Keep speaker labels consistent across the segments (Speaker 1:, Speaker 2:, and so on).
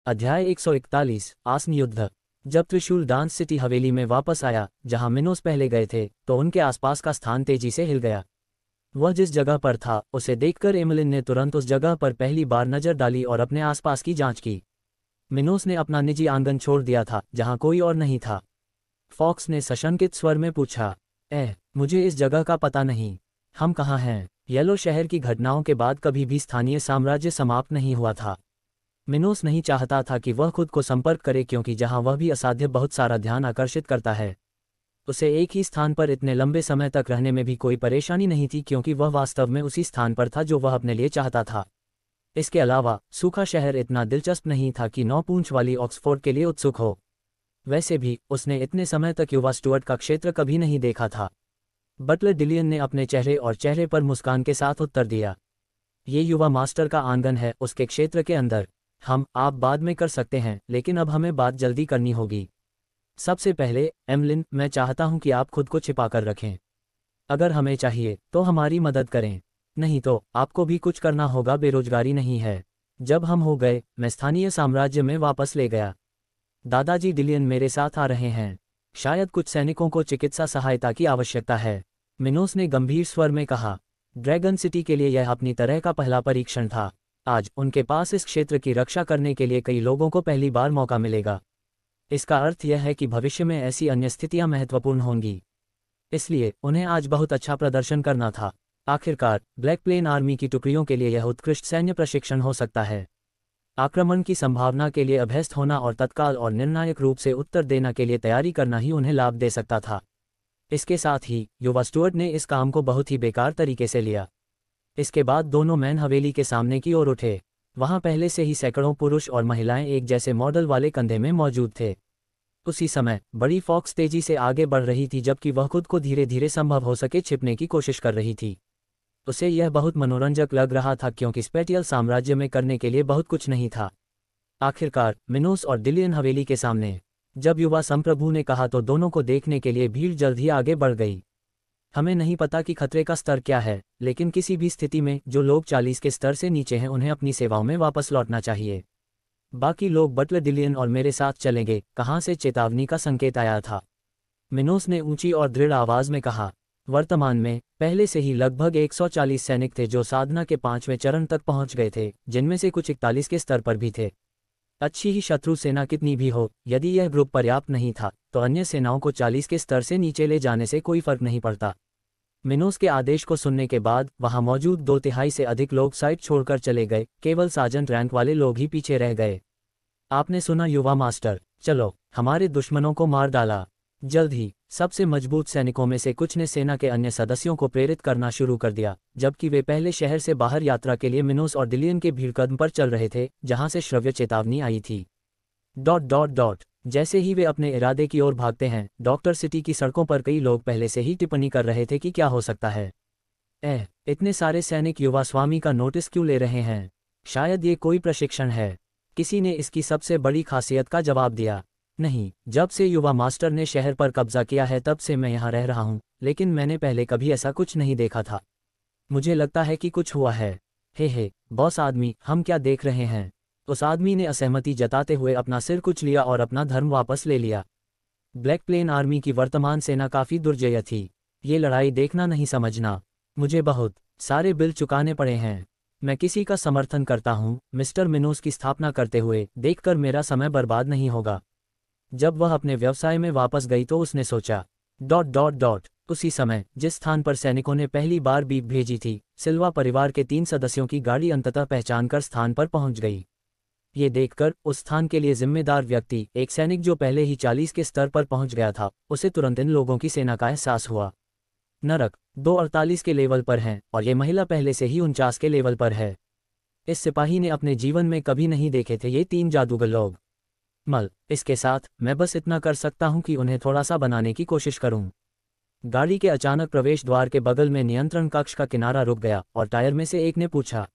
Speaker 1: अध्याय 141 आसन युद्ध। जब त्रिशूल डांस सिटी हवेली में वापस आया जहां मिनोस पहले गए थे तो उनके आसपास का स्थान तेजी से हिल गया। वह जिस जगह पर था उसे देखकर एमिलिन ने तुरंत उस जगह पर पहली बार नजर डाली और अपने आसपास की जांच की। मिनोस ने अपना निजी आंगन छोड़ दिया था जहां कोई और नहीं था। फॉक्स ने सशंकित स्वर में पूछा, मुझे इस जगह का पता नहीं। हम कहाँ हैं? येलो शहर की घटनाओं के बाद कभी भी स्थानीय साम्राज्य समाप्त नहीं हुआ था। मिनोस नहीं चाहता था कि वह खुद को संपर्क करे क्योंकि जहां वह भी असाध्य बहुत सारा ध्यान आकर्षित करता है। उसे एक ही स्थान पर इतने लंबे समय तक रहने में भी कोई परेशानी नहीं थी क्योंकि वह वास्तव में उसी स्थान पर था जो वह अपने लिए चाहता था। इसके अलावा सूखा शहर इतना दिलचस्प नहीं था कि 9 पूंछ वाली ऑक्सफोर्ड के लिए उत्सुक हो। वैसे भी उसने इतने समय तक युवा स्टुअर्ट का क्षेत्र कभी नहीं देखा था। बटलर डिलियन ने अपने चेहरे पर मुस्कान के साथ उत्तर दिया, ये युवा मास्टर का आंगन है, उसके क्षेत्र के अंदर। आप बाद में कर सकते हैं लेकिन अब हमें बात जल्दी करनी होगी। सबसे पहले एमलिन, मैं चाहता हूं कि आप खुद को छिपा कर रखें। अगर हमें चाहिए तो हमारी मदद करें, नहीं तो आपको भी कुछ करना होगा। बेरोजगारी नहीं है। जब हम हो गए मैं स्थानीय साम्राज्य में वापस ले गया। दादाजी डिलियन मेरे साथ आ रहे हैं। शायद कुछ सैनिकों को चिकित्सा सहायता की आवश्यकता है, मिनोस ने गंभीर स्वर में कहा। ड्रैगन सिटी के लिए यह अपनी तरह का पहला परीक्षण था। आज उनके पास इस क्षेत्र की रक्षा करने के लिए कई लोगों को पहली बार मौका मिलेगा। इसका अर्थ यह है कि भविष्य में ऐसी अन्य स्थितियां महत्वपूर्ण होंगी, इसलिए उन्हें आज बहुत अच्छा प्रदर्शन करना था। आखिरकार ब्लैक प्लेन आर्मी की टुकड़ियों के लिए यह उत्कृष्ट सैन्य प्रशिक्षण हो सकता है। आक्रमण की संभावना के लिए अभ्यस्त होना और तत्काल और निर्णायक रूप से उत्तर देना के लिए तैयारी करना ही उन्हें लाभ दे सकता था। इसके साथ ही युवा स्टुअर्ट ने इस काम को बहुत ही बेकार तरीके से लिया। इसके बाद दोनों मैन हवेली के सामने की ओर उठे। वहां पहले से ही सैकड़ों पुरुष और महिलाएं एक जैसे मॉडल वाले कंधे में मौजूद थे। उसी समय बड़ी फॉक्स तेजी से आगे बढ़ रही थी जबकि वह खुद को धीरे धीरे संभव हो सके छिपने की कोशिश कर रही थी। उसे यह बहुत मनोरंजक लग रहा था क्योंकि स्पेटियल साम्राज्य में करने के लिए बहुत कुछ नहीं था। आखिरकार मिनोस और डिलियन हवेली के सामने। जब युवा संप्रभु ने कहा तो दोनों को देखने के लिए भीड़ जल्द ही आगे बढ़ गई। हमें नहीं पता कि खतरे का स्तर क्या है, लेकिन किसी भी स्थिति में जो लोग 40 के स्तर से नीचे हैं उन्हें अपनी सेवाओं में वापस लौटना चाहिए। बाकी लोग बटलर डिलियन और मेरे साथ चलेंगे। कहाँ से चेतावनी का संकेत आया था? मिनोस ने ऊंची और दृढ़ आवाज में कहा। वर्तमान में पहले से ही लगभग 140 सैनिक थे जो साधना के 5वें चरण तक पहुंच गए थे, जिनमें से कुछ 41 के स्तर पर भी थे। अच्छी ही शत्रु सेना कितनी भी हो, यदि यह ग्रुप पर्याप्त नहीं था तो अन्य सेनाओं को 40 के स्तर से नीचे ले जाने से कोई फर्क नहीं पड़ता। मिनोस के आदेश को सुनने के बाद वहां मौजूद 2/3 से अधिक लोग साइट छोड़कर चले गए। केवल सार्जेंट रैंक वाले लोग ही पीछे रह गए। आपने सुना युवा मास्टर, चलो हमारे दुश्मनों को मार डाला। जल्द ही सबसे मजबूत सैनिकों में से कुछ ने सेना के अन्य सदस्यों को प्रेरित करना शुरू कर दिया, जबकि वे पहले शहर से बाहर यात्रा के लिए मिनोस और डिलियन के भीड़ कदम पर चल रहे थे जहां से श्रव्य चेतावनी आई थी। ... जैसे ही वे अपने इरादे की ओर भागते हैं, डॉक्टर सिटी की सड़कों पर कई लोग पहले से ही टिप्पणी कर रहे थे कि क्या हो सकता है। इतने सारे सैनिक युवा स्वामी का नोटिस क्यों ले रहे हैं? शायद ये कोई प्रशिक्षण है। किसी ने इसकी सबसे बड़ी खासियत का जवाब दिया, नहीं, जब से युवा मास्टर ने शहर पर कब्जा किया है तब से मैं यहाँ रह रहा हूँ, लेकिन मैंने पहले कभी ऐसा कुछ नहीं देखा था। मुझे लगता है कि कुछ हुआ है। हे बॉस आदमी, हम क्या देख रहे हैं? उस आदमी ने असहमति जताते हुए अपना सिर कुच लिया और अपना धर्म वापस ले लिया। ब्लैक प्लेन आर्मी की वर्तमान सेना काफी दुर्जय थी। ये लड़ाई देखना नहीं समझना। मुझे बहुत सारे बिल चुकाने पड़े हैं। मैं किसी का समर्थन करता हूँ मिस्टर मिनोस की स्थापना करते हुए देखकर मेरा समय बर्बाद नहीं होगा। जब वह अपने व्यवसाय में वापस गई तो उसने सोचा। उसी समय जिस स्थान पर सैनिकों ने पहली बार बीप भेजी थी, सिल्वा परिवार के 3 सदस्यों की गाड़ी अंततः पहचानकर स्थान पर पहुंच गई। ये देखकर उस स्थान के लिए जिम्मेदार व्यक्ति, एक सैनिक जो पहले ही 40 के स्तर पर पहुंच गया था, उसे तुरंत इन लोगों की सेना का एहसास हुआ। नरक 248 के लेवल पर हैं और ये महिला पहले से ही 49 के लेवल पर है। इस सिपाही ने अपने जीवन में कभी नहीं देखे थे ये 3 जादूगर लोग। इसके साथ मैं बस इतना कर सकता हूं कि उन्हें थोड़ा सा बनाने की कोशिश करूं। गाड़ी के अचानक प्रवेश द्वार के बगल में नियंत्रण कक्ष का किनारा रुक गया और टायर में से एक ने पूछा,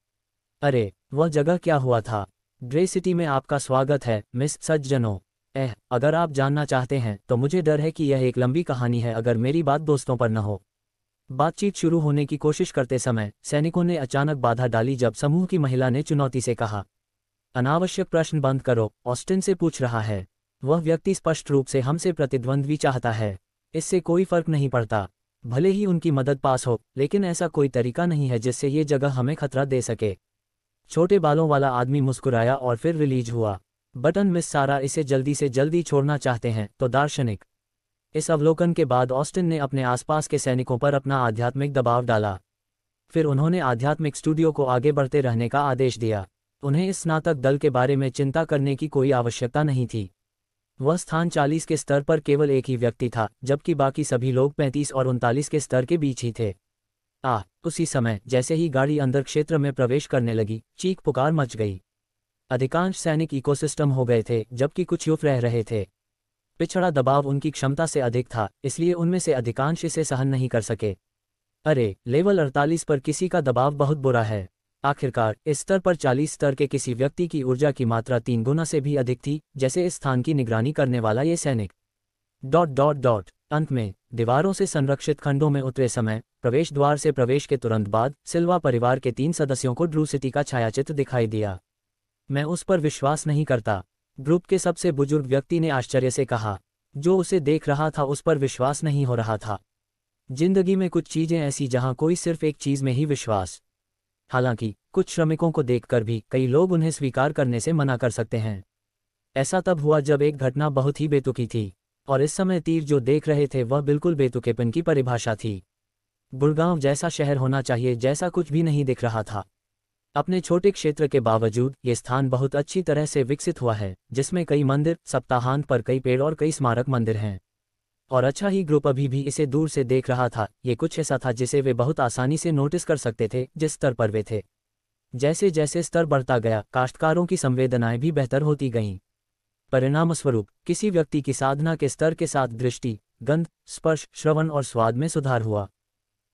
Speaker 1: अरे वह जगह क्या हुआ था? ग्रे सिटी में आपका स्वागत है मिस सज्जनों। अगर आप जानना चाहते हैं तो मुझे डर है कि यह एक लंबी कहानी है अगर मेरी बात दोस्तों पर न हो। बातचीत शुरू होने की कोशिश करते समय सैनिकों ने अचानक बाधा डाली जब समूह की महिला ने चुनौती से कहा, अनावश्यक प्रश्न बंद करो, ऑस्टिन से पूछ रहा है। वह व्यक्ति स्पष्ट रूप से हमसे प्रतिद्वंद्वी चाहता है। इससे कोई फर्क नहीं पड़ता, भले ही उनकी मदद पास हो, लेकिन ऐसा कोई तरीका नहीं है जिससे ये जगह हमें खतरा दे सके। छोटे बालों वाला आदमी मुस्कुराया और फिर रिलीज हुआ। बटन मिस सारा इसे जल्दी से जल्दी छोड़ना चाहते हैं तो दार्शनिक। इस अवलोकन के बाद ऑस्टिन ने अपने आसपास के सैनिकों पर अपना आध्यात्मिक दबाव डाला। फिर उन्होंने आध्यात्मिक स्टूडियो को आगे बढ़ते रहने का आदेश दिया। उन्हें इस स्नातक दल के बारे में चिंता करने की कोई आवश्यकता नहीं थी। वह स्थान 40 के स्तर पर केवल एक ही व्यक्ति था, जबकि बाकी सभी लोग 35 और 39 के स्तर के बीच ही थे। उसी समय जैसे ही गाड़ी अंदर क्षेत्र में प्रवेश करने लगी, चीख पुकार मच गई। अधिकांश सैनिक इकोसिस्टम हो गए थे, जबकि कुछ युव रह रहे थे। पिछड़ा दबाव उनकी क्षमता से अधिक था, इसलिए उनमें से अधिकांश इसे सहन नहीं कर सके। अरे, लेवल 48 पर किसी का दबाव बहुत बुरा है। आखिरकार इस स्तर पर 40 स्तर के किसी व्यक्ति की ऊर्जा की मात्रा 3 गुना से भी अधिक थी, जैसे इस स्थान की निगरानी करने वाला ये सैनिक। ... अंत में दीवारों से संरक्षित खंडों में उतरे समय प्रवेश द्वार से प्रवेश के तुरंत बाद सिल्वा परिवार के 3 सदस्यों को ड्रू सिटी का छायाचित्र दिखाई दिया। मैं उस पर विश्वास नहीं करता, ग्रुप के सबसे बुजुर्ग व्यक्ति ने आश्चर्य से कहा। जो उसे देख रहा था उस पर विश्वास नहीं हो रहा था। जिंदगी में कुछ चीजें ऐसी जहां कोई सिर्फ एक चीज में ही विश्वास। हालांकि कुछ श्रमिकों को देखकर भी कई लोग उन्हें स्वीकार करने से मना कर सकते हैं। ऐसा तब हुआ जब एक घटना बहुत ही बेतुकी थी, और इस समय तीर जो देख रहे थे वह बिल्कुल बेतुकेपन की परिभाषा थी। गुड़गांव जैसा शहर होना चाहिए जैसा कुछ भी नहीं दिख रहा था। अपने छोटे क्षेत्र के बावजूद ये स्थान बहुत अच्छी तरह से विकसित हुआ है, जिसमें कई मंदिर, सप्ताहांत पर कई पेड़ और कई स्मारक मंदिर हैं। और अच्छा ही ग्रुप अभी भी इसे दूर से देख रहा था। ये कुछ ऐसा था जिसे वे बहुत आसानी से नोटिस कर सकते थे जिस स्तर पर वे थे। जैसे जैसे स्तर बढ़ता गया, काश्तकारों की संवेदनाएं भी बेहतर होती गईं। परिणामस्वरूप किसी व्यक्ति की साधना के स्तर के साथ दृष्टि, गंध, स्पर्श, श्रवण और स्वाद में सुधार हुआ।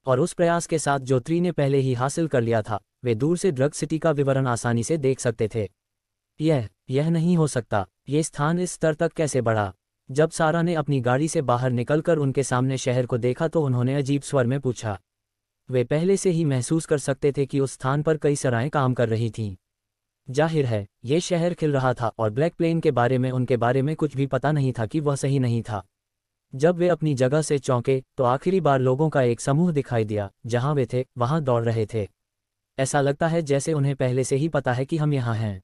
Speaker 1: और उस प्रयास के साथ जो ट्री ने पहले ही हासिल कर लिया था, वे दूर से ड्रग सिटी का विवरण आसानी से देख सकते थे। यह नहीं हो सकता। ये स्थान इस स्तर तक कैसे बढ़ा? जब सारा ने अपनी गाड़ी से बाहर निकलकर उनके सामने शहर को देखा तो उन्होंने अजीब स्वर में पूछा। वे पहले से ही महसूस कर सकते थे कि उस स्थान पर कई सराहें काम कर रही थीं। जाहिर है ये शहर खिल रहा था और ब्लैक प्लेन के बारे में उनके बारे में कुछ भी पता नहीं था कि वह सही नहीं था। जब वे अपनी जगह से चौंके तो आखिरी बार लोगों का एक समूह दिखाई दिया। जहां वे थे वहां दौड़ रहे थे। ऐसा लगता है जैसे उन्हें पहले से ही पता है कि हम यहाँ हैं,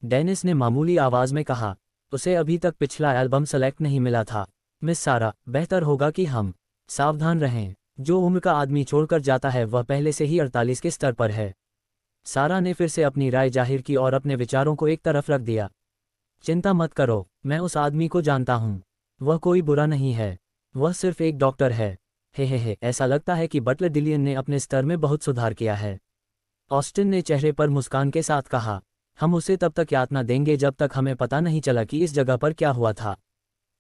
Speaker 1: डेनिस ने मामूली आवाज में कहा। उसे अभी तक पिछला एल्बम सेलेक्ट नहीं मिला था। मिस सारा, बेहतर होगा कि हम सावधान रहें। जो उम्र का आदमी छोड़कर जाता है वह पहले से ही 48 के स्तर पर है। सारा ने फिर से अपनी राय जाहिर की और अपने विचारों को एक तरफ रख दिया। चिंता मत करो, मैं उस आदमी को जानता हूँ। वह कोई बुरा नहीं है, वह सिर्फ एक डॉक्टर है। हे, ऐसा लगता है कि बटलर डिलियन ने अपने स्तर में बहुत सुधार किया है। ऑस्टिन ने चेहरे पर मुस्कान के साथ कहा। हम उसे तब तक यातना देंगे जब तक हमें पता नहीं चला कि इस जगह पर क्या हुआ था।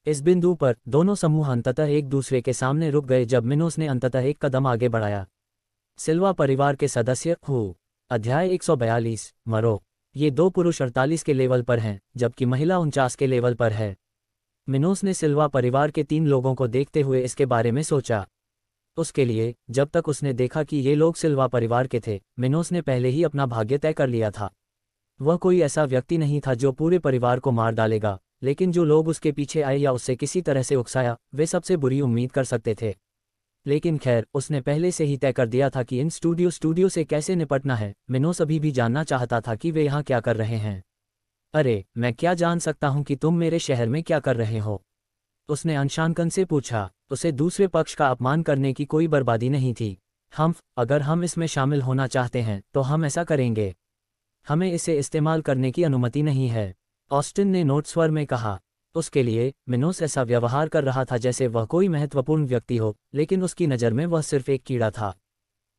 Speaker 1: इस बिंदु पर दोनों समूह अंततः एक दूसरे के सामने रुक गए जब मिनोस ने अंततः एक कदम आगे बढ़ाया। सिल्वा परिवार के सदस्य अध्याय 142 मरो। ये 2 पुरुष 48 के लेवल पर हैं, जबकि महिला 49 के लेवल पर है। मिनोस ने सिल्वा परिवार के 3 लोगों को देखते हुए इसके बारे में सोचा। उसके लिए जब तक उसने देखा कि ये लोग सिल्वा परिवार के थे, मिनोस ने पहले ही अपना भाग्य तय कर लिया था। वह कोई ऐसा व्यक्ति नहीं था जो पूरे परिवार को मार डालेगा, लेकिन जो लोग उसके पीछे आए या उससे किसी तरह से उकसाया, वे सबसे बुरी उम्मीद कर सकते थे। लेकिन खैर, उसने पहले से ही तय कर दिया था कि इन स्टूडियो से कैसे निपटना है। मिनोस अभी भी जानना चाहता था कि वे यहाँ क्या कर रहे हैं। अरे, मैं क्या जान सकता हूँ कि तुम मेरे शहर में क्या कर रहे हो? उसने अंशांकन से पूछा। उसे दूसरे पक्ष का अपमान करने की कोई बर्बादी नहीं थी। अगर हम इसमें शामिल होना चाहते हैं तो हम ऐसा करेंगे। हमें इसे इस्तेमाल करने की अनुमति नहीं है, ऑस्टिन ने नोट स्वर में कहा। उसके लिए मिनोस ऐसा व्यवहार कर रहा था जैसे वह कोई महत्वपूर्ण व्यक्ति हो, लेकिन उसकी नज़र में वह सिर्फ एक कीड़ा था।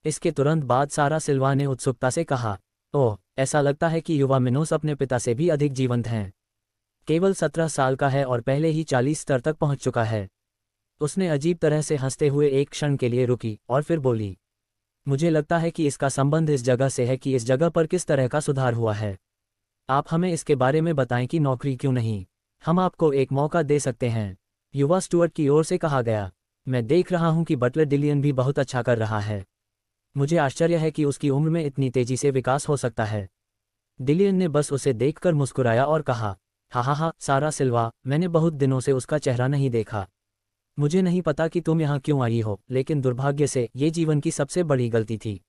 Speaker 1: इसके तुरंत बाद सारा सिल्वा ने उत्सुकता से कहा, ओह, ऐसा लगता है कि युवा मिनोस अपने पिता से भी अधिक जीवंत हैं। केवल 17 साल का है और पहले ही 40 स्तर तक पहुंच चुका है। उसने अजीब तरह से हंसते हुए एक क्षण के लिए रुकी और फिर बोली, मुझे लगता है कि इसका संबंध इस जगह से है कि इस जगह पर किस तरह का सुधार हुआ है। आप हमें इसके बारे में बताएं कि नौकरी क्यों नहीं? हम आपको एक मौका दे सकते हैं, युवा स्टुअर्ट की ओर से कहा गया। मैं देख रहा हूं कि बटलर डिलियन भी बहुत अच्छा कर रहा है। मुझे आश्चर्य है कि उसकी उम्र में इतनी तेजी से विकास हो सकता है। डिलियन ने बस उसे देखकर मुस्कुराया और कहा, हा, सारा सिल्वा, मैंने बहुत दिनों से उसका चेहरा नहीं देखा। मुझे नहीं पता कि तुम यहाँ क्यों आई हो, लेकिन दुर्भाग्य से ये जीवन की सबसे बड़ी गलती थी।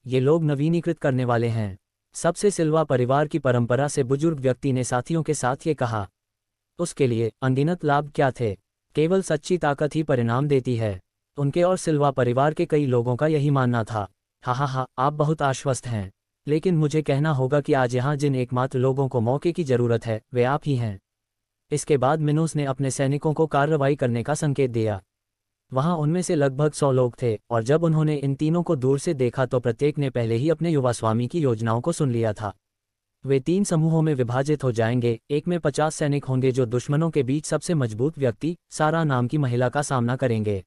Speaker 1: ये लोग नवीनीकृत करने वाले हैं। सबसे सिल्वा परिवार की परंपरा से बुजुर्ग व्यक्ति ने साथियों के साथ ये कहा। उसके लिए अनगिनत लाभ क्या थे? केवल सच्ची ताकत ही परिणाम देती है। उनके और सिल्वा परिवार के कई लोगों का यही मानना था। हा, आप बहुत आश्वस्त हैं, लेकिन मुझे कहना होगा कि आज यहाँ जिन एकमात्र लोगों को मौके की जरूरत है वे आप ही हैं। इसके बाद मिनोस ने अपने सैनिकों को कार्रवाई करने का संकेत दिया। वहां उनमें से लगभग 100 लोग थे, और जब उन्होंने इन तीनों को दूर से देखा तो प्रत्येक ने पहले ही अपने युवा स्वामी की योजनाओं को सुन लिया था। वे 3 समूहों में विभाजित हो जाएंगे। एक में 50 सैनिक होंगे जो दुश्मनों के बीच सबसे मजबूत व्यक्ति सारा नाम की महिला का सामना करेंगे,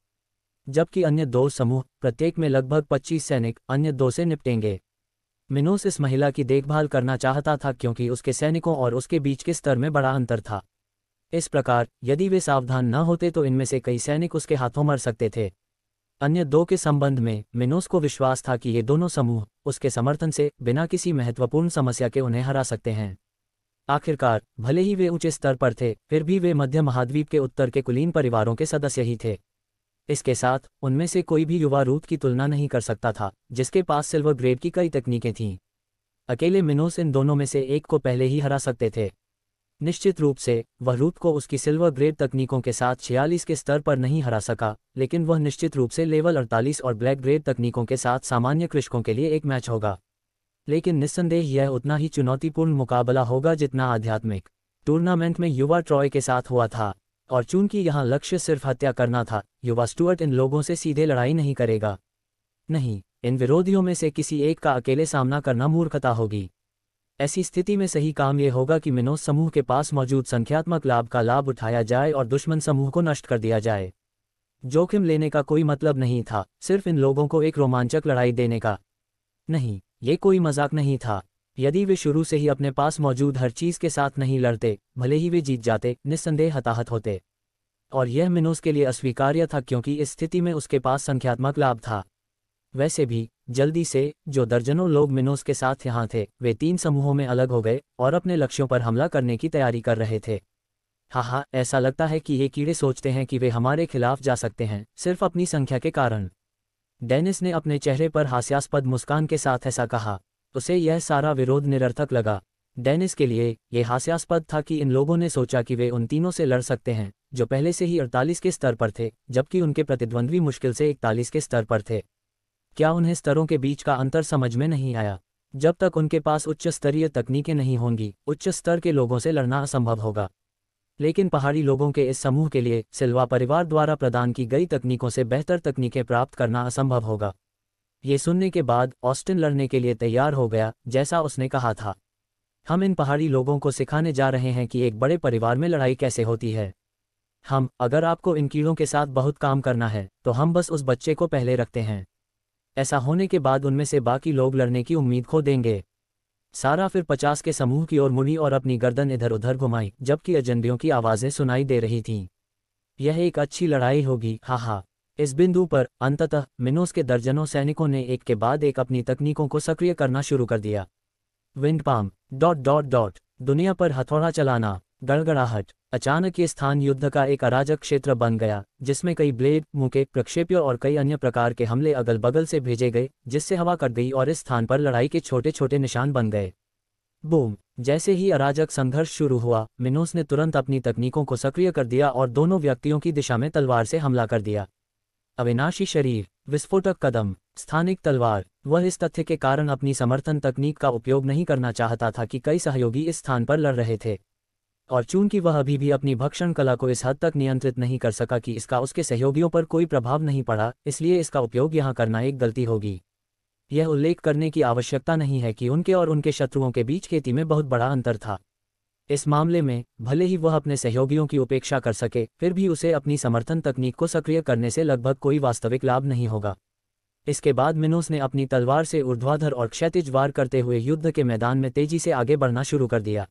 Speaker 1: जबकि अन्य 2 समूह, प्रत्येक में लगभग 25 सैनिक, अन्य 2 से निपटेंगे। मिनोस इस महिला की देखभाल करना चाहता था क्योंकि उसके सैनिकों और उसके बीच के स्तर में बड़ा अंतर था। इस प्रकार यदि वे सावधान न होते तो इनमें से कई सैनिक उसके हाथों मर सकते थे। अन्य 2 के संबंध में मिनोस को विश्वास था कि ये दोनों समूह उसके समर्थन से बिना किसी महत्वपूर्ण समस्या के उन्हें हरा सकते हैं। आखिरकार भले ही वे ऊंचे स्तर पर थे, फिर भी वे मध्य महाद्वीप के उत्तर के कुलीन परिवारों के सदस्य ही थे। इसके साथ उनमें से कोई भी युवा रूथ की तुलना नहीं कर सकता था, जिसके पास सिल्वर ग्रेड की कई तकनीकें थीं। अकेले मिनोस इन दोनों में से एक को पहले ही हरा सकते थे। निश्चित रूप से वह रूथ को उसकी सिल्वर ग्रेड तकनीकों के साथ 46 के स्तर पर नहीं हरा सका, लेकिन वह निश्चित रूप से लेवल 48 और ब्लैक ग्रेड तकनीकों के साथ सामान्य कृषकों के लिए एक मैच होगा। लेकिन निस्संदेह यह उतना ही चुनौतीपूर्ण मुकाबला होगा जितना आध्यात्मिक टूर्नामेंट में युवा ट्रॉय के साथ हुआ था। और चूंकि यहाँ लक्ष्य सिर्फ हत्या करना था, युवा स्टुअर्ट इन लोगों से सीधे लड़ाई नहीं करेगा। नहीं, इन विरोधियों में से किसी एक का अकेले सामना करना मूर्खता होगी। ऐसी स्थिति में सही काम यह होगा कि मिनोस समूह के पास मौजूद संख्यात्मक लाभ का लाभ उठाया जाए और दुश्मन समूह को नष्ट कर दिया जाए। जोखिम लेने का कोई मतलब नहीं था, सिर्फ इन लोगों को एक रोमांचक लड़ाई देने का। नहीं, ये कोई मजाक नहीं था। यदि वे शुरू से ही अपने पास मौजूद हर चीज के साथ नहीं लड़ते, भले ही वे जीत जाते, निस्संदेह हताहत होते। और यह मिनोस के लिए अस्वीकार्य था क्योंकि इस स्थिति में उसके पास संख्यात्मक लाभ था। वैसे भी जल्दी से जो दर्जनों लोग मिनोस के साथ यहाँ थे, वे 3 समूहों में अलग हो गए और अपने लक्ष्यों पर हमला करने की तैयारी कर रहे थे। हा, ऐसा लगता है कि ये कीड़े सोचते हैं कि वे हमारे खिलाफ जा सकते हैं, सिर्फ अपनी संख्या के कारण। डेनिस ने अपने चेहरे पर हास्यास्पद मुस्कान के साथ ऐसा कहा। उसे यह सारा विरोध निरर्थक लगा। डेनिस के लिए यह हास्यास्पद था कि इन लोगों ने सोचा कि वे उन तीनों से लड़ सकते हैं जो पहले से ही 48 के स्तर पर थे, जबकि उनके प्रतिद्वंद्वी मुश्किल से 41 के स्तर पर थे। क्या उन्हें स्तरों के बीच का अंतर समझ में नहीं आया? जब तक उनके पास उच्च स्तरीय तकनीकें नहीं होंगी, उच्च स्तर के लोगों से लड़ना असंभव होगा। लेकिन पहाड़ी लोगों के इस समूह के लिए सिल्वा परिवार द्वारा प्रदान की गई तकनीकों से बेहतर तकनीकें प्राप्त करना असंभव होगा। ये सुनने के बाद ऑस्टिन लड़ने के लिए तैयार हो गया, जैसा उसने कहा था। हम इन पहाड़ी लोगों को सिखाने जा रहे हैं कि एक बड़े परिवार में लड़ाई कैसे होती है। अगर आपको इन कीड़ों के साथ बहुत काम करना है, तो हम बस उस बच्चे को पहले रखते हैं। ऐसा होने के बाद उनमें से बाकी लोग लड़ने की उम्मीद खो देंगे। सारा फिर 50 के समूह की ओर मुड़ी और अपनी गर्दन इधर उधर घुमाई, जबकि अजनबियों की आवाज़ें सुनाई दे रही थीं। यह एक अच्छी लड़ाई होगी, हा। इस बिंदु पर अंततः मिनोस के दर्जनों सैनिकों ने एक के बाद एक अपनी तकनीकों को सक्रिय करना शुरू कर दिया। विंड पाम, ... दुनिया पर हथौड़ा चलाना, गड़गड़ाहट। अचानक ये स्थान युद्ध का एक अराजक क्षेत्र बन गया, जिसमें कई ब्लेड, मुके, प्रक्षेप्य और कई अन्य प्रकार के हमले अगल बगल से भेजे गए, जिससे हवा कट गई और इस स्थान पर लड़ाई के छोटे छोटे निशान बन गए। बूम! जैसे ही अराजक संघर्ष शुरू हुआ, मिनोस ने तुरंत अपनी तकनीकों को सक्रिय कर दिया और दोनों व्यक्तियों की दिशा में तलवार से हमला कर दिया। अविनाशी शरीर, विस्फोटक कदम, स्थानिक तलवार। वह इस तथ्य के कारण अपनी समर्थन तकनीक का उपयोग नहीं करना चाहता था कि कई सहयोगी इस स्थान पर लड़ रहे थे, और चूंकि वह अभी भी अपनी भक्षण कला को इस हद तक नियंत्रित नहीं कर सका कि इसका उसके सहयोगियों पर कोई प्रभाव नहीं पड़ा, इसलिए इसका उपयोग यहाँ करना एक गलती होगी। यह उल्लेख करने की आवश्यकता नहीं है कि उनके और उनके शत्रुओं के बीच खेती में बहुत बड़ा अंतर था। इस मामले में भले ही वह अपने सहयोगियों की उपेक्षा कर सके, फिर भी उसे अपनी समर्थन तकनीक को सक्रिय करने से लगभग कोई वास्तविक लाभ नहीं होगा। इसके बाद मिनोस ने अपनी तलवार से ऊर्ध्वाधर और क्षैतिज वार करते हुए युद्ध के मैदान में तेजी से आगे बढ़ना शुरू कर दिया।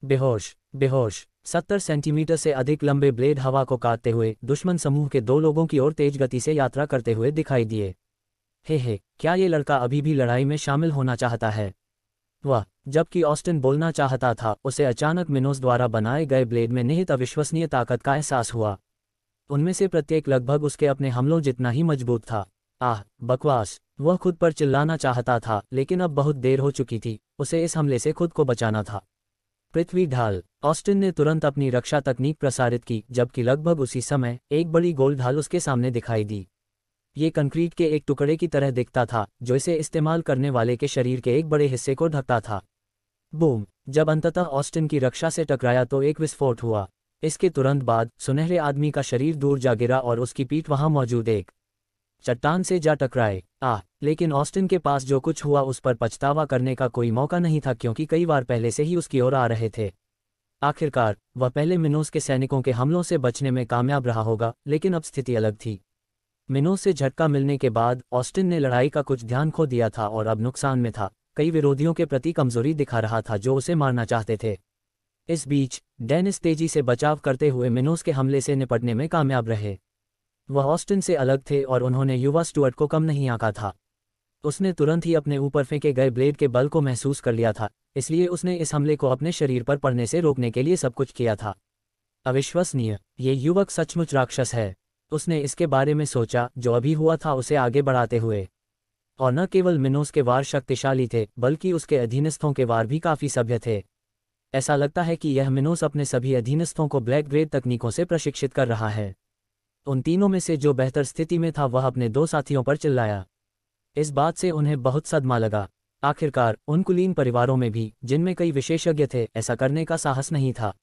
Speaker 1: बेहोश 70 सेंटीमीटर से अधिक लंबे ब्लेड हवा को काटते हुए दुश्मन समूह के 2 लोगों की ओर तेज गति से यात्रा करते हुए दिखाई दिए। हे, क्या ये लड़का अभी भी लड़ाई में शामिल होना चाहता है? वह जबकि ऑस्टिन बोलना चाहता था, उसे अचानक मिनोस द्वारा बनाए गए ब्लेड में निहित अविश्वसनीय ताकत का एहसास हुआ। उनमें से प्रत्येक लगभग उसके अपने हमलों जितना ही मजबूत था। आह, बकवास! वह खुद पर चिल्लाना चाहता था, लेकिन अब बहुत देर हो चुकी थी। उसे इस हमले से खुद को बचाना था। पृथ्वी ढाल। ऑस्टिन ने तुरंत अपनी रक्षा तकनीक प्रसारित की, जबकि लगभग उसी समय एक बड़ी गोल ढाल उसके सामने दिखाई दी। ये कंक्रीट के एक टुकड़े की तरह दिखता था, जो इसे इस्तेमाल करने वाले के शरीर के एक बड़े हिस्से को ढकता था। बूम! जब अंततः ऑस्टिन की रक्षा से टकराया तो एक विस्फोट हुआ। इसके तुरंत बाद सुनहरे आदमी का शरीर दूर जा गिरा और उसकी पीठ वहां मौजूद एक चट्टान से जा टकराए। लेकिन ऑस्टिन के पास जो कुछ हुआ उस पर पछतावा करने का कोई मौका नहीं था, क्योंकि कई बार पहले से ही उसकी ओर आ रहे थे। आखिरकार वह पहले मिनोस के सैनिकों के हमलों से बचने में कामयाब रहा होगा, लेकिन अब स्थिति अलग थी। मिनोस से झटका मिलने के बाद ऑस्टिन ने लड़ाई का कुछ ध्यान खो दिया था और अब नुकसान में था। कई विरोधियों के प्रति कमजोरी दिखा रहा था जो उसे मारना चाहते थे। इस बीच डेनिस तेजी से बचाव करते हुए मिनोस के हमले से निपटने में कामयाब रहे। वह ऑस्टिन से अलग थे और उन्होंने युवा स्टुअर्ट को कम नहीं आंका था। उसने तुरंत ही अपने ऊपर फेंके गए ब्लेड के बल को महसूस कर लिया था, इसलिए उसने इस हमले को अपने शरीर पर पड़ने से रोकने के लिए सब कुछ किया था। अविश्वसनीय! ये युवक सचमुच राक्षस है। उसने इसके बारे में सोचा, जो अभी हुआ था उसे आगे बढ़ाते हुए। और न केवल मिनोस के वार शक्तिशाली थे, बल्कि उसके अधीनस्थों के वार भी काफी सभ्य थे। ऐसा लगता है कि यह मिनोस अपने सभी अधीनस्थों को ब्लैक ग्रेड तकनीकों से प्रशिक्षित कर रहा है। उन तीनों में से जो बेहतर स्थिति में था वह अपने दो साथियों पर चिल्लाया। इस बात से उन्हें बहुत सदमा लगा। आखिरकार उन कुलीन परिवारों में भी, जिनमें कई विशेषज्ञ थे, ऐसा करने का साहस नहीं था।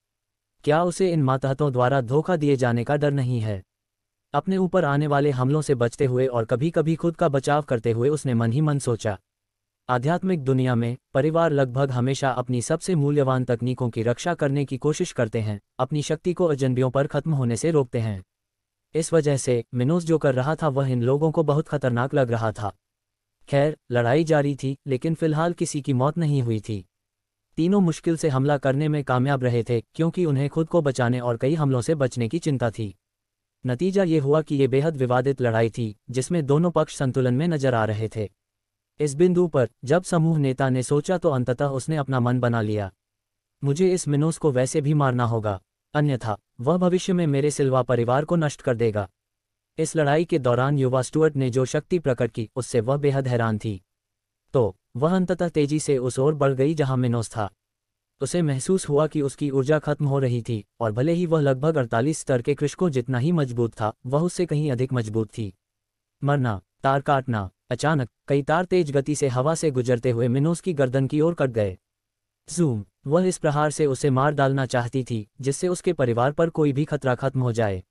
Speaker 1: क्या उसे इन मातहतों द्वारा धोखा दिए जाने का डर नहीं है? अपने ऊपर आने वाले हमलों से बचते हुए और कभी कभी खुद का बचाव करते हुए उसने मन ही मन सोचा। आध्यात्मिक दुनिया में परिवार लगभग हमेशा अपनी सबसे मूल्यवान तकनीकों की रक्षा करने की कोशिश करते हैं, अपनी शक्ति को अजनबियों पर खत्म होने से रोकते हैं। इस वजह से मिनोस जो कर रहा था वह इन लोगों को बहुत खतरनाक लग रहा था। खैर, लड़ाई जारी थी, लेकिन फिलहाल किसी की मौत नहीं हुई थी। तीनों मुश्किल से हमला करने में कामयाब रहे थे, क्योंकि उन्हें खुद को बचाने और कई हमलों से बचने की चिंता थी। नतीजा ये हुआ कि ये बेहद विवादित लड़ाई थी, जिसमें दोनों पक्ष संतुलन में नजर आ रहे थे। इस बिंदु पर जब समूह नेता ने सोचा तो अंततः उसने अपना मन बना लिया। मुझे इस मिनोस को वैसे भी मारना होगा, अन्यथा वह भविष्य में मेरे सिल्वा परिवार को नष्ट कर देगा। इस लड़ाई के दौरान युवा स्टुअर्ट ने जो शक्ति प्रकट की उससे वह बेहद हैरान थी। तो वह अंततः तेजी से उस ओर बढ़ गई जहां मिनोस था। उसे महसूस हुआ कि उसकी ऊर्जा खत्म हो रही थी, और भले ही वह लगभग 48 स्तर के कृषकों जितना ही मजबूत था, वह उससे कहीं अधिक मजबूत थी। मरना, तार काटना। अचानक कई तार तेज गति से हवा से गुजरते हुए मिनोस की गर्दन की ओर कट गए। जूम! वह इस प्रहार से उसे मार डालना चाहती थी, जिससे उसके परिवार पर कोई भी खतरा खत्म हो जाए।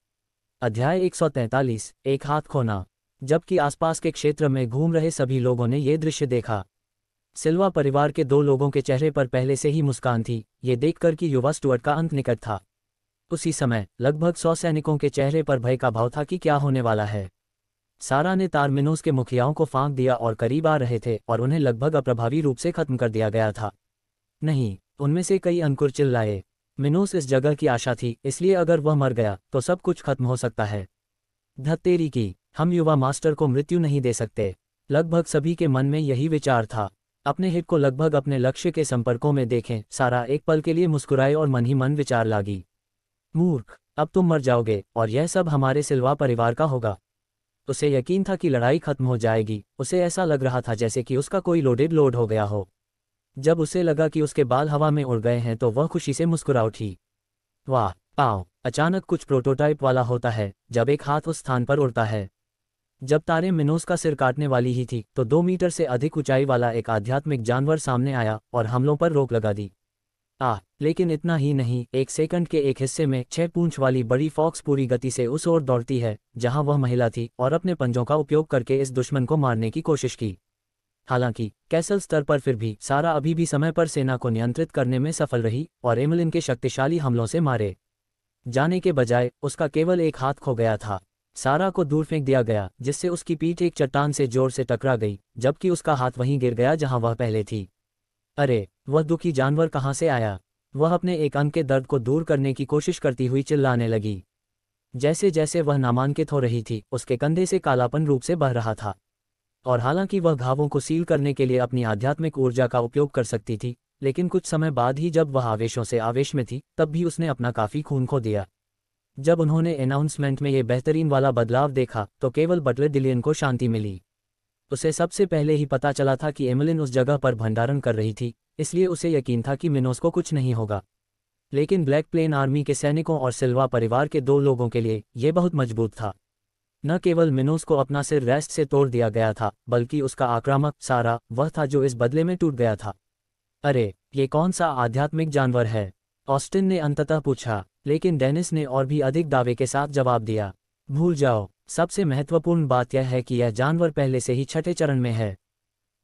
Speaker 1: अध्याय 143, एक हाथ खोना। जबकि आसपास के क्षेत्र में घूम रहे सभी लोगों ने ये दृश्य देखा। सिल्वा परिवार के दो लोगों के चेहरे पर पहले से ही मुस्कान थी, ये देखकर कि युवा स्टुअर्ट का अंत निकट था। उसी समय लगभग 100 सैनिकों के चेहरे पर भय का भाव था कि क्या होने वाला है। सारा ने तार मिनोस के मुखियाओं को फांक दिया और करीब आ रहे थे, और उन्हें लगभग अप्रभावी रूप से खत्म कर दिया गया था। नहीं, उनमें से कई अंकुर चिल्लाए। मिनोस इस जगह की आशा थी, इसलिए अगर वह मर गया तो सब कुछ खत्म हो सकता है। धत्तेरी की, हम युवा मास्टर को मृत्यु नहीं दे सकते। लगभग सभी के मन में यही विचार था। अपने हिट को लगभग अपने लक्ष्य के संपर्कों में देखें। सारा एक पल के लिए मुस्कुराए और मन ही मन विचार लागी। मूर्ख, अब तुम मर जाओगे और यह सब हमारे सिल्वा परिवार का होगा। उसे यकीन था कि लड़ाई खत्म हो जाएगी। उसे ऐसा लग रहा था जैसे कि उसका कोई लोड हो गया हो। जब उसे लगा कि उसके बाल हवा में उड़ गए हैं तो वह खुशी से मुस्कुरा उठी। वाह! पाओ! अचानक कुछ प्रोटोटाइप वाला होता है जब एक हाथ उस स्थान पर उड़ता है। जब तारे मिनोस का सिर काटने वाली ही थी तो 2 मीटर से अधिक ऊंचाई वाला एक आध्यात्मिक जानवर सामने आया और हमलों पर रोक लगा दी। लेकिन इतना ही नहीं, एक सेकंड के एक हिस्से में 6 पूंछ वाली बड़ी फॉक्स पूरी गति से उस ओर दौड़ती है जहां वह महिला थी, और अपने पंजों का उपयोग करके इस दुश्मन को मारने की कोशिश की। हालांकि कैसल स्तर पर फिर भी सारा अभी भी समय पर सेना को नियंत्रित करने में सफल रही, और एमिलिन के शक्तिशाली हमलों से मारे जाने के बजाय उसका केवल एक हाथ खो गया था। सारा को दूर फेंक दिया गया, जिससे उसकी पीठ एक चट्टान से जोर से टकरा गई, जबकि उसका हाथ वहीं गिर गया जहां वह पहले थी। अरे, वह दुखी जानवर कहां से आया? वह अपने एक अंग के दर्द को दूर करने की कोशिश करती हुई चिल्लाने लगी। जैसे जैसे वह नामांकित हो रही थी, उसके कंधे से कालापन रूप से बह रहा था। और हालांकि वह घावों को सील करने के लिए अपनी आध्यात्मिक ऊर्जा का उपयोग कर सकती थी, लेकिन कुछ समय बाद ही जब वह आवेशों से आवेश में थी तब भी उसने अपना काफ़ी खून खो दिया। जब उन्होंने अनाउंसमेंट में ये बेहतरीन वाला बदलाव देखा तो केवल बटलर डिलियन को शांति मिली। उसे सबसे पहले ही पता चला था कि एमिलिन उस जगह पर भंडारण कर रही थी, इसलिए उसे यकीन था कि मिनोस को कुछ नहीं होगा। लेकिन ब्लैक प्लेन आर्मी के सैनिकों और सिल्वा परिवार के 2 लोगों के लिए यह बहुत मजबूत था। न केवल मिनोस को अपना सिर रेस्ट से तोड़ दिया गया था, बल्कि उसका आक्रामक सारा वह था जो इस बदले में टूट गया था। अरे, ये कौन सा आध्यात्मिक जानवर है? ऑस्टिन ने अंततः पूछा, लेकिन डेनिस ने और भी अधिक दावे के साथ जवाब दिया, भूल जाओ, सबसे महत्वपूर्ण बात यह है कि यह जानवर पहले से ही छठे चरण में है।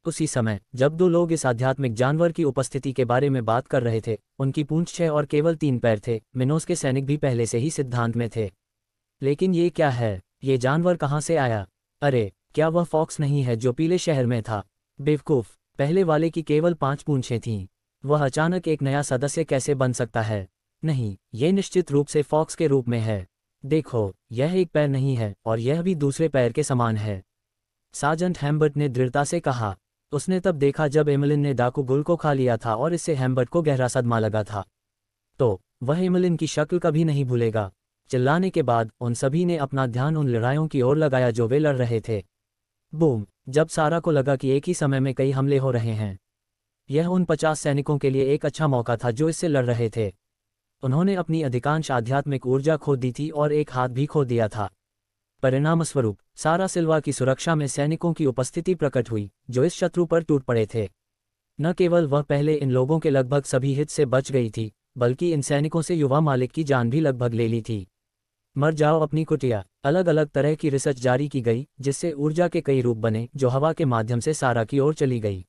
Speaker 1: उसी समय जब 2 लोग इस आध्यात्मिक जानवर की उपस्थिति के बारे में बात कर रहे थे, उनकी पूंछ 6 और केवल 3 पैर थे। मिनोस के सैनिक भी पहले से ही सिद्धांत में थे। लेकिन ये क्या है? ये जानवर कहाँ से आया? अरे, क्या वह फॉक्स नहीं है जो पीले शहर में था? बेवकूफ, पहले वाले की केवल 5 पूंछें थीं। वह अचानक एक नया सदस्य कैसे बन सकता है? नहीं, ये निश्चित रूप से फॉक्स के रूप में है। देखो, यह एक पैर नहीं है और यह भी दूसरे पैर के समान है, सार्जेंट हैम्बर्ट ने दृढ़ता से कहा। उसने तब देखा जब एमिलिन ने डाकू गुल को खा लिया था और इससे हैम्बर्ट को गहरा सदमा लगा था। तो वह एमिलिन की शक्ल कभी नहीं भूलेगा। चिल्लाने के बाद उन सभी ने अपना ध्यान उन लड़ाइयों की ओर लगाया जो वे लड़ रहे थे। बूम! जब सारा को लगा कि एक ही समय में कई हमले हो रहे हैं, यह उन 50 सैनिकों के लिए एक अच्छा मौका था जो इससे लड़ रहे थे। उन्होंने अपनी अधिकांश आध्यात्मिक ऊर्जा खो दी थी और एक हाथ भी खो दिया था। परिणामस्वरूप सारा सिल्वा की सुरक्षा में सैनिकों की उपस्थिति प्रकट हुई जो इस शत्रु पर टूट पड़े थे। न केवल वह पहले इन लोगों के लगभग सभी हित से बच गई थी, बल्कि इन सैनिकों से युवा मालिक की जान भी लगभग ले ली थी। मर जाओ अपनी कुटिया। अलग अलग तरह की रिसर्च जारी की गई जिससे ऊर्जा के कई रूप बने जो हवा के माध्यम से सारा की ओर चली गई।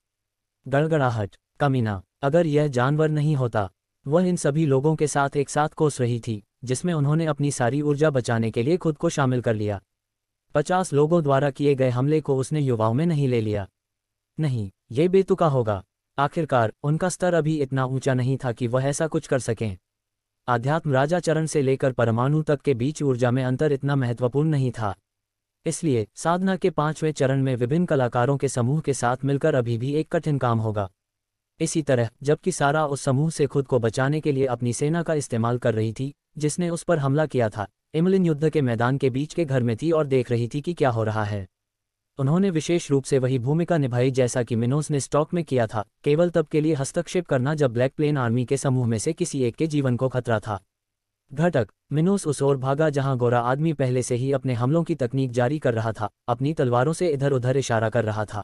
Speaker 1: गड़गड़ाहट, कमीना, अगर यह जानवर नहीं होता। वह इन सभी लोगों के साथ एक साथ कोस रही थी, जिसमें उन्होंने अपनी सारी ऊर्जा बचाने के लिए खुद को शामिल कर लिया। 50 लोगों द्वारा किए गए हमले को उसने युवाओं में नहीं ले लिया। नहीं, ये बेतुका होगा। आखिरकार उनका स्तर अभी इतना ऊंचा नहीं था कि वह ऐसा कुछ कर सकें। आध्यात्म राजा चरण से लेकर परमाणु तक के बीच ऊर्जा में अंतर इतना महत्वपूर्ण नहीं था। इसलिए साधना के 5वें चरण में विभिन्न कलाकारों के समूह के साथ मिलकर अभी भी एक कठिन काम होगा। इसी तरह जबकि सारा उस समूह से खुद को बचाने के लिए अपनी सेना का इस्तेमाल कर रही थी जिसने उस पर हमला किया था, एमिलिन युद्ध के मैदान के बीच के घर में थी और देख रही थी कि क्या हो रहा है। उन्होंने विशेष रूप से वही भूमिका निभाई जैसा कि मिनोस ने स्टॉक में किया था, केवल तब के लिए हस्तक्षेप करना जब ब्लैक प्लेन आर्मी के समूह में से किसी एक के जीवन को खतरा था। घटक, मिनोस उस ओर भागा जहां गोरा आदमी पहले से ही अपने हमलों की तकनीक जारी कर रहा था, अपनी तलवारों से इधर उधर इशारा कर रहा था।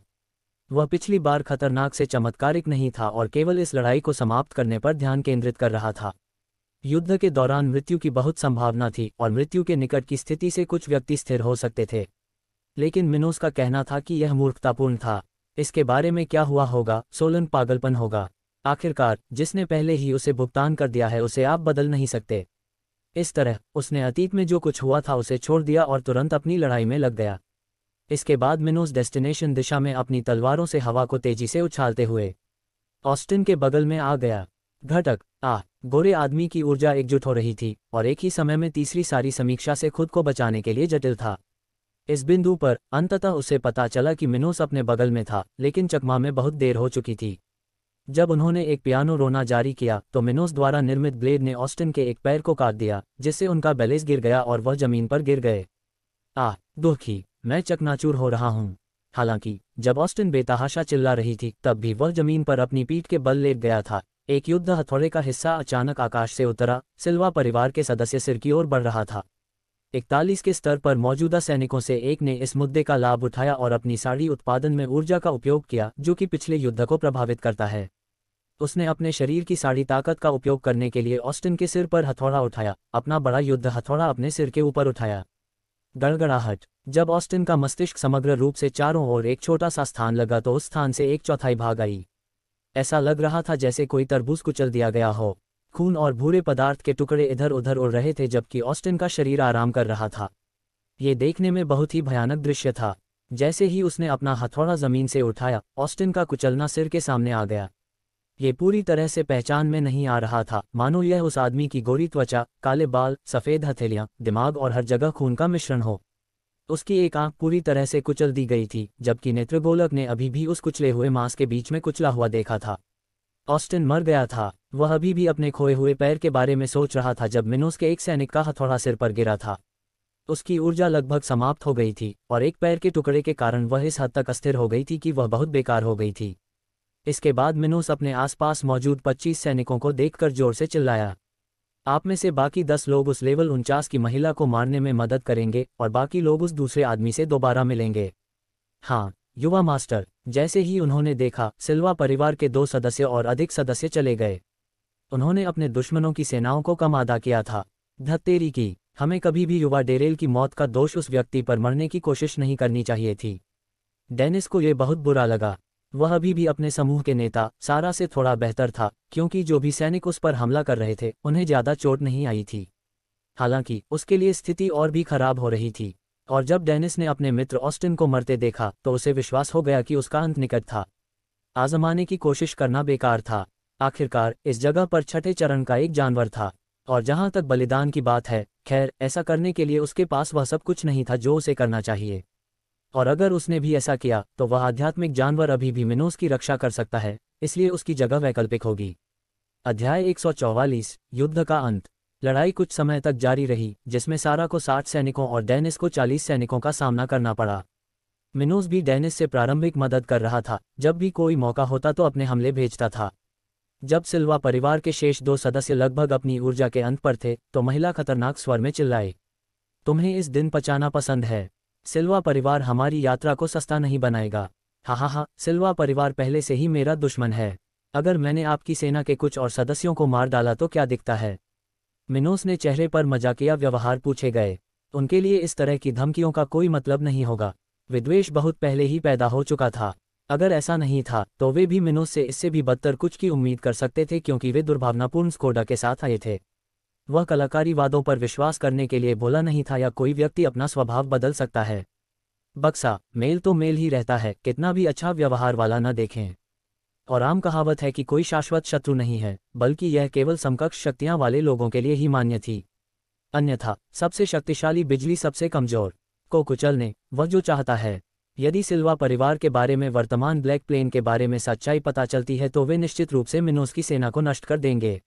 Speaker 1: वह पिछली बार खतरनाक से चमत्कारिक नहीं था और केवल इस लड़ाई को समाप्त करने पर ध्यान केंद्रित कर रहा था। युद्ध के दौरान मृत्यु की बहुत संभावना थी और मृत्यु के निकट की स्थिति से कुछ व्यक्ति स्थिर हो सकते थे, लेकिन मिनोस का कहना था कि यह मूर्खतापूर्ण था। इसके बारे में क्या हुआ होगा, सोलन पागलपन होगा। आखिरकार जिसने पहले ही उसे भुगतान कर दिया है उसे आप बदल नहीं सकते। इस तरह उसने अतीत में जो कुछ हुआ था उसे छोड़ दिया और तुरंत अपनी लड़ाई में लग गया। इसके बाद मिनोस डेस्टिनेशन दिशा में अपनी तलवारों से हवा को तेजी से उछालते हुए ऑस्टिन के बगल में आ गया। घटक, गोरे आदमी की ऊर्जा एकजुट हो रही थी और एक ही समय में तीसरी सारी समीक्षा से खुद को बचाने के लिए जटिल था। इस बिंदु पर अंततः उसे पता चला कि मिनोस अपने बगल में था, लेकिन चकमा में बहुत देर हो चुकी थी। जब उन्होंने एक पियानो रोना जारी किया तो मिनोस द्वारा निर्मित ब्लेड ने ऑस्टिन के एक पैर को काट दिया, जिससे उनका बैलेंस गिर गया और वह जमीन पर गिर गए। दुखी, मैं चकनाचूर हो रहा हूँ। हालांकि जब ऑस्टिन बेतहाशा चिल्ला रही थी तब भी वह जमीन पर अपनी पीठ के बल लेट गया था। एक युद्ध हथौड़े का हिस्सा अचानक आकाश से उतरा। सिल्वा परिवार के सदस्य सिर की ओर बढ़ रहा था। 41 के स्तर पर मौजूदा सैनिकों से एक ने इस मुद्दे का लाभ उठाया और अपनी साड़ी उत्पादन में ऊर्जा का उपयोग किया, जो कि पिछले युद्ध को प्रभावित करता है। उसने अपने शरीर की साड़ी ताकत का उपयोग करने के लिए ऑस्टिन के सिर पर हथौड़ा उठाया, अपना बड़ा युद्ध हथौड़ा अपने सिर के ऊपर उठाया। गड़गड़ाहट, जब ऑस्टिन का मस्तिष्क समग्र रूप से चारों ओर एक छोटा सा स्थान लगा तो उस स्थान से 1/4 भाग आई। ऐसा लग रहा था जैसे कोई तरबूज कुचल दिया गया हो। खून और भूरे पदार्थ के टुकड़े इधर उधर उड़ रहे थे जबकि ऑस्टिन का शरीर आराम कर रहा था। ये देखने में बहुत ही भयानक दृश्य था। जैसे ही उसने अपना हथौड़ा जमीन से उठाया, ऑस्टिन का कुचलना सिर के सामने आ गया। ये पूरी तरह से पहचान में नहीं आ रहा था, मानो यह उस आदमी की गोरी त्वचा, काले बाल, सफ़ेद हथेलियां, दिमाग और हर जगह खून का मिश्रण हो। उसकी एक आंख पूरी तरह से कुचल दी गई थी, जबकि नेत्रगोलक ने अभी भी उस कुचले हुए मांस के बीच में कुचला हुआ देखा था। ऑस्टिन मर गया था। वह अभी भी अपने खोए हुए पैर के बारे में सोच रहा था जब मिनोस के एक सैनिक का हथौड़ा सिर पर गिरा था। उसकी ऊर्जा लगभग समाप्त हो गई थी और एक पैर के टुकड़े के कारण वह इस हद तक अस्थिर हो गई थी कि वह बहुत बेकार हो गई थी। इसके बाद मिनोस अपने आसपास मौजूद 25 सैनिकों को देखकर जोर से चिल्लाया, आप में से बाकी 10 लोग उस लेवल 49 की महिला को मारने में मदद करेंगे और बाकी लोग उस दूसरे आदमी से दोबारा मिलेंगे। हाँ युवा मास्टर। जैसे ही उन्होंने देखा, सिल्वा परिवार के 2 सदस्य और अधिक सदस्य चले गए। उन्होंने अपने दुश्मनों की सेनाओं को कम अदा किया था। धत्तेरी की, हमें कभी भी युवा डेरेल की मौत का दोष उस व्यक्ति पर मरने की कोशिश नहीं करनी चाहिए थी। डेनिस को यह बहुत बुरा लगा। वह अभी भी अपने समूह के नेता सारा से थोड़ा बेहतर था, क्योंकि जो भी सैनिक उस पर हमला कर रहे थे उन्हें ज्यादा चोट नहीं आई थी। हालांकि उसके लिए स्थिति और भी खराब हो रही थी, और जब डेनिस ने अपने मित्र ऑस्टिन को मरते देखा तो उसे विश्वास हो गया कि उसका अंत निकट था। आजमाने की कोशिश करना बेकार था। आखिरकार इस जगह पर छठे चरण का एक जानवर था, और जहां तक बलिदान की बात है, खैर ऐसा करने के लिए उसके पास वह सब कुछ नहीं था जो उसे करना चाहिए। और अगर उसने भी ऐसा किया तो वह आध्यात्मिक जानवर अभी भी मिनोस की रक्षा कर सकता है, इसलिए उसकी जगह वैकल्पिक होगी। अध्याय 144 युद्ध का अंत। लड़ाई कुछ समय तक जारी रही, जिसमें सारा को 60 सैनिकों और डेनिस को 40 सैनिकों का सामना करना पड़ा। मिनोस भी डेनिस से प्रारंभिक मदद कर रहा था, जब भी कोई मौका होता तो अपने हमले भेजता था। जब सिल्वा परिवार के शेष 2 सदस्य लगभग अपनी ऊर्जा के अंत पर थे तो महिला खतरनाक स्वर में चिल्लाए, तुम्हें इस दिन पचाना पसंद है। सिल्वा परिवार हमारी यात्रा को सस्ता नहीं बनाएगा। हा, सिल्वा परिवार पहले से ही मेरा दुश्मन है। अगर मैंने आपकी सेना के कुछ और सदस्यों को मार डाला तो क्या दिखता है। मिनोस ने चेहरे पर मजाकिया व्यवहार पूछे गए। उनके लिए इस तरह की धमकियों का कोई मतलब नहीं होगा। विद्वेष बहुत पहले ही पैदा हो चुका था। अगर ऐसा नहीं था तो वे भी मिनोस से इससे भी बदतर कुछ की उम्मीद कर सकते थे, क्योंकि वे दुर्भावनापूर्ण स्कोडा के साथ आए थे। वह कलाकारी वादों पर विश्वास करने के लिए बोला नहीं था, या कोई व्यक्ति अपना स्वभाव बदल सकता है। बक्सा, मेल तो मेल ही रहता है, कितना भी अच्छा व्यवहार वाला न देखें। और आम कहावत है कि कोई शाश्वत शत्रु नहीं है, बल्कि यह केवल समकक्ष शक्तियां वाले लोगों के लिए ही मान्य थी। अन्यथा सबसे शक्तिशाली बिजली सबसे कमजोर को कुचलने वह जो चाहता है। यदि सिल्वा परिवार के बारे में वर्तमान ब्लैक प्लेन के बारे में सच्चाई पता चलती है तो वे निश्चित रूप से मिनोस की सेना को नष्ट कर देंगे।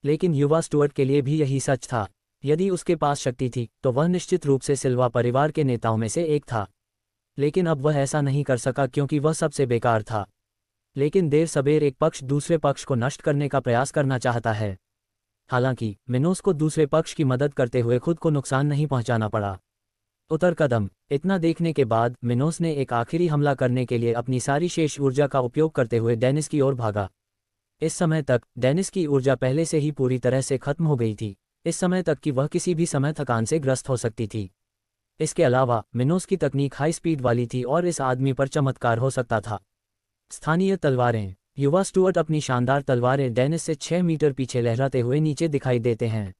Speaker 1: लेकिन युवा स्टुअर्ट के लिए भी यही सच था। यदि उसके पास शक्ति थी तो वह निश्चित रूप से सिल्वा परिवार के नेताओं में से एक था। लेकिन अब वह ऐसा नहीं कर सका, क्योंकि वह सबसे बेकार था। लेकिन देर सबेर एक पक्ष दूसरे पक्ष को नष्ट करने का प्रयास करना चाहता है। हालांकि मिनोस को दूसरे पक्ष की मदद करते हुए खुद को नुकसान नहीं पहुंचाना पड़ा। उतर कदम। इतना देखने के बाद मिनोस ने एक आखिरी हमला करने के लिए अपनी सारी शेष ऊर्जा का उपयोग करते हुए डेनिस की ओर भागा। इस समय तक डेनिस की ऊर्जा पहले से ही पूरी तरह से खत्म हो गई थी, इस समय तक कि वह किसी भी समय थकान से ग्रस्त हो सकती थी। इसके अलावा मिनोस की तकनीक हाई स्पीड वाली थी और इस आदमी पर चमत्कार हो सकता था। स्थानीय तलवारें। युवा स्टुअर्ट अपनी शानदार तलवारें डेनिस से 6 मीटर पीछे लहराते हुए नीचे दिखाई देते हैं।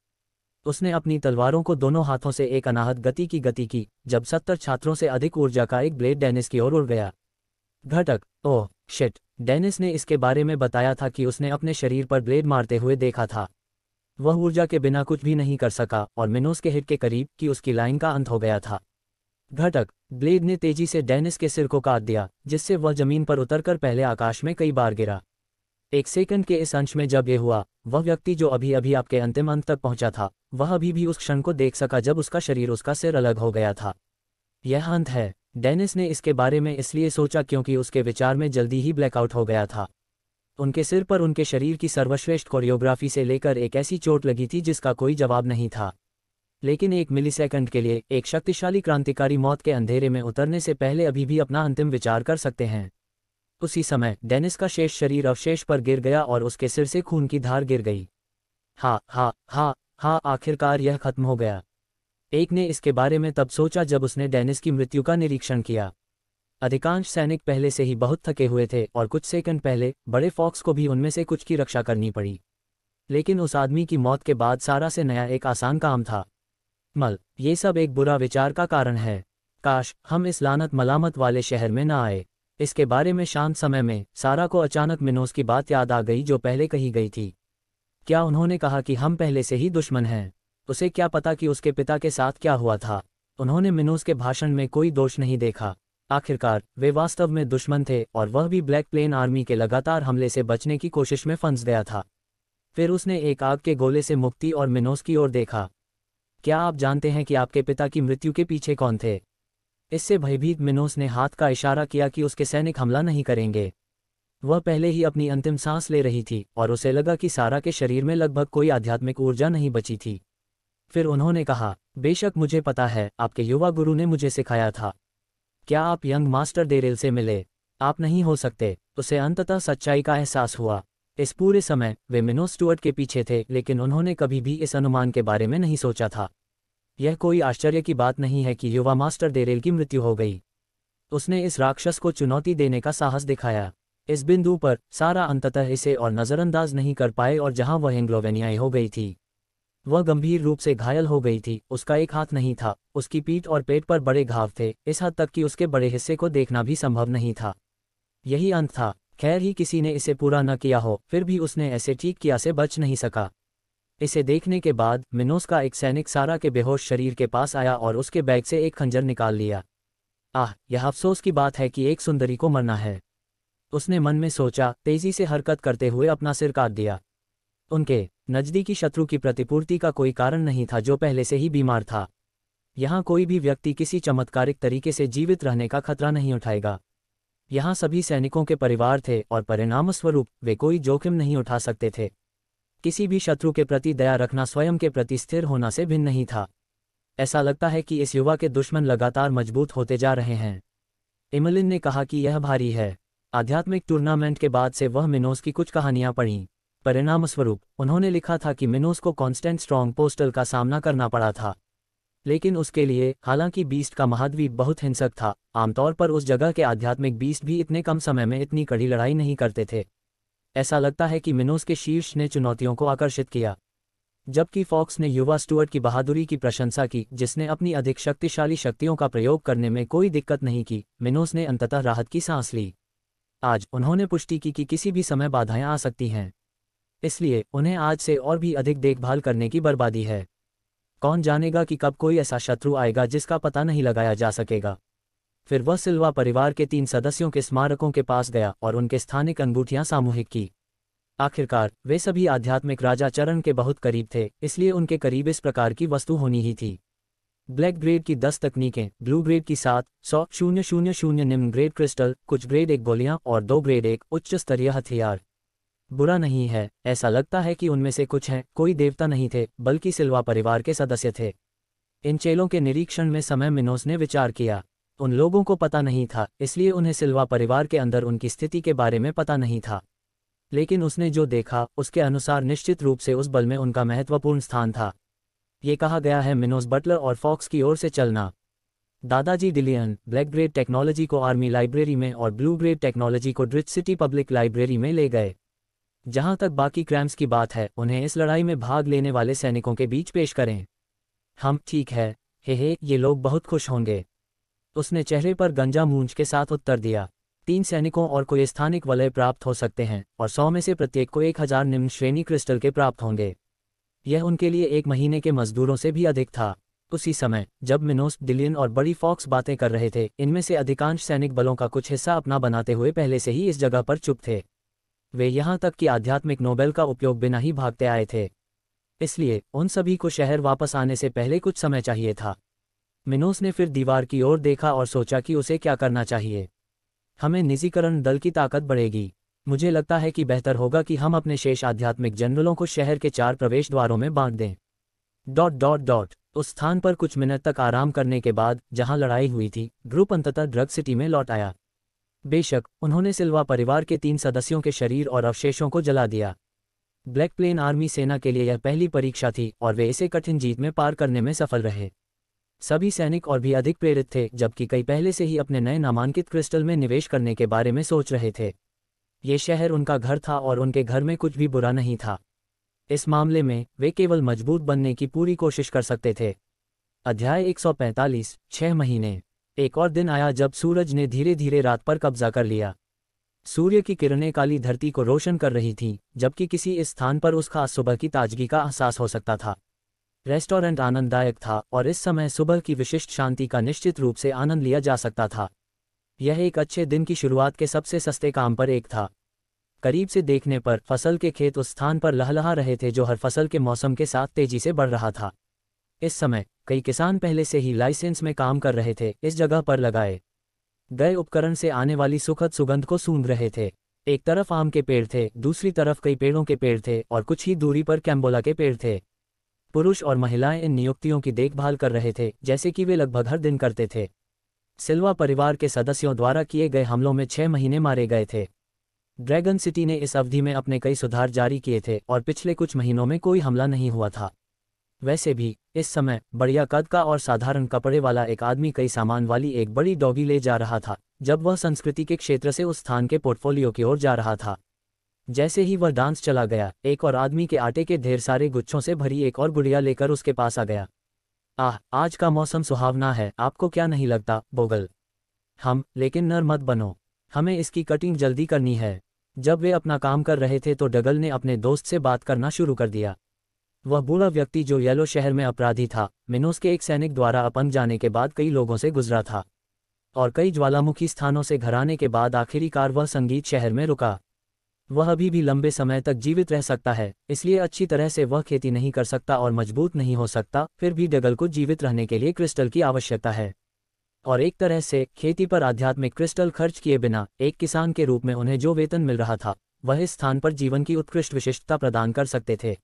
Speaker 1: उसने अपनी तलवारों को दोनों हाथों से एक अनाहत गति की, जब 70 छात्रों से अधिक ऊर्जा का एक ब्लेड डेनिस की ओर उड़ गया। घटक। Oh shit. डेनिस ने इसके बारे में बताया था कि उसने अपने शरीर पर ब्लेड मारते हुए देखा था। वह ऊर्जा के बिना कुछ भी नहीं कर सका और मिनोस के हिट के करीब कि उसकी लाइन का अंत हो गया था। घटक। ब्लेड ने तेजी से डेनिस के सिर को काट दिया, जिससे वह जमीन पर उतरकर पहले आकाश में कई बार गिरा। 1 सेकंड के इस अंश में जब यह हुआ, वह व्यक्ति जो अभी अभी आपके अंतिम अंत तक पहुंचा था, वह अभी भी उस क्षण को देख सका जब उसका शरीर उसका सिर अलग हो गया था। यह अंत है। डेनिस ने इसके बारे में इसलिए सोचा क्योंकि उसके विचार में जल्दी ही ब्लैकआउट हो गया था। उनके सिर पर उनके शरीर की सर्वश्रेष्ठ कोरियोग्राफी से लेकर एक ऐसी चोट लगी थी जिसका कोई जवाब नहीं था। लेकिन 1 मिलीसेकंड के लिए एक शक्तिशाली क्रांतिकारी मौत के अंधेरे में उतरने से पहले अभी भी अपना अंतिम विचार कर सकते हैं। उसी समय डेनिस का शेष शरीर अवशेष पर गिर गया और उसके सिर से खून की धार गिर गई। हा, आखिरकार यह खत्म हो गया। एक ने इसके बारे में तब सोचा जब उसने डेनिस की मृत्यु का निरीक्षण किया। अधिकांश सैनिक पहले से ही बहुत थके हुए थे और कुछ सेकंड पहले बड़े फॉक्स को भी उनमें से कुछ की रक्षा करनी पड़ी। लेकिन उस आदमी की मौत के बाद सारा से नया एक आसान काम था। ये सब एक बुरा विचार का कारण है। काश हम इस लानत मलामत वाले शहर में न आए। इसके बारे में शांत समय में सारा को अचानक मिनोस की बात याद आ गई जो पहले कही गई थी। क्या उन्होंने कहा कि हम पहले से ही दुश्मन हैं? उसे क्या पता कि उसके पिता के साथ क्या हुआ था। उन्होंने मिनोस के भाषण में कोई दोष नहीं देखा। आखिरकार वे वास्तव में दुश्मन थे और वह भी ब्लैक प्लेन आर्मी के लगातार हमले से बचने की कोशिश में फंस गया था। फिर उसने एक आग के गोले से मुक्ति और मिनोस की ओर देखा। क्या आप जानते हैं कि आपके पिता की मृत्यु के पीछे कौन थे? इससे भयभीत मिनोस ने हाथ का इशारा किया कि उसके सैनिक हमला नहीं करेंगे। वह पहले ही अपनी अंतिम सांस ले रही थी और उसे लगा कि सारा के शरीर में लगभग कोई आध्यात्मिक ऊर्जा नहीं बची थी। फिर उन्होंने कहा, बेशक मुझे पता है, आपके युवा गुरु ने मुझे सिखाया था। क्या आप यंग मास्टर डेरेल से मिले? आप नहीं हो सकते। उसे अंततः सच्चाई का एहसास हुआ। इस पूरे समय वे मिनोस स्टुअर्ट के पीछे थे, लेकिन उन्होंने कभी भी इस अनुमान के बारे में नहीं सोचा था। यह कोई आश्चर्य की बात नहीं है कि युवा मास्टर डेरेल की मृत्यु हो गई। उसने इस राक्षस को चुनौती देने का साहस दिखाया। इस बिंदु पर सारा अंततः इसे और नज़रअंदाज नहीं कर पाए और जहां वह एंग्लोवेनियाई हो गई थी, वह गंभीर रूप से घायल हो गई थी। उसका एक हाथ नहीं था, उसकी पीठ और पेट पर बड़े घाव थे, इस हद तक कि उसके बड़े हिस्से को देखना भी संभव नहीं था। यही अंत था। खैर ही किसी ने इसे पूरा न किया हो, फिर भी उसने ऐसे ठीक किया से बच नहीं सका। इसे देखने के बाद मिनोस का एक सैनिक सारा के बेहोश शरीर के पास आया और उसके बैग से एक खंजर निकाल लिया। यह अफसोस की बात है कि एक सुंदरी को मरना है, उसने मन में सोचा, तेजी से हरकत करते हुए अपना सिर काट दिया। उनके नज़दीकी शत्रु की प्रतिपूर्ति का कोई कारण नहीं था, जो पहले से ही बीमार था। यहाँ कोई भी व्यक्ति किसी चमत्कारिक तरीके से जीवित रहने का खतरा नहीं उठाएगा। यहाँ सभी सैनिकों के परिवार थे और परिणामस्वरूप वे कोई जोखिम नहीं उठा सकते थे। किसी भी शत्रु के प्रति दया रखना स्वयं के प्रति स्थिर होना से भिन्न नहीं था। ऐसा लगता है कि इस युवा के दुश्मन लगातार मजबूत होते जा रहे हैं। इमलिन ने कहा कि यह भारी है। आध्यात्मिक टूर्नामेंट के बाद से वह मिनोस की कुछ कहानियां पढ़ीं। परिणामस्वरूप उन्होंने लिखा था कि मिनोस को कांस्टेंट स्ट्रॉन्ग पोस्टल का सामना करना पड़ा था, लेकिन उसके लिए, हालांकि बीस्ट का महाद्वीप बहुत हिंसक था, आमतौर पर उस जगह के आध्यात्मिक बीस्ट भी इतने कम समय में इतनी कड़ी लड़ाई नहीं करते थे। ऐसा लगता है कि मिनोस के शीर्ष ने चुनौतियों को आकर्षित किया, जबकि फॉक्स ने युवा स्टुअर्ट की बहादुरी की प्रशंसा की, जिसने अपनी अधिक शक्तिशाली शक्तियों का प्रयोग करने में कोई दिक्कत नहीं की। मिनोस ने अंततः राहत की सांस ली। आज उन्होंने पुष्टि की कि किसी भी समय बाधाएं आ सकती हैं, इसलिए उन्हें आज से और भी अधिक देखभाल करने की बर्बादी है। कौन जानेगा कि कब कोई ऐसा शत्रु आएगा जिसका पता नहीं लगाया जा सकेगा। फिर वह सिल्वा परिवार के 3 सदस्यों के स्मारकों के पास गया और उनके स्थानिक अंगूठियां सामूहिक की। आखिरकार वे सभी आध्यात्मिक राजा चरण के बहुत करीब थे, इसलिए उनके करीब इस प्रकार की वस्तु होनी ही थी। ब्लैक ग्रेड की 10 तकनीकें, ब्लू ग्रेड की 7, 100,000 निम्न ग्रेड क्रिस्टल, कुछ ग्रेड 1 गोलियां और 2 ग्रेड 1 उच्च स्तरीय हथियार। बुरा नहीं है, ऐसा लगता है कि उनमें से कुछ हैं कोई देवता नहीं थे, बल्कि सिल्वा परिवार के सदस्य थे। इन चेलों के निरीक्षण में समय मिनोस ने विचार किया। उन लोगों को पता नहीं था, इसलिए उन्हें सिल्वा परिवार के अंदर उनकी स्थिति के बारे में पता नहीं था। लेकिन उसने जो देखा, उसके अनुसार निश्चित रूप से उस बल में उनका महत्वपूर्ण स्थान था। ये कहा गया है, मिनोस बटलर और फॉक्स की ओर से चलना। दादाजी डिलियन ब्लैक ग्रेड टेक्नोलॉजी को आर्मी लाइब्रेरी में और ब्लू ग्रेड टेक्नोलॉजी को ड्रिच सिटी पब्लिक लाइब्रेरी में ले गए। जहां तक बाकी क्रैम्स की बात है, उन्हें इस लड़ाई में भाग लेने वाले सैनिकों के बीच पेश करें। हम ठीक है, हे ये लोग बहुत खुश होंगे। उसने चेहरे पर गंजा मूंछ के साथ उत्तर दिया। 3 सैनिकों और कोई स्थानिक वलय प्राप्त हो सकते हैं और 100 में से प्रत्येक को 1000 निम्न श्रेणी क्रिस्टल के प्राप्त होंगे। यह उनके लिए 1 महीने के मजदूरों से भी अधिक था। उसी समय जब मिनोस, डिलियन और बड़ी फॉक्स बातें कर रहे थे, इनमें से अधिकांश सैनिक बलों का कुछ हिस्सा अपना बनाते हुए पहले से ही इस जगह पर चुप थे। वे यहाँ तक कि आध्यात्मिक नोबेल का उपयोग बिना ही भागते आए थे, इसलिए उन सभी को शहर वापस आने से पहले कुछ समय चाहिए था। मिनोस ने फिर दीवार की ओर देखा और सोचा कि उसे क्या करना चाहिए। हमें निजीकरण दल की ताकत बढ़ेगी। मुझे लगता है कि बेहतर होगा कि हम अपने शेष आध्यात्मिक जनरलों को शहर के 4 प्रवेश द्वारों में बांट दें। उस स्थान पर कुछ मिनट तक आराम करने के बाद, जहां लड़ाई हुई थी, ग्रुप अंततः ड्रग सिटी में लौट आया। बेशक उन्होंने सिल्वा परिवार के 3 सदस्यों के शरीर और अवशेषों को जला दिया। ब्लैक प्लेन आर्मी सेना के लिए यह पहली परीक्षा थी और वे इसे कठिन जीत में पार करने में सफल रहे। सभी सैनिक और भी अधिक प्रेरित थे, जबकि कई पहले से ही अपने नए नामांकित क्रिस्टल में निवेश करने के बारे में सोच रहे थे। ये शहर उनका घर था और उनके घर में कुछ भी बुरा नहीं था। इस मामले में वे केवल मजबूत बनने की पूरी कोशिश कर सकते थे। अध्याय 145, 6 महीने। एक और दिन आया जब सूरज ने धीरे धीरे रात पर कब्जा कर लिया। सूर्य की किरणें काली धरती को रोशन कर रही थीं, जबकि किसी इस स्थान पर उस खास सुबह की ताजगी का एहसास हो सकता था। रेस्टोरेंट आनंददायक था और इस समय सुबह की विशिष्ट शांति का निश्चित रूप से आनंद लिया जा सकता था। यह एक अच्छे दिन की शुरुआत के सबसे सस्ते काम पर एक था। करीब से देखने पर फसल के खेत उस स्थान पर लहलहा रहे थे जो हर फसल के मौसम के साथ तेजी से बढ़ रहा था। इस समय कई किसान पहले से ही लाइसेंस में काम कर रहे थे, इस जगह पर लगाए गए उपकरण से आने वाली सुखद सुगंध को सूंघ रहे थे। एक तरफ आम के पेड़ थे, दूसरी तरफ कई पेड़ों के पेड़ थे और कुछ ही दूरी पर कैम्बोला के पेड़ थे। पुरुष और महिलाएं इन नियुक्तियों की देखभाल कर रहे थे, जैसे कि वे लगभग हर दिन करते थे। सिल्वा परिवार के सदस्यों द्वारा किए गए हमलों में 6 महीने मारे गए थे। ड्रैगन सिटी ने इस अवधि में अपने कई सुधार जारी किए थे और पिछले कुछ महीनों में कोई हमला नहीं हुआ था। वैसे भी इस समय बढ़िया कद का और साधारण कपड़े वाला एक आदमी कई सामान वाली एक बड़ी डॉगी ले जा रहा था, जब वह संस्कृति के क्षेत्र से उस स्थान के पोर्टफोलियो की ओर जा रहा था। जैसे ही वह डांस चला गया, एक और आदमी के आटे के ढेर सारे गुच्छों से भरी एक और गुड़िया लेकर उसके पास आ गया। आह, आज का मौसम सुहावना है, आपको क्या नहीं लगता, बोगल? लेकिन नर मत बनो, हमें इसकी कटिंग जल्दी करनी है। जब वे अपना काम कर रहे थे तो डगल ने अपने दोस्त से बात करना शुरू कर दिया। वह बूढ़ा व्यक्ति जो येलो शहर में अपराधी था, मिनोस के एक सैनिक द्वारा अपंग जाने के बाद कई लोगों से गुजरा था और कई ज्वालामुखी स्थानों से घराने के बाद आखिरकार वह संगीत शहर में रुका। वह अभी भी लंबे समय तक जीवित रह सकता है, इसलिए अच्छी तरह से वह खेती नहीं कर सकता और मजबूत नहीं हो सकता। फिर भी डगल को जीवित रहने के लिए क्रिस्टल की आवश्यकता है और एक तरह से खेती पर आध्यात्मिक क्रिस्टल खर्च किए बिना एक किसान के रूप में उन्हें जो वेतन मिल रहा था, वह इस स्थान पर जीवन की उत्कृष्ट विशिष्टता प्रदान कर सकते थे।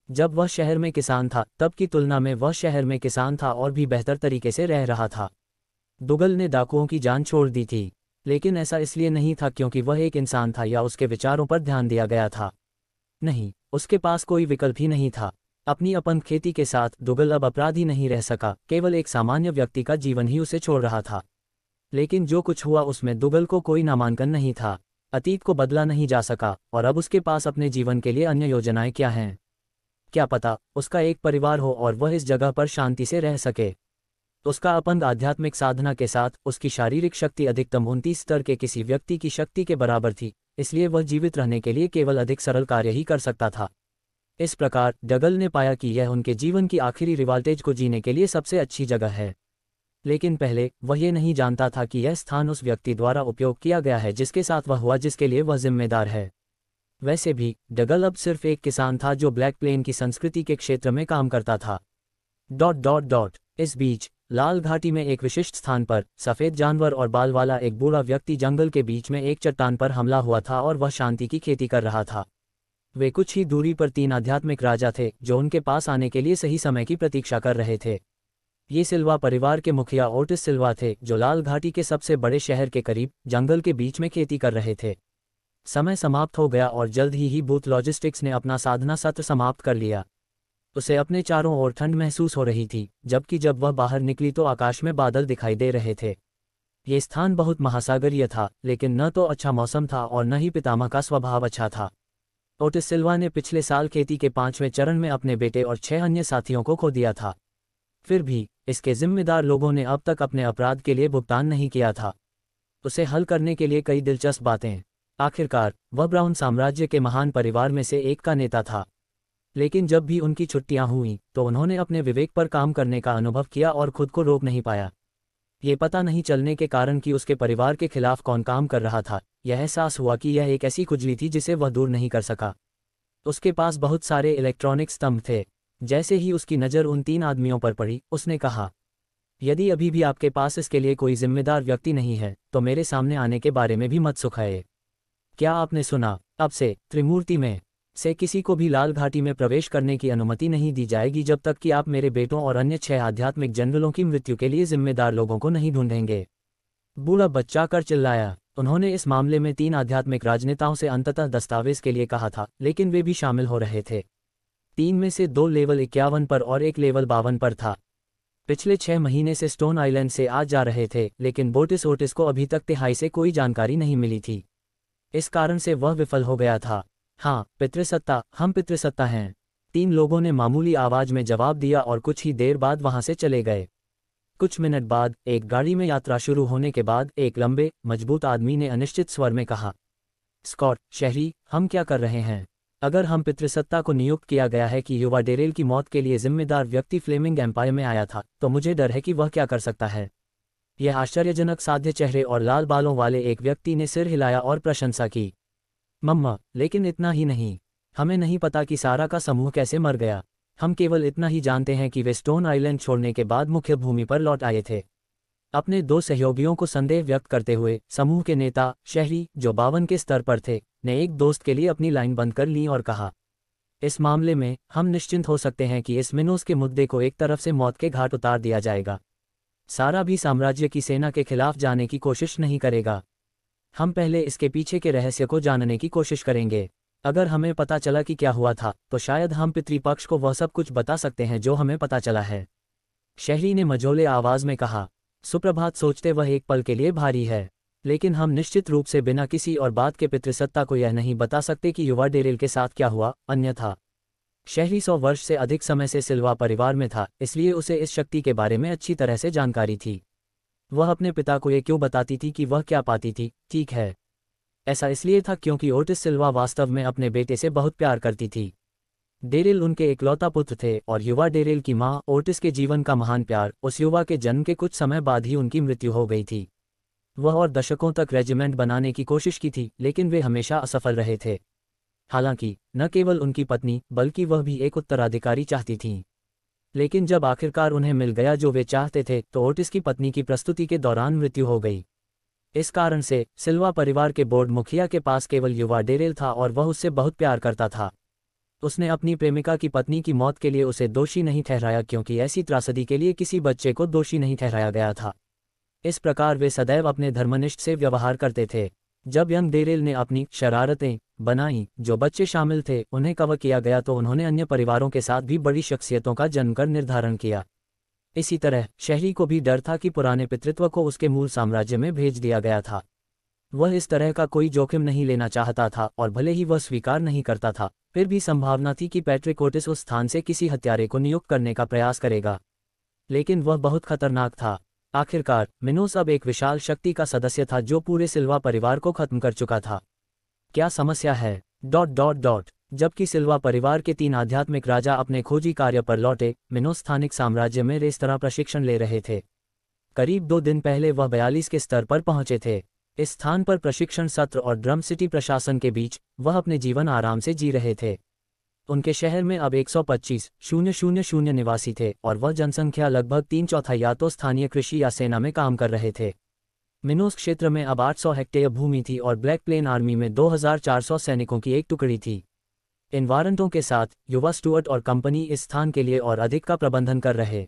Speaker 1: जब वह शहर में किसान था तब की तुलना में वह शहर में किसान था और भी बेहतर तरीके से रह रहा था। डुगल ने डाकुओं की जान छोड़ दी थी, लेकिन ऐसा इसलिए नहीं था क्योंकि वह एक इंसान था या उसके विचारों पर ध्यान दिया गया था। नहीं, उसके पास कोई विकल्प ही नहीं था। अपनी अपंग खेती के साथ डुगल अब अपराधी नहीं रह सका, केवल एक सामान्य व्यक्ति का जीवन ही उसे छोड़ रहा था। लेकिन जो कुछ हुआ उसमें डुगल को कोई नामांकन नहीं था। अतीत को बदला नहीं जा सका और अब उसके पास अपने जीवन के लिए अन्य योजनाएं क्या हैं? क्या पता उसका एक परिवार हो और वह इस जगह पर शांति से रह सके। उसका अपंग आध्यात्मिक साधना के साथ उसकी शारीरिक शक्ति अधिकतम 29 स्तर के किसी व्यक्ति की शक्ति के बराबर थी, इसलिए वह जीवित रहने के लिए केवल अधिक सरल कार्य ही कर सकता था। इस प्रकार डगल ने पाया कि यह उनके जीवन की आखिरी रिवाल्टेज को जीने के लिए सबसे अच्छी जगह है। लेकिन पहले वह ये नहीं जानता था कि यह स्थान उस व्यक्ति द्वारा उपयोग किया गया है जिसके साथ वह हुआ, जिसके लिए वह जिम्मेदार है। वैसे भी डगल अब सिर्फ एक किसान था जो ब्लैक प्लेन की संस्कृति के क्षेत्र में काम करता था। ... इस बीच लाल घाटी में एक विशिष्ट स्थान पर सफ़ेद जानवर और बाल वाला एक बूढ़ा व्यक्ति जंगल के बीच में एक चट्टान पर हमला हुआ था और वह शांति की खेती कर रहा था। वे कुछ ही दूरी पर 3 आध्यात्मिक राजा थे जो उनके पास आने के लिए सही समय की प्रतीक्षा कर रहे थे। ये सिल्वा परिवार के मुखिया ओटिस सिल्वा थे जो लाल घाटी के सबसे बड़े शहर के करीब जंगल के बीच में खेती कर रहे थे। समय समाप्त हो गया और जल्द ही बूथ लॉजिस्टिक्स ने अपना साधना सत्र समाप्त कर लिया। उसे अपने चारों ओर ठंड महसूस हो रही थी, जबकि जब वह बाहर निकली तो आकाश में बादल दिखाई दे रहे थे। ये स्थान बहुत महासागरीय था, लेकिन न तो अच्छा मौसम था और न ही पितामह का स्वभाव अच्छा था। ओटिस सिल्वा ने पिछले साल खेती के 5वें चरण में अपने बेटे और 6 अन्य साथियों को खो दिया था। फिर भी इसके जिम्मेदार लोगों ने अब तक अपने अपराध के लिए भुगतान नहीं किया था। उसे हल करने के लिए कई दिलचस्प बातें। आखिरकार वह ब्राउन साम्राज्य के महान परिवार में से एक का नेता था, लेकिन जब भी उनकी छुट्टियां हुईं तो उन्होंने अपने विवेक पर काम करने का अनुभव किया और खुद को रोक नहीं पाया। ये पता नहीं चलने के कारण कि उसके परिवार के खिलाफ कौन काम कर रहा था, यह एहसास हुआ कि यह एक ऐसी खुजली थी जिसे वह दूर नहीं कर सका। उसके पास बहुत सारे इलेक्ट्रॉनिक स्तंभ थे। जैसे ही उसकी नज़र उन 3 आदमियों पर पड़ी, उसने कहा, यदि अभी भी आपके पास इसके लिए कोई जिम्मेदार व्यक्ति नहीं है तो मेरे सामने आने के बारे में भी मत सुखाए। क्या आपने सुना? अब से त्रिमूर्ति में से किसी को भी लाल घाटी में प्रवेश करने की अनुमति नहीं दी जाएगी जब तक कि आप मेरे बेटों और अन्य 6 आध्यात्मिक जनरलों की मृत्यु के लिए जिम्मेदार लोगों को नहीं ढूंढेंगे। बूढ़ा बच्चा कर चिल्लाया। उन्होंने इस मामले में 3 आध्यात्मिक राजनेताओं से अंततः दस्तावेज के लिए कहा था, लेकिन वे भी शामिल हो रहे थे। 3 में से 2 लेवल 51 पर और एक लेवल 52 पर था। पिछले 6 महीने से स्टोन आइलैंड से आ जा रहे थे, लेकिन बोटिस ओटिस को अभी तक तिहाई से कोई जानकारी नहीं मिली थी। इस कारण से वह विफल हो गया था। हाँ पितृसत्ता, हम पितृसत्ता हैं, 3 लोगों ने मामूली आवाज में जवाब दिया और कुछ ही देर बाद वहां से चले गए। कुछ मिनट बाद एक गाड़ी में यात्रा शुरू होने के बाद एक लंबे मजबूत आदमी ने अनिश्चित स्वर में कहा, स्कॉट शहरी, हम क्या कर रहे हैं? अगर हम पितृसत्ता को नियुक्त किया गया है कि युवा डेरेल की मौत के लिए जिम्मेदार व्यक्ति फ्लेमिंग एम्पायर में आया था, तो मुझे डर है कि वह क्या कर सकता है। यह आश्चर्यजनक साध्य चेहरे और लाल बालों वाले एक व्यक्ति ने सिर हिलाया और प्रशंसा की। मम्मा, लेकिन इतना ही नहीं। हमें नहीं पता कि सारा का समूह कैसे मर गया। हम केवल इतना ही जानते हैं कि वे स्टोन आइलैंड छोड़ने के बाद मुख्य भूमि पर लौट आए थे। अपने दो सहयोगियों को संदेह व्यक्त करते हुए समूह के नेता शहरी, जो 52 के स्तर पर थे, ने एक दोस्त के लिए अपनी लाइन बंद कर ली और कहा, इस मामले में हम निश्चिंत हो सकते हैं कि इस मिनोस के मुद्दे को एक तरफ से मौत के घाट उतार दिया जाएगा। सारा भी साम्राज्य की सेना के खिलाफ जाने की कोशिश नहीं करेगा। हम पहले इसके पीछे के रहस्य को जानने की कोशिश करेंगे। अगर हमें पता चला कि क्या हुआ था, तो शायद हम पितृपक्ष को वह सब कुछ बता सकते हैं जो हमें पता चला है। शहरी ने मझोले आवाज में कहा। सुप्रभात सोचते वह एक पल के लिए भारी है, लेकिन हम निश्चित रूप से बिना किसी और बात के पितृसत्ता को यह नहीं बता सकते कि युवा डेरेल के साथ क्या हुआ, अन्यथा। शहरी 100 वर्ष से अधिक समय से सिल्वा परिवार में था, इसलिए उसे इस शक्ति के बारे में अच्छी तरह से जानकारी थी। वह अपने पिता को ये क्यों बताती थी कि वह क्या पाती थी? ठीक है, ऐसा इसलिए था क्योंकि ओटिस सिल्वा वास्तव में अपने बेटे से बहुत प्यार करती थी। डेरेल उनके इकलौता पुत्र थे और युवा डेरेल की मां ओटिस के जीवन का महान प्यार, उस युवा के जन्म के कुछ समय बाद ही उनकी मृत्यु हो गई थी। वह और दशकों तक रेजिमेंट बनाने की कोशिश की थी, लेकिन वे हमेशा असफल रहे थे। हालांकि न केवल उनकी पत्नी, बल्कि वह भी एक उत्तराधिकारी चाहती थीं। लेकिन जब आखिरकार उन्हें मिल गया जो वे चाहते थे, तो ओटिस की पत्नी की प्रस्तुति के दौरान मृत्यु हो गई। इस कारण से सिल्वा परिवार के बोर्ड मुखिया के पास केवल युवा डेरेल था और वह उससे बहुत प्यार करता था। उसने अपनी प्रेमिका की पत्नी की मौत के लिए उसे दोषी नहीं ठहराया, क्योंकि ऐसी त्रासदी के लिए किसी बच्चे को दोषी नहीं ठहराया गया था। इस प्रकार वे सदैव अपने धर्मनिष्ठ से व्यवहार करते थे। जब यंग डेरेल ने अपनी शरारतें बनाई, जो बच्चे शामिल थे, उन्हें कवर किया गया, तो उन्होंने अन्य परिवारों के साथ भी बड़ी शख्सियतों का जन्म कर निर्धारण किया। इसी तरह शहरी को भी डर था कि पुराने पितृत्व को उसके मूल साम्राज्य में भेज दिया गया था। वह इस तरह का कोई जोखिम नहीं लेना चाहता था, और भले ही वह स्वीकार नहीं करता था, फिर भी संभावना थी कि पैट्रिक ओटिस उस स्थान से किसी हत्यारे को नियुक्त करने का प्रयास करेगा। लेकिन वह बहुत खतरनाक था। आखिरकार मिनोस अब एक विशाल शक्ति का सदस्य था जो पूरे सिल्वा परिवार को खत्म कर चुका था। क्या समस्या है? ... जबकि सिल्वा परिवार के 3 आध्यात्मिक राजा अपने खोजी कार्य पर लौटे, मिनोस स्थानिक साम्राज्य में रेस्तरां प्रशिक्षण ले रहे थे। करीब 2 दिन पहले वह 42 के स्तर पर पहुंचे थे। इस स्थान पर प्रशिक्षण सत्र और ड्रम सिटी प्रशासन के बीच वह अपने जीवन आराम से जी रहे थे। उनके शहर में अब 125,000 निवासी थे और वह जनसंख्या लगभग 3/4 या तो स्थानीय कृषि या सेना में काम कर रहे थे। मिनोस क्षेत्र में अब 800 हेक्टेयर भूमि थी और ब्लैक प्लेन आर्मी में 2400 सैनिकों की एक टुकड़ी थी। इन वारंटों के साथ युवा स्टुअर्ट और कंपनी इस स्थान के लिए और अधिक का प्रबंधन कर रहे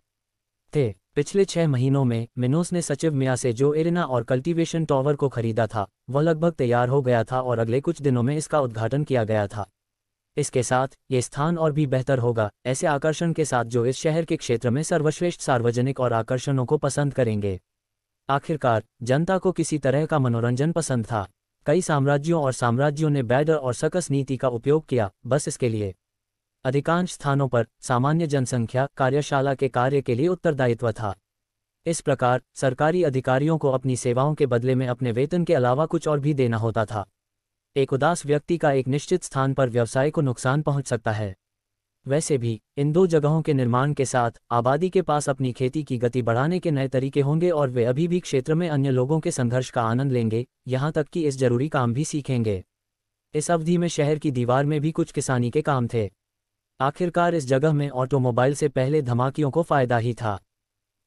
Speaker 1: थे। पिछले 6 महीनों में मिनोस ने सचिव मिया से जो एरिना और कल्टीवेशन टॉवर को खरीदा था, वह लगभग तैयार हो गया था और अगले कुछ दिनों में इसका उद्घाटन किया गया था। इसके साथ ये स्थान और भी बेहतर होगा, ऐसे आकर्षण के साथ जो इस शहर के क्षेत्र में सर्वश्रेष्ठ सार्वजनिक और आकर्षणों को पसंद करेंगे। आखिरकार जनता को किसी तरह का मनोरंजन पसंद था। कई साम्राज्यों ने बैडर और सकस नीति का उपयोग किया, बस इसके लिए। अधिकांश स्थानों पर सामान्य जनसंख्या कार्यशाला के कार्य के लिए उत्तरदायित्व था। इस प्रकार सरकारी अधिकारियों को अपनी सेवाओं के बदले में अपने वेतन के अलावा कुछ और भी देना होता था। एक उदास व्यक्ति का एक निश्चित स्थान पर व्यवसाय को नुकसान पहुंच सकता है। वैसे भी इन 2 जगहों के निर्माण के साथ आबादी के पास अपनी खेती की गति बढ़ाने के नए तरीके होंगे और वे अभी भी क्षेत्र में अन्य लोगों के संघर्ष का आनंद लेंगे, यहाँ तक कि इस जरूरी काम भी सीखेंगे। इस अवधि में शहर की दीवार में भी कुछ किसानी के काम थे। आखिरकार इस जगह में ऑटोमोबाइल से पहले धमाकियों को फायदा ही था।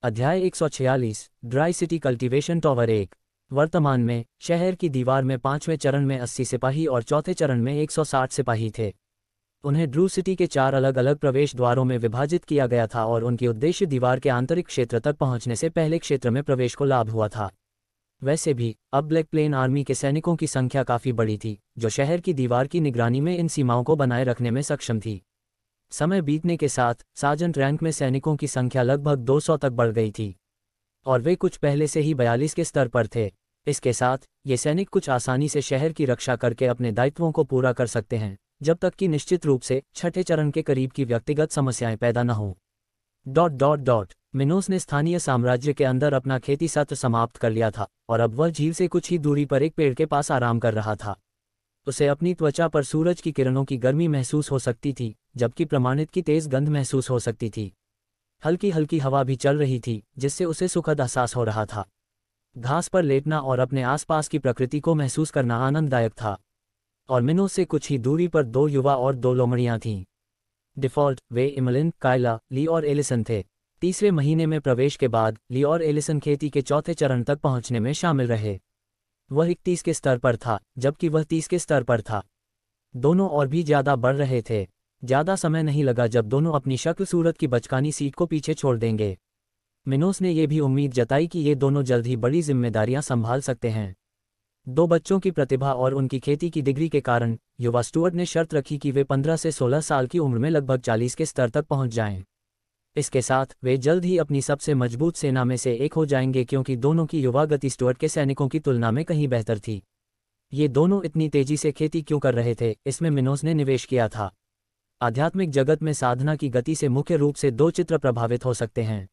Speaker 1: अध्याय 146 ड्राई सिटी कल्टीवेशन टॉवर 1। वर्तमान में शहर की दीवार में 5वें चरण में 80 सिपाही और चौथे चरण में 160 सिपाही थे। उन्हें ड्रू सिटी के 4 अलग अलग प्रवेश द्वारों में विभाजित किया गया था और उनकी उद्देश्य दीवार के आंतरिक क्षेत्र तक पहुंचने से पहले क्षेत्र में प्रवेश को लाभ हुआ था। वैसे भी अब ब्लैक प्लेन आर्मी के सैनिकों की संख्या काफी बड़ी थी, जो शहर की दीवार की निगरानी में इन सीमाओं को बनाए रखने में सक्षम थी। समय बीतने के साथ सार्जेंट रैंक में सैनिकों की संख्या लगभग 200 तक बढ़ गई थी और वे कुछ पहले से ही 42 के स्तर पर थे। इसके साथ ये सैनिक कुछ आसानी से शहर की रक्षा करके अपने दायित्वों को पूरा कर सकते हैं, जब तक कि निश्चित रूप से 6ठे चरण के करीब की व्यक्तिगत समस्याएं पैदा न हों। ... मिनोस ने स्थानीय साम्राज्य के अंदर अपना खेती सत्र समाप्त कर लिया था और अब वह झील से कुछ ही दूरी पर एक पेड़ के पास आराम कर रहा था। उसे अपनी त्वचा पर सूरज की किरणों की गर्मी महसूस हो सकती थी, जबकि प्रमाणित की तेज गंध महसूस हो सकती थी। हल्की हल्की हवा भी चल रही थी, जिससे उसे सुखद एहसास हो रहा था। घास पर लेटना और अपने आसपास की प्रकृति को महसूस करना आनंददायक था। और मिनोस से कुछ ही दूरी पर दो युवा और दो लोमड़ियां थीं। डिफ़ॉल्ट वे इमलिन, कायला, ली और एलिसन थे। तीसरे महीने में प्रवेश के बाद ली और एलिसन खेती के चौथे चरण तक पहुंचने में शामिल रहे। वह 31 के स्तर पर था, जबकि वह 30 के स्तर पर था। दोनों और भी ज्यादा बढ़ रहे थे। ज्यादा समय नहीं लगा जब दोनों अपनी शक्ल सूरत की बचकानी सीट को पीछे छोड़ देंगे। मिनोस ने यह भी उम्मीद जताई कि ये दोनों जल्द ही बड़ी जिम्मेदारियां संभाल सकते हैं। दो बच्चों की प्रतिभा और उनकी खेती की डिग्री के कारण युवा स्टुअर्ट ने शर्त रखी कि वे 15 से 16 साल की उम्र में लगभग 40 के स्तर तक पहुंच जाएं। इसके साथ वे जल्द ही अपनी सबसे मजबूत सेना में से एक हो जाएंगे, क्योंकि दोनों की युवा गति स्टुअर्ट के सैनिकों की तुलना में कहीं बेहतर थी। ये दोनों इतनी तेजी से खेती क्यों कर रहे थे, इसमें मिनोस ने निवेश किया था। आध्यात्मिक जगत में साधना की गति से मुख्य रूप से दो चित्र प्रभावित हो सकते हैं।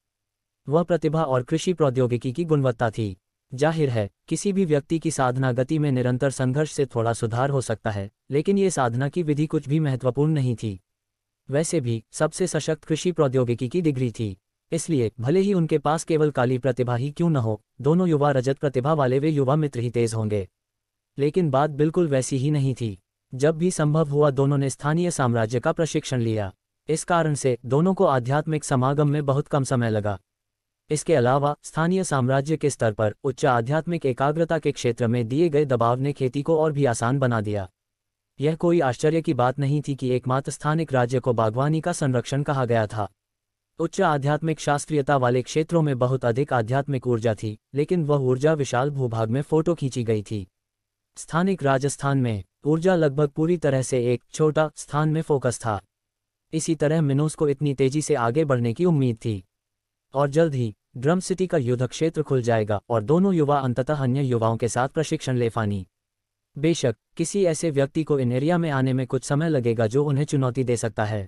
Speaker 1: वह प्रतिभा और कृषि प्रौद्योगिकी की गुणवत्ता थी। जाहिर है, किसी भी व्यक्ति की साधना गति में निरंतर संघर्ष से थोड़ा सुधार हो सकता है, लेकिन ये साधना की विधि कुछ भी महत्वपूर्ण नहीं थी। वैसे भी सबसे सशक्त कृषि प्रौद्योगिकी की डिग्री थी। इसलिए भले ही उनके पास केवल काली प्रतिभा ही क्यों न हो, दोनों युवा रजत प्रतिभा वाले वे युवा मित्र ही तेज होंगे। लेकिन बात बिल्कुल वैसी ही नहीं थी। जब भी संभव हुआ दोनों ने स्थानीय साम्राज्य का प्रशिक्षण लिया। इस कारण से दोनों को आध्यात्मिक समागम में बहुत कम समय लगा। इसके अलावा स्थानीय साम्राज्य के स्तर पर उच्च आध्यात्मिक एकाग्रता के क्षेत्र में दिए गए दबाव ने खेती को और भी आसान बना दिया। यह कोई आश्चर्य की बात नहीं थी कि एकमात्र स्थानिक राज्य को बागवानी का संरक्षण कहा गया था। उच्च आध्यात्मिक शास्त्रीयता वाले क्षेत्रों में बहुत अधिक आध्यात्मिक ऊर्जा थी, लेकिन वह ऊर्जा विशाल भूभाग में फोटो खींची गई थी। स्थानिक राजस्थान में ऊर्जा लगभग पूरी तरह से एक छोटा स्थान में फोकस था। इसी तरह मिनोस को इतनी तेजी से आगे बढ़ने की उम्मीद थी। और जल्द ही ड्रम सिटी का युद्ध क्षेत्र खुल जाएगा और दोनों युवा अंततः अन्य युवाओं के साथ प्रशिक्षण ले पानी। बेशक किसी ऐसे व्यक्ति को इन एरिया में आने में कुछ समय लगेगा जो उन्हें चुनौती दे सकता है।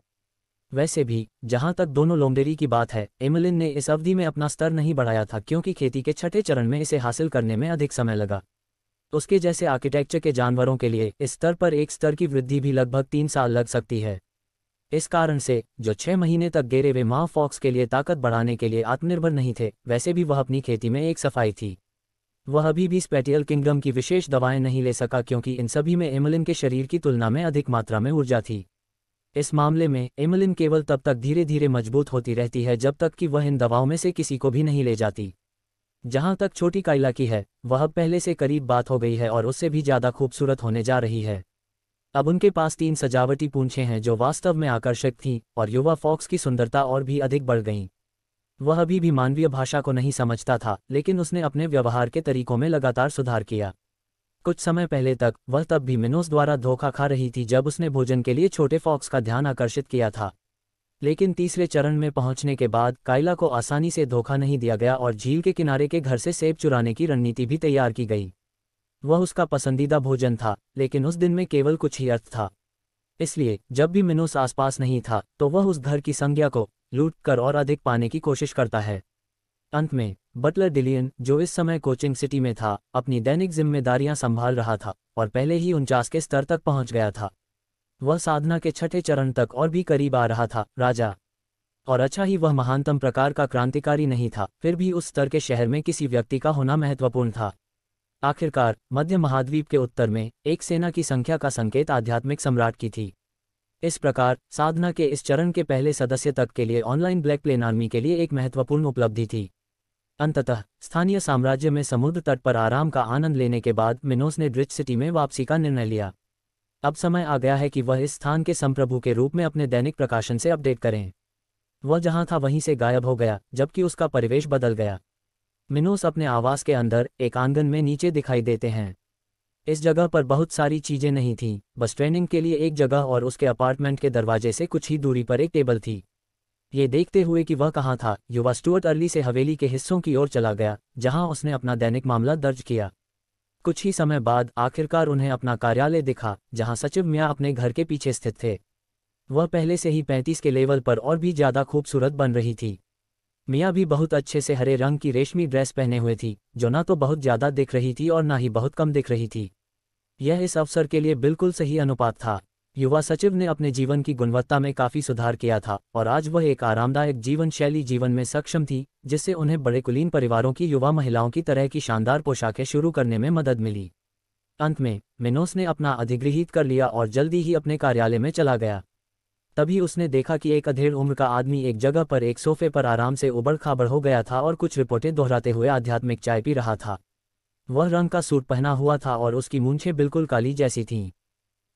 Speaker 1: वैसे भी जहां तक दोनों लोमडेरी की बात है, एमिलिन ने इस अवधि में अपना स्तर नहीं बढ़ाया था, क्योंकि खेती के छठे चरण में इसे हासिल करने में अधिक समय लगा। उसके जैसे आर्किटेक्चर के जानवरों के लिए इस स्तर पर एक स्तर की वृद्धि भी लगभग 3 साल लग सकती है। इस कारण से जो 6 महीने तक गेरे वे माँ फॉक्स के लिए ताकत बढ़ाने के लिए आत्मनिर्भर नहीं थे, वैसे भी वह अपनी खेती में एक सफाई थी। वह अभी भी स्पेटियल किंगडम की विशेष दवाएं नहीं ले सका, क्योंकि इन सभी में एमिलिन के शरीर की तुलना में अधिक मात्रा में ऊर्जा थी। इस मामले में एमिलिन केवल तब तक धीरे धीरे मजबूत होती रहती है जब तक कि वह इन दवाओं में से किसी को भी नहीं ले जाती। जहां तक छोटी काइला की है, वह पहले से करीब बात हो गई है और उससे भी ज्यादा खूबसूरत होने जा रही है। अब उनके पास 3 सजावटी पूंछें हैं जो वास्तव में आकर्षक थीं, और युवा फॉक्स की सुंदरता और भी अधिक बढ़ गईं। वह अभी भी मानवीय भाषा को नहीं समझता था, लेकिन उसने अपने व्यवहार के तरीकों में लगातार सुधार किया। कुछ समय पहले तक वह तब भी मिनोस द्वारा धोखा खा रही थी जब उसने भोजन के लिए छोटे फॉक्स का ध्यान आकर्षित किया था। लेकिन तीसरे चरण में पहुंचने के बाद काइला को आसानी से धोखा नहीं दिया गया और झील के किनारे के घर से सेब चुराने की रणनीति भी तैयार की गई। वह उसका पसंदीदा भोजन था, लेकिन उस दिन में केवल कुछ ही अर्थ था। इसलिए जब भी मिनोस आसपास नहीं था तो वह उस घर की संज्ञा को लूट कर और अधिक पाने की कोशिश करता है। अंत में बटलर डिलियन, जो इस समय कोचिंग सिटी में था, अपनी दैनिक जिम्मेदारियां संभाल रहा था और पहले ही 49 के स्तर तक पहुंच गया था। वह साधना के छठे चरण तक और भी करीब आ रहा था, राजा। और अच्छा ही वह महानतम प्रकार का क्रांतिकारी नहीं था, फिर भी उस स्तर के शहर में किसी व्यक्ति का होना महत्वपूर्ण था। आखिरकार मध्य महाद्वीप के उत्तर में एक सेना की संख्या का संकेत आध्यात्मिक सम्राट की थी। इस प्रकार साधना के इस चरण के पहले सदस्य तक के लिए ऑनलाइन ब्लैक प्लेन आर्मी के लिए एक महत्वपूर्ण उपलब्धि थी। अंततः स्थानीय साम्राज्य में समुद्र तट पर आराम का आनंद लेने के बाद मिनोस ने ड्रिच सिटी में वापसी का निर्णय लिया। अब समय आ गया है कि वह इस स्थान के संप्रभु के रूप में अपने दैनिक प्रकाशन से अपडेट करें। वह जहां था वहीं से गायब हो गया, जबकि उसका परिवेश बदल गया। मिनोस अपने आवास के अंदर एक आंगन में नीचे दिखाई देते हैं। इस जगह पर बहुत सारी चीजें नहीं थीं, बस ट्रेनिंग के लिए एक जगह और उसके अपार्टमेंट के दरवाजे से कुछ ही दूरी पर एक टेबल थी। ये देखते हुए कि वह कहाँ था, युवा स्टुअर्ट अर्ली से हवेली के हिस्सों की ओर चला गया, जहां उसने अपना दैनिक मामला दर्ज किया। कुछ ही समय बाद आखिरकार उन्हें अपना कार्यालय दिखा, जहां सचिव मियाँ अपने घर के पीछे स्थित थे। वह पहले से ही 35 के लेवल पर और भी ज्यादा खूबसूरत बन रही थी। मियाँ भी बहुत अच्छे से हरे रंग की रेशमी ड्रेस पहने हुए थी, जो ना तो बहुत ज्यादा दिख रही थी और ना ही बहुत कम दिख रही थी। यह इस अवसर के लिए बिल्कुल सही अनुपात था। युवा सचिव ने अपने जीवन की गुणवत्ता में काफ़ी सुधार किया था और आज वह एक आरामदायक जीवन शैली जीवन में सक्षम थी, जिससे उन्हें बड़े कुलीन परिवारों की युवा महिलाओं की तरह की शानदार पोशाकें शुरू करने में मदद मिली। अंत में मिनोस ने अपना अधिगृहीत कर लिया और जल्दी ही अपने कार्यालय में चला गया। तभी उसने देखा कि एक अधेड़ उम्र का आदमी एक जगह पर एक सोफे पर आराम से उबड़-खाबड़ हो गया था और कुछ रिपोर्टें दोहराते हुए आध्यात्मिक चाय पी रहा था। वह रंग का सूट पहना हुआ था और उसकी मूंछें बिल्कुल काली जैसी थीं।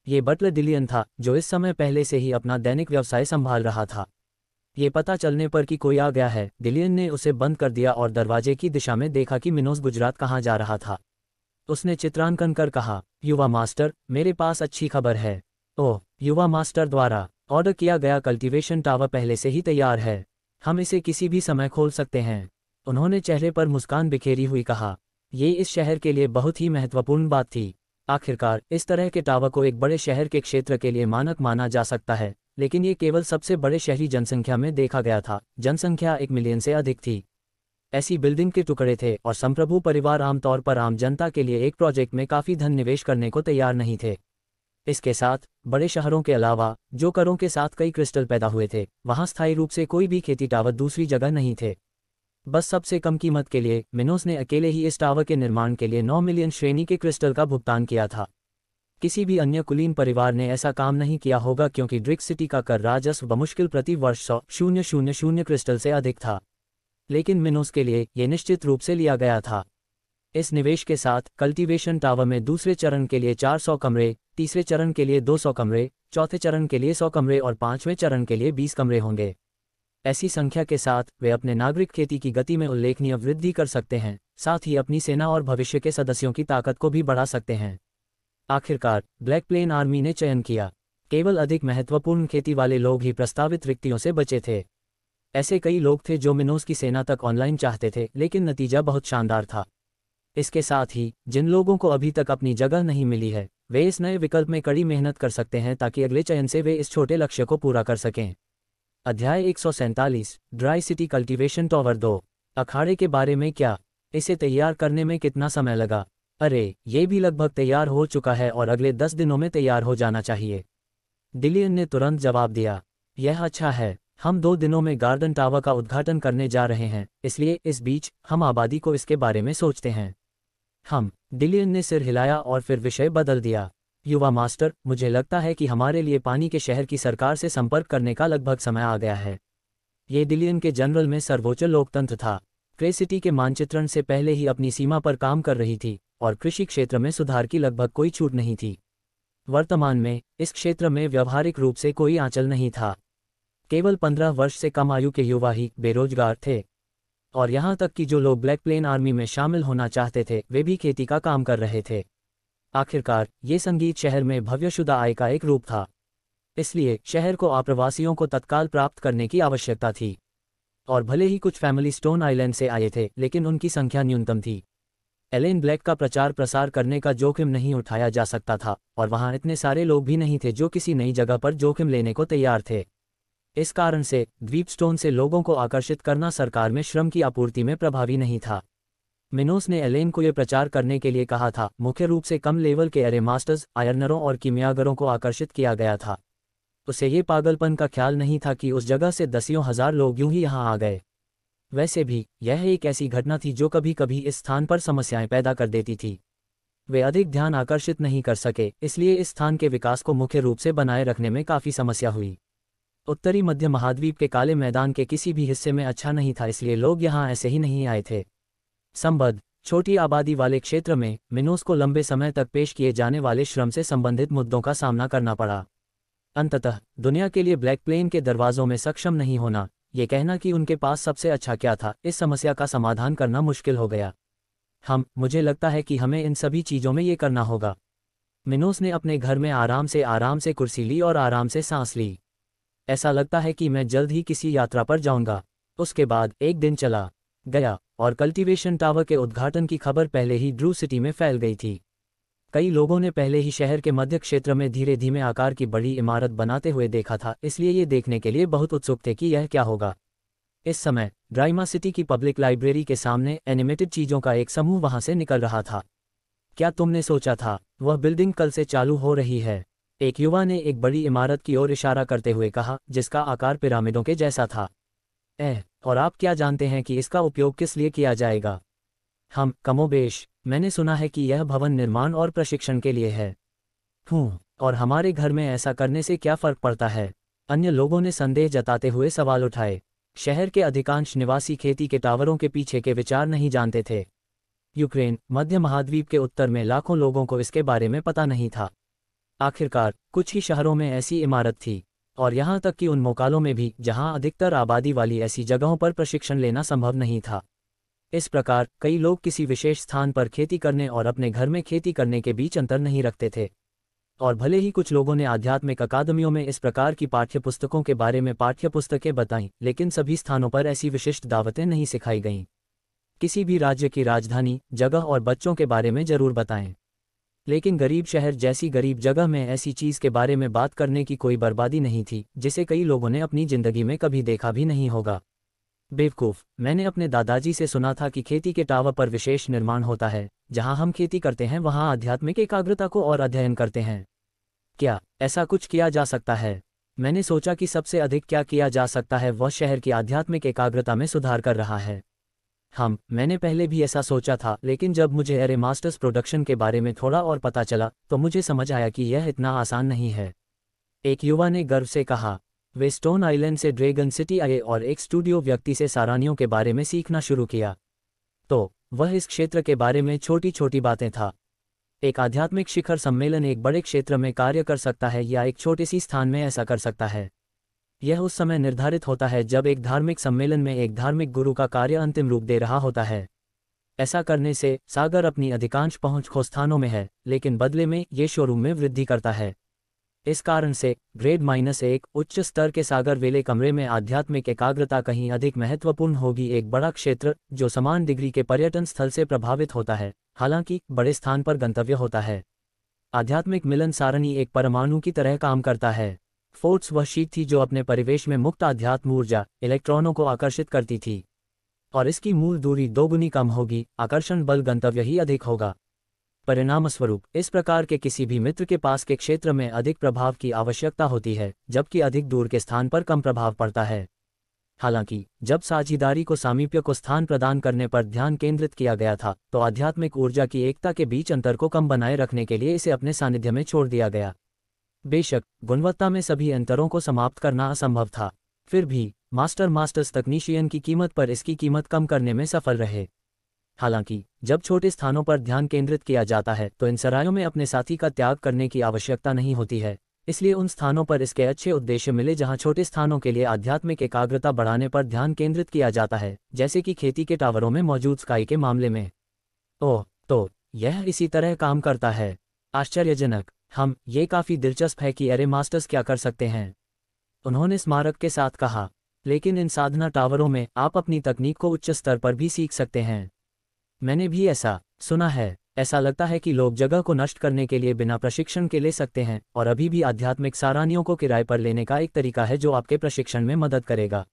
Speaker 1: ये बटलर डिलियन था, जो इस समय पहले से ही अपना दैनिक व्यवसाय संभाल रहा था। ये पता चलने पर कि कोई आ गया है, डिलियन ने उसे बंद कर दिया और दरवाजे की दिशा में देखा कि मिनोस गुजरात कहाँ जा रहा था। उसने चित्रांकन कर कहा, युवा मास्टर, मेरे पास अच्छी खबर है। ओह, युवा मास्टर द्वारा ऑर्डर किया गया कल्टीवेशन टावर पहले से ही तैयार है। हम इसे किसी भी समय खोल सकते हैं। उन्होंने चेहरे पर मुस्कान बिखेरी हुई कहा। ये इस शहर के लिए बहुत ही महत्वपूर्ण बात थी। आखिरकार इस तरह के टावर को एक बड़े शहर के क्षेत्र के लिए मानक माना जा सकता है, लेकिन ये केवल सबसे बड़े शहरी जनसंख्या में देखा गया था। जनसंख्या 1 मिलियन से अधिक थी। ऐसी बिल्डिंग के टुकड़े थे और संप्रभु परिवार आमतौर पर आम जनता के लिए एक प्रोजेक्ट में काफ़ी धन निवेश करने को तैयार नहीं थे। इसके साथ बड़े शहरों के अलावा जो करों के साथ कई क्रिस्टल पैदा हुए थे, वहां स्थायी रूप से कोई भी खेती टावर दूसरी जगह नहीं थे। बस सबसे कम कीमत के लिए मिनोस ने अकेले ही इस टावर के निर्माण के लिए 9 मिलियन श्रेणी के क्रिस्टल का भुगतान किया था। किसी भी अन्य कुलीन परिवार ने ऐसा काम नहीं किया होगा, क्योंकि ड्रिक सिटी का कर राजस्व बमुश्किल प्रति वर्ष 100,000 क्रिस्टल से अधिक था। लेकिन मिनोस के लिए यह निश्चित रूप से लिया गया था। इस निवेश के साथ कल्टीवेशन टावर में दूसरे चरण के लिए 400 कमरे, तीसरे चरण के लिए 200 कमरे, चौथे चरण के लिए 100 कमरे और पांचवें चरण के लिए 20 कमरे होंगे। ऐसी संख्या के साथ वे अपने नागरिक खेती की गति में उल्लेखनीय वृद्धि कर सकते हैं, साथ ही अपनी सेना और भविष्य के सदस्यों की ताकत को भी बढ़ा सकते हैं। आखिरकार ब्लैक प्लेन आर्मी ने चयन किया। केवल अधिक महत्वपूर्ण खेती वाले लोग ही प्रस्तावित रिक्तियों से बचे थे। ऐसे कई लोग थे जो मिनोस की सेना तक ऑनलाइन चाहते थे, लेकिन नतीजा बहुत शानदार था। इसके साथ ही जिन लोगों को अभी तक अपनी जगह नहीं मिली है, वे इस नए विकल्प में कड़ी मेहनत कर सकते हैं ताकि अगले चयन से वे इस छोटे लक्ष्य को पूरा कर सकें। अध्याय 147 ड्राई सिटी कल्टीवेशन टावर 2। अखाड़े के बारे में क्या? इसे तैयार करने में कितना समय लगा? अरे, ये भी लगभग तैयार हो चुका है और अगले 10 दिनों में तैयार हो जाना चाहिए। डिलियन ने तुरंत जवाब दिया। यह अच्छा है। हम 2 दिनों में गार्डन टावर का उद्घाटन करने जा रहे हैं, इसलिए इस बीच हम आबादी को इसके बारे में सोचते हैं। डिलियन ने सिर हिलाया और फिर विषय बदल दिया। युवा मास्टर, मुझे लगता है कि हमारे लिए पानी के शहर की सरकार से संपर्क करने का लगभग समय आ गया है। ये डिलियन के जनरल में सर्वोच्च लोकतंत्र था। क्रे सिटी के मानचित्रण से पहले ही अपनी सीमा पर काम कर रही थी और कृषि क्षेत्र में सुधार की लगभग कोई छूट नहीं थी। वर्तमान में इस क्षेत्र में व्यावहारिक रूप से कोई आंचल नहीं था। केवल 15 वर्ष से कम आयु के युवा ही बेरोजगार थे, और यहाँ तक कि जो लोग ब्लैक प्लेन आर्मी में शामिल होना चाहते थे, वे भी खेती का काम कर रहे थे। आखिरकार ये संगीत शहर में भव्यशुदा आय का एक रूप था। इसलिए शहर को आप्रवासियों को तत्काल प्राप्त करने की आवश्यकता थी। और भले ही कुछ फैमिली स्टोन आइलैंड से आए थे, लेकिन उनकी संख्या न्यूनतम थी। एलेन ब्लैक का प्रचार प्रसार करने का जोखिम नहीं उठाया जा सकता था, और वहाँ इतने सारे लोग भी नहीं थे जो किसी नई जगह पर जोखिम लेने को तैयार थे। इस कारण से द्वीपस्टोन से लोगों को आकर्षित करना सरकार में श्रम की आपूर्ति में प्रभावी नहीं था। मिनोस ने एलेन को यह प्रचार करने के लिए कहा था। मुख्य रूप से कम लेवल के एरे मास्टर्स, आयरनरों और कीमियागरों को आकर्षित किया गया था। उसे ये पागलपन का ख्याल नहीं था कि उस जगह से दसियों हजार लोग यूं ही यहाँ आ गए। वैसे भी यह एक ऐसी घटना थी जो कभी कभी इस स्थान पर समस्याएं पैदा कर देती थी। वे अधिक ध्यान आकर्षित नहीं कर सके, इसलिए इस स्थान के विकास को मुख्य रूप से बनाए रखने में काफ़ी समस्या हुई। उत्तरी मध्य महाद्वीप के काले मैदान के किसी भी हिस्से में अच्छा नहीं था, इसलिए लोग यहाँ ऐसे ही नहीं आए थे। संबद्ध छोटी आबादी वाले क्षेत्र में मिनोस को लंबे समय तक पेश किए जाने वाले श्रम से संबंधित मुद्दों का सामना करना पड़ा। अंततः दुनिया के लिए ब्लैक प्लेन के दरवाजों में सक्षम नहीं होना, ये कहना कि उनके पास सबसे अच्छा क्या था, इस समस्या का समाधान करना मुश्किल हो गया। मुझे लगता है कि हमें इन सभी चीज़ों में ये करना होगा। मिनोस ने अपने घर में आराम से कुर्सी ली और आराम से सांस ली। ऐसा लगता है कि मैं जल्द ही किसी यात्रा पर जाऊंगा। उसके बाद एक दिन चला गया और कल्टीवेशन टावर के उद्घाटन की खबर पहले ही ड्रू सिटी में फैल गई थी। कई लोगों ने पहले ही शहर के मध्य क्षेत्र में धीरे धीमे आकार की बड़ी इमारत बनाते हुए देखा था, इसलिए ये देखने के लिए बहुत उत्सुक थे कि यह क्या होगा। इस समय ड्राइमा सिटी की पब्लिक लाइब्रेरी के सामने एनिमेटेड चीज़ों का एक समूह वहां से निकल रहा था। क्या तुमने सोचा था? वह बिल्डिंग कल से चालू हो रही है। एक युवा ने एक बड़ी इमारत की ओर इशारा करते हुए कहा, जिसका आकार पिरामिडों के जैसा था। और आप क्या जानते हैं कि इसका उपयोग किस लिए किया जाएगा? हम कमोबेश, मैंने सुना है कि यह भवन निर्माण और प्रशिक्षण के लिए है। और हमारे घर में ऐसा करने से क्या फर्क पड़ता है? अन्य लोगों ने संदेह जताते हुए सवाल उठाए। शहर के अधिकांश निवासी खेती के टावरों के पीछे के विचार नहीं जानते थे। यूक्रेन, मध्य महाद्वीप के उत्तर में लाखों लोगों को इसके बारे में पता नहीं था। आखिरकार कुछ ही शहरों में ऐसी इमारत थी, और यहाँ तक कि उन मोकालों में भी जहाँ अधिकतर आबादी वाली ऐसी जगहों पर प्रशिक्षण लेना संभव नहीं था। इस प्रकार कई लोग किसी विशेष स्थान पर खेती करने और अपने घर में खेती करने के बीच अंतर नहीं रखते थे। और भले ही कुछ लोगों ने आध्यात्मिक अकादमियों में इस प्रकार की पाठ्यपुस्तकों के बारे में पाठ्यपुस्तकें बताईं, लेकिन सभी स्थानों पर ऐसी विशिष्ट दावतें नहीं सिखाई गईं। किसी भी राज्य की राजधानी, जगह और बच्चों के बारे में जरूर बताएं। लेकिन गरीब शहर जैसी गरीब जगह में ऐसी चीज़ के बारे में बात करने की कोई बर्बादी नहीं थी, जिसे कई लोगों ने अपनी जिंदगी में कभी देखा भी नहीं होगा। बेवकूफ़, मैंने अपने दादाजी से सुना था कि खेती के टावर पर विशेष निर्माण होता है। जहां हम खेती करते हैं वहां आध्यात्मिक एकाग्रता को और अध्ययन करते हैं। क्या ऐसा कुछ किया जा सकता है? मैंने सोचा कि सबसे अधिक क्या किया जा सकता है वह शहर की आध्यात्मिक एकाग्रता में सुधार कर रहा है। मैंने पहले भी ऐसा सोचा था, लेकिन जब मुझे एरे मास्टर्स प्रोडक्शन के बारे में थोड़ा और पता चला तो मुझे समझ आया कि यह इतना आसान नहीं है। एक युवा ने गर्व से कहा। वे स्टोन आइलैंड से ड्रैगन सिटी आए और एक स्टूडियो व्यक्ति से सारनियों के बारे में सीखना शुरू किया। तो वह इस क्षेत्र के बारे में छोटी छोटी बातें था। एक आध्यात्मिक शिखर सम्मेलन एक बड़े क्षेत्र में कार्य कर सकता है या एक छोटे सी स्थान में ऐसा कर सकता है। यह उस समय निर्धारित होता है जब एक धार्मिक सम्मेलन में एक धार्मिक गुरु का कार्य अंतिम रूप दे रहा होता है। ऐसा करने से सागर अपनी अधिकांश पहुंच खो स्थानों में है, लेकिन बदले में ये शोरूम में वृद्धि करता है। इस कारण से ग्रेड -1 उच्च स्तर के सागर वेले कमरे में आध्यात्मिक एकाग्रता कहीं अधिक महत्वपूर्ण होगी। एक बड़ा क्षेत्र जो समान डिग्री के पर्यटन स्थल से प्रभावित होता है, हालांकि बड़े स्थान पर गंतव्य होता है। आध्यात्मिक मिलन सारणी एक परमाणु की तरह काम करता है। फोर्ट्स वह शीट थी जो अपने परिवेश में मुक्त आध्यात्म ऊर्जा इलेक्ट्रॉनों को आकर्षित करती थी, और इसकी मूल दूरी दोगुनी कम होगी, आकर्षण बल गंतव्य ही अधिक होगा। परिणामस्वरूप इस प्रकार के किसी भी मित्र के पास के क्षेत्र में अधिक प्रभाव की आवश्यकता होती है, जबकि अधिक दूर के स्थान पर कम प्रभाव पड़ता है। हालांकि जब साझेदारी को सामीप्य को स्थान प्रदान करने पर ध्यान केंद्रित किया गया था, तो आध्यात्मिक ऊर्जा की एकता के बीच अंतर को कम बनाए रखने के लिए इसे अपने सानिध्य में छोड़ दिया गया। बेशक गुणवत्ता में सभी अंतरों को समाप्त करना असंभव था, फिर भी मास्टर्स तकनीशियन की कीमत पर इसकी कीमत कम करने में सफल रहे। हालांकि जब छोटे स्थानों पर ध्यान केंद्रित किया जाता है तो इन सरायों में अपने साथी का त्याग करने की आवश्यकता नहीं होती है, इसलिए उन स्थानों पर इसके अच्छे उद्देश्य मिले जहां छोटे स्थानों के लिए आध्यात्मिक एकाग्रता बढ़ाने पर ध्यान केंद्रित किया जाता है, जैसे कि खेती के टावरों में मौजूद स्काई के मामले में। तो यह इसी तरह काम करता है। आश्चर्यजनक। ये काफ़ी दिलचस्प है कि एरे मास्टर्स क्या कर सकते हैं, उन्होंने स्मारक के साथ कहा। लेकिन इन साधना टावरों में आप अपनी तकनीक को उच्च स्तर पर भी सीख सकते हैं। मैंने भी ऐसा सुना है। ऐसा लगता है कि लोग जगह को नष्ट करने के लिए बिना प्रशिक्षण के ले सकते हैं, और अभी भी आध्यात्मिक सारनियों को किराए पर लेने का एक तरीका है जो आपके प्रशिक्षण में मदद करेगा।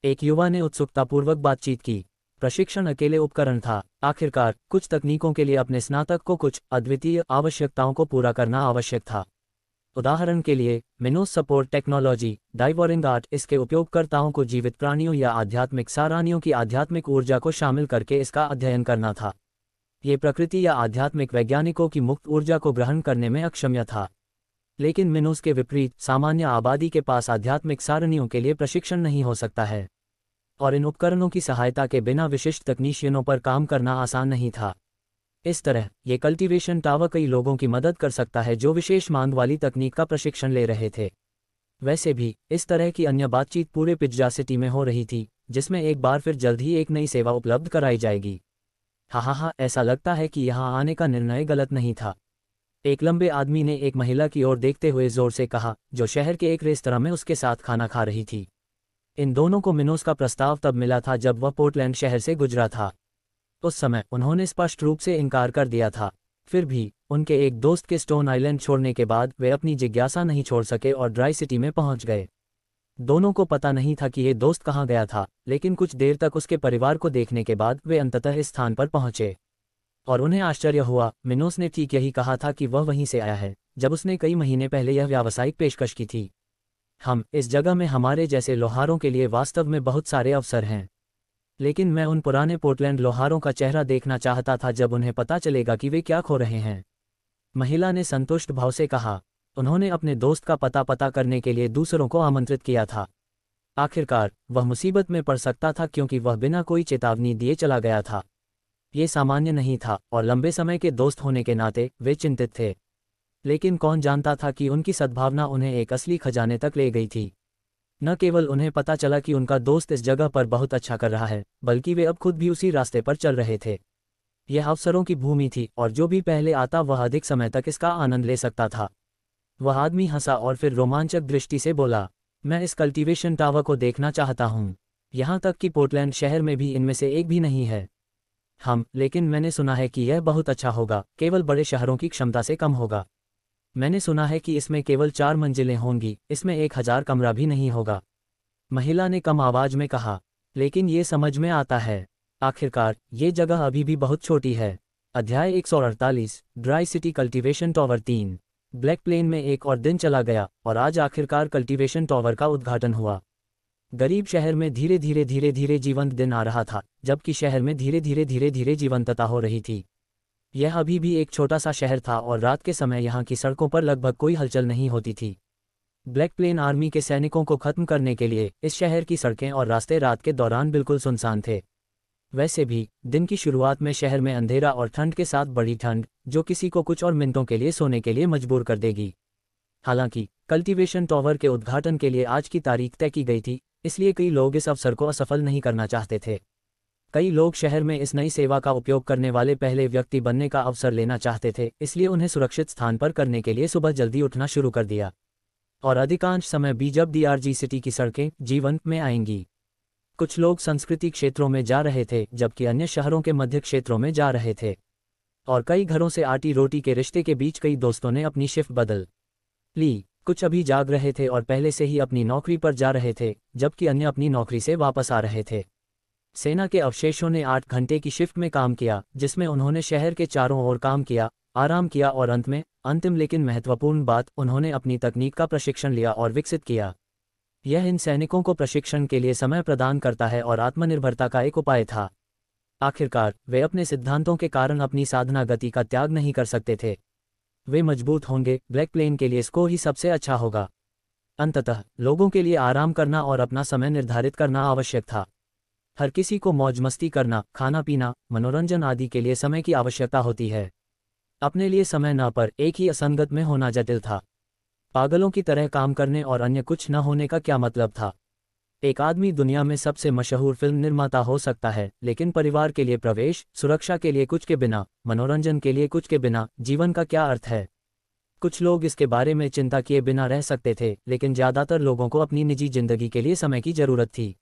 Speaker 1: एक युवा ने उत्सुकतापूर्वक बातचीत की। प्रशिक्षण अकेले उपकरण था। आखिरकार कुछ तकनीकों के लिए अपने स्नातक को कुछ अद्वितीय आवश्यकताओं को पूरा करना आवश्यक था। उदाहरण के लिए मिनोस सपोर्ट टेक्नोलॉजी, डाइवोरिंग आर्ट इसके उपयोगकर्ताओं को जीवित प्राणियों या आध्यात्मिक सारनियों की आध्यात्मिक ऊर्जा को शामिल करके इसका अध्ययन करना था। ये प्रकृति या आध्यात्मिक वैज्ञानिकों की मुक्त ऊर्जा को ग्रहण करने में अक्षम था। लेकिन मिनोस के विपरीत सामान्य आबादी के पास आध्यात्मिक सारनियों के लिए प्रशिक्षण नहीं हो सकता है, और इन उपकरणों की सहायता के बिना विशिष्ट तकनीशियनों पर काम करना आसान नहीं था। इस तरह ये कल्टीवेशन टावर कई लोगों की मदद कर सकता है जो विशेष मांग वाली तकनीक का प्रशिक्षण ले रहे थे। वैसे भी इस तरह की अन्य बातचीत पूरे पिज्जा सिटी में हो रही थी, जिसमें एक बार फिर जल्द ही एक नई सेवा उपलब्ध कराई जाएगी। ऐसा लगता है कि यहाँ आने का निर्णय गलत नहीं था, एक लंबे आदमी ने एक महिला की ओर देखते हुए जोर से कहा, जो शहर के एक रेस्तरां में उसके साथ खाना खा रही थी। इन दोनों को मिनोस का प्रस्ताव तब मिला था जब वह पोर्टलैंड शहर से गुजरा था। उस समय उन्होंने स्पष्ट रूप से इनकार कर दिया था। फिर भी उनके एक दोस्त के स्टोन आइलैंड छोड़ने के बाद वे अपनी जिज्ञासा नहीं छोड़ सके और ड्राई सिटी में पहुंच गए। दोनों को पता नहीं था कि ये दोस्त कहाँ गया था, लेकिन कुछ देर तक उसके परिवार को देखने के बाद वे अंततः इस स्थान पर पहुंचे। और उन्हें आश्चर्य हुआ। मिनोस ने ठीक यही कहा था कि वह वहीं से आया है जब उसने कई महीने पहले यह व्यावसायिक पेशकश की थी। इस जगह में हमारे जैसे लोहारों के लिए वास्तव में बहुत सारे अवसर हैं, लेकिन मैं उन पुराने पोर्टलैंड लोहारों का चेहरा देखना चाहता था जब उन्हें पता चलेगा कि वे क्या खो रहे हैं। महिला ने संतुष्ट भाव से कहा। उन्होंने अपने दोस्त का पता करने के लिए दूसरों को आमंत्रित किया था। आखिरकार वह मुसीबत में पड़ सकता था क्योंकि वह बिना कोई चेतावनी दिए चला गया था। ये सामान्य नहीं था और लंबे समय के दोस्त होने के नाते वे चिंतित थे। लेकिन कौन जानता था कि उनकी सद्भावना उन्हें एक असली खजाने तक ले गई थी। न केवल उन्हें पता चला कि उनका दोस्त इस जगह पर बहुत अच्छा कर रहा है, बल्कि वे अब खुद भी उसी रास्ते पर चल रहे थे। यह अवसरों की भूमि थी और जो भी पहले आता वह अधिक समय तक इसका आनंद ले सकता था। वह आदमी हंसा और फिर रोमांचक दृष्टि से बोला, मैं इस कल्टीवेशन टावर को देखना चाहता हूँ। यहाँ तक कि पोर्टलैंड शहर में भी इनमें से एक भी नहीं है। लेकिन मैंने सुना है कि यह बहुत अच्छा होगा, केवल बड़े शहरों की क्षमता से कम होगा। मैंने सुना है कि इसमें केवल 4 मंजिलें होंगी, इसमें 1000 कमरा भी नहीं होगा। महिला ने कम आवाज में कहा, लेकिन ये समझ में आता है। आखिरकार ये जगह अभी भी बहुत छोटी है। अध्याय 148 dry city cultivation tower 3। Black plane में एक और दिन चला गया और आज आखिरकार कल्टीवेशन टावर का उद्घाटन हुआ। गरीब शहर में धीरे धीरे जीवंत दिन आ रहा था, जबकि शहर में धीरे धीरे जीवंतता हो रही थी। यह अभी भी एक छोटा सा शहर था और रात के समय यहाँ की सड़कों पर लगभग कोई हलचल नहीं होती थी। ब्लैक प्लेन आर्मी के सैनिकों को खत्म करने के लिए इस शहर की सड़कें और रास्ते रात के दौरान बिल्कुल सुनसान थे। वैसे भी दिन की शुरुआत में शहर में अंधेरा और ठंड के साथ बड़ी ठंड, जो किसी को कुछ और मिनटों के लिए सोने के लिए मजबूर कर देगी। हालांकि कल्टीवेशन टावर के उद्घाटन के लिए आज की तारीख तय की गई थी, इसलिए कई लोग इस अवसर को असफल नहीं करना चाहते थे। कई लोग शहर में इस नई सेवा का उपयोग करने वाले पहले व्यक्ति बनने का अवसर लेना चाहते थे, इसलिए उन्हें सुरक्षित स्थान पर करने के लिए सुबह जल्दी उठना शुरू कर दिया। और अधिकांश समय भी जब डीआरजी सिटी की सड़कें जीवंत में आएंगी। कुछ लोग संस्कृति क्षेत्रों में जा रहे थे, जबकि अन्य शहरों के मध्य क्षेत्रों में जा रहे थे। और कई घरों से आटी रोटी के रिश्ते के बीच कई दोस्तों ने अपनी शिफ्ट बदल ली। कुछ अभी जाग रहे थे और पहले से ही अपनी नौकरी पर जा रहे थे, जबकि अन्य अपनी नौकरी से वापस आ रहे थे। सेना के अवशेषों ने 8 घंटे की शिफ्ट में काम किया, जिसमें उन्होंने शहर के चारों ओर काम किया, आराम किया और अंतिम लेकिन महत्वपूर्ण बात, उन्होंने अपनी तकनीक का प्रशिक्षण लिया और विकसित किया। यह इन सैनिकों को प्रशिक्षण के लिए समय प्रदान करता है और आत्मनिर्भरता का एक उपाय था। आखिरकार वे अपने सिद्धांतों के कारण अपनी साधना गति का त्याग नहीं कर सकते थे। वे मजबूत होंगे, ब्लैक प्लेन के लिए स्कोर ही सबसे अच्छा होगा। अंततः लोगों के लिए आराम करना और अपना समय निर्धारित करना आवश्यक था। हर किसी को मौज मस्ती करना, खाना पीना, मनोरंजन आदि के लिए समय की आवश्यकता होती है। अपने लिए समय न पर एक ही असंगत में होना जटिल था। पागलों की तरह काम करने और अन्य कुछ न होने का क्या मतलब था। एक आदमी दुनिया में सबसे मशहूर फिल्म निर्माता हो सकता है, लेकिन परिवार के लिए प्रवेश, सुरक्षा के लिए कुछ के बिना, मनोरंजन के लिए कुछ के बिना जीवन का क्या अर्थ है। कुछ लोग इसके बारे में चिंता किए बिना रह सकते थे, लेकिन ज्यादातर लोगों को अपनी निजी जिंदगी के लिए समय की जरूरत थी।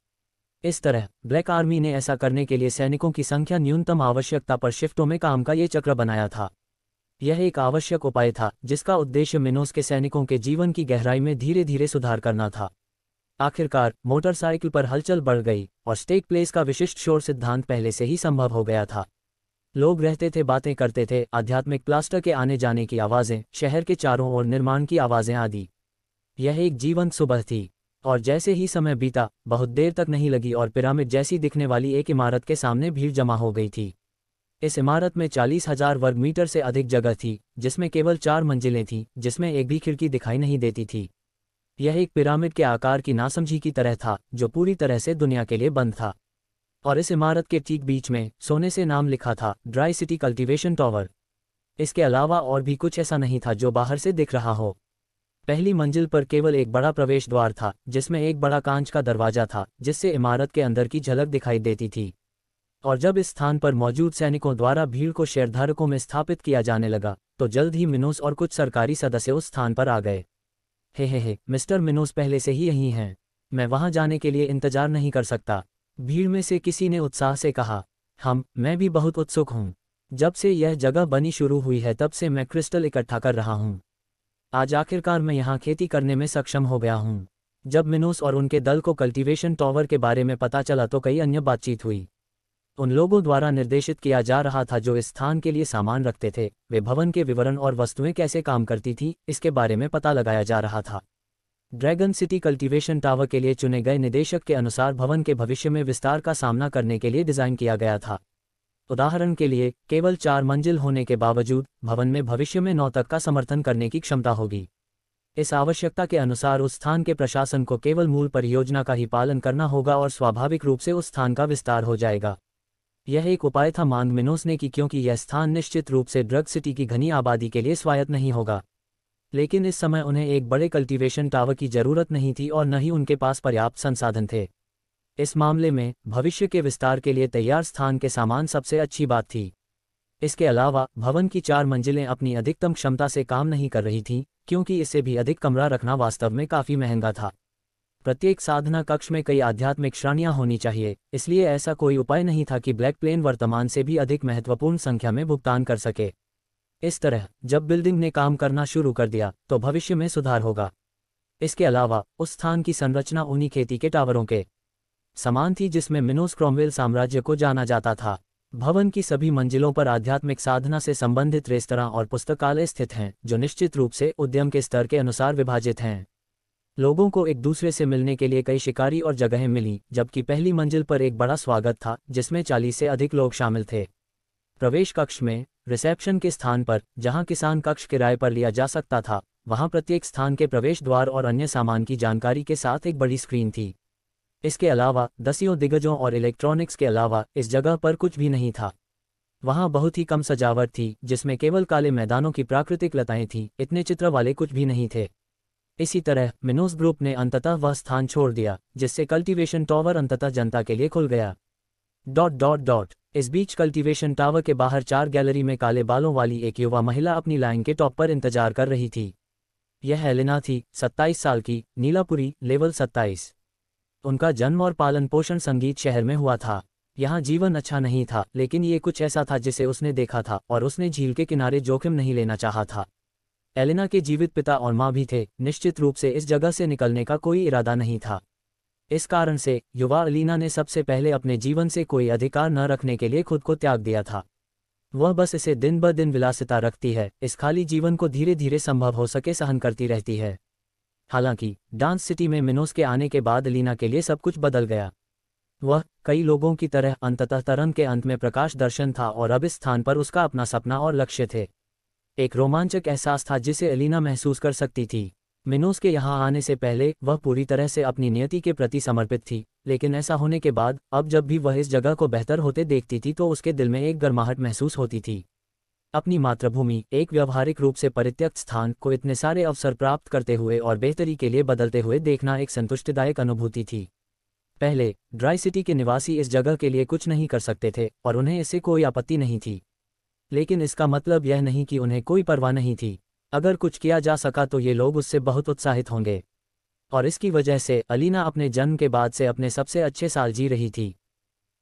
Speaker 1: इस तरह ब्लैक आर्मी ने ऐसा करने के लिए सैनिकों की संख्या न्यूनतम आवश्यकता पर शिफ्टों में काम का ये चक्र बनाया था। यह एक आवश्यक उपाय था जिसका उद्देश्य मिनोस के सैनिकों के जीवन की गहराई में धीरे धीरे सुधार करना था। आखिरकार मोटरसाइकिल पर हलचल बढ़ गई और स्टेक प्लेस का विशिष्ट शोर सिद्धांत पहले से ही संभव हो गया था। लोग रहते थे, बातें करते थे, आध्यात्मिक प्लास्टर के आने जाने की आवाज़ें, शहर के चारों ओर निर्माण की आवाज़ें आदि। यह एक जीवंत सुबह थी। और जैसे ही समय बीता, बहुत देर तक नहीं लगी और पिरामिड जैसी दिखने वाली एक इमारत के सामने भीड़ जमा हो गई थी। इस इमारत में 40,000 वर्ग मीटर से अधिक जगह थी, जिसमें केवल 4 मंजिलें थीं, जिसमें एक भी खिड़की दिखाई नहीं देती थी। यह एक पिरामिड के आकार की नासमझी की तरह था, जो पूरी तरह से दुनिया के लिए बंद था। और इस इमारत के ठीक बीच में सोने से नाम लिखा था, ड्राई सिटी कल्टीवेशन टावर। इसके अलावा और भी कुछ ऐसा नहीं था जो बाहर से दिख रहा हो। पहली मंजिल पर केवल एक बड़ा प्रवेश द्वार था, जिसमें एक बड़ा कांच का दरवाजा था, जिससे इमारत के अंदर की झलक दिखाई देती थी। और जब इस स्थान पर मौजूद सैनिकों द्वारा भीड़ को शेयरधारकों में स्थापित किया जाने लगा, तो जल्द ही मिनोस और कुछ सरकारी सदस्य उस स्थान पर आ गए। हे, मिस्टर मिनोस पहले से ही यहीं हैं। मैं वहां जाने के लिए इंतजार नहीं कर सकता, भीड़ में से किसी ने उत्साह से कहा। मैं भी बहुत उत्सुक हूं। जब से यह जगह बनी शुरू हुई है तब से मैं क्रिस्टल इकट्ठा कर रहा हूं। आज आखिरकार मैं यहाँ खेती करने में सक्षम हो गया हूँ। जब मिनोस और उनके दल को कल्टीवेशन टावर के बारे में पता चला तो कई अन्य बातचीत हुई। उन लोगों द्वारा निर्देशित किया जा रहा था जो इस स्थान के लिए सामान रखते थे। वे भवन के विवरण और वस्तुएं कैसे काम करती थी इसके बारे में पता लगाया जा रहा था। ड्रैगन सिटी कल्टीवेशन टावर के लिए चुने गए निदेशक के अनुसार भवन के भविष्य में विस्तार का सामना करने के लिए डिज़ाइन किया गया था। उदाहरण के लिए, केवल 4 मंजिल होने के बावजूद भवन में भविष्य में 9 तक का समर्थन करने की क्षमता होगी। इस आवश्यकता के अनुसार उस स्थान के प्रशासन को केवल मूल परियोजना का ही पालन करना होगा और स्वाभाविक रूप से उस स्थान का विस्तार हो जाएगा। यह एक उपाय था मांग मिनोस ने की, क्योंकि यह स्थान निश्चित रूप से ड्रग सिटी की घनी आबादी के लिए स्वायत्त नहीं होगा। लेकिन इस समय उन्हें एक बड़े कल्टीवेशन टावर की जरूरत नहीं थी और न ही उनके पास पर्याप्त संसाधन थे। इस मामले में भविष्य के विस्तार के लिए तैयार स्थान के सामान सबसे अच्छी बात थी। इसके अलावा भवन की 4 मंजिलें अपनी अधिकतम क्षमता से काम नहीं कर रही थीं, क्योंकि इससे भी अधिक कमरा रखना वास्तव में काफ़ी महंगा था। प्रत्येक साधना कक्ष में कई आध्यात्मिक श्रेणियां होनी चाहिए, इसलिए ऐसा कोई उपाय नहीं था कि ब्लैक प्लेन वर्तमान से भी अधिक महत्वपूर्ण संख्या में भुगतान कर सके। इस तरह जब बिल्डिंग ने काम करना शुरू कर दिया तो भविष्य में सुधार होगा। इसके अलावा उस स्थान की संरचना उन्हीं खेती के टावरों के समान थी जिसमें मिनोस क्रोमवेल साम्राज्य को जाना जाता था। भवन की सभी मंजिलों पर आध्यात्मिक साधना से संबंधित रेस्तरां और पुस्तकालय स्थित हैं, जो निश्चित रूप से उद्यम के स्तर के अनुसार विभाजित हैं। लोगों को एक दूसरे से मिलने के लिए कई शिकारी और जगहें मिलीं, जबकि पहली मंजिल पर एक बड़ा स्वागत था जिसमें 40 से अधिक लोग शामिल थे। प्रवेश कक्ष में रिसेप्शन के स्थान पर, जहां किसान कक्ष किराए पर लिया जा सकता था, वहां प्रत्येक स्थान के प्रवेश द्वार और अन्य सामान की जानकारी के साथ एक बड़ी स्क्रीन थी। इसके अलावा दसियों दिग्गजों और इलेक्ट्रॉनिक्स के अलावा इस जगह पर कुछ भी नहीं था। वहां बहुत ही कम सजावट थी, जिसमें केवल काले मैदानों की प्राकृतिक लताएं थीं, इतने चित्र वाले कुछ भी नहीं थे। इसी तरह मिनोस ग्रुप ने अंततः वह स्थान छोड़ दिया, जिससे कल्टीवेशन टावर अंततः जनता के लिए खुल गया। इस बीच कल्टीवेशन टावर के बाहर 4 गैलरी में काले बालों वाली एक युवा महिला अपनी लाइन के टॉप पर इंतजार कर रही थी। यह एलिना थी, 27 साल की, नीलापुरी, लेवल 27। उनका जन्म और पालन पोषण संगीत शहर में हुआ था। यहाँ जीवन अच्छा नहीं था, लेकिन ये कुछ ऐसा था जिसे उसने देखा था और उसने झील के किनारे जोखिम नहीं लेना चाहा था। एलिना के जीवित पिता और माँ भी थे। निश्चित रूप से इस जगह से निकलने का कोई इरादा नहीं था। इस कारण से युवा एलिना ने सबसे पहले अपने जीवन से कोई अधिकार न रखने के लिए खुद को त्याग दिया था। वह बस इसे दिन ब दिन विलासिता रखती है, इस खाली जीवन को धीरे धीरे संभव हो सके सहन करती रहती है। हालांकि डांस सिटी में मिनोस के आने के बाद एलिना के लिए सब कुछ बदल गया। वह कई लोगों की तरह अंततः तरंग के अंत में प्रकाश दर्शन था और अब इस स्थान पर उसका अपना सपना और लक्ष्य थे। एक रोमांचक एहसास था जिसे एलिना महसूस कर सकती थी। मिनोस के यहाँ आने से पहले वह पूरी तरह से अपनी नियति के प्रति समर्पित थी, लेकिन ऐसा होने के बाद अब जब भी वह इस जगह को बेहतर होते देखती थी तो उसके दिल में एक गर्माहट महसूस होती थी। अपनी मातृभूमि, एक व्यवहारिक रूप से परित्यक्त स्थान को इतने सारे अवसर प्राप्त करते हुए और बेहतरी के लिए बदलते हुए देखना एक संतुष्टिदायक अनुभूति थी। पहले ड्राई सिटी के निवासी इस जगह के लिए कुछ नहीं कर सकते थे और उन्हें इससे कोई आपत्ति नहीं थी, लेकिन इसका मतलब यह नहीं कि उन्हें कोई परवाह नहीं थी। अगर कुछ किया जा सका तो ये लोग उससे बहुत उत्साहित होंगे। और इसकी वजह से एलिना अपने जन्म के बाद से अपने सबसे अच्छे साल जी रही थी।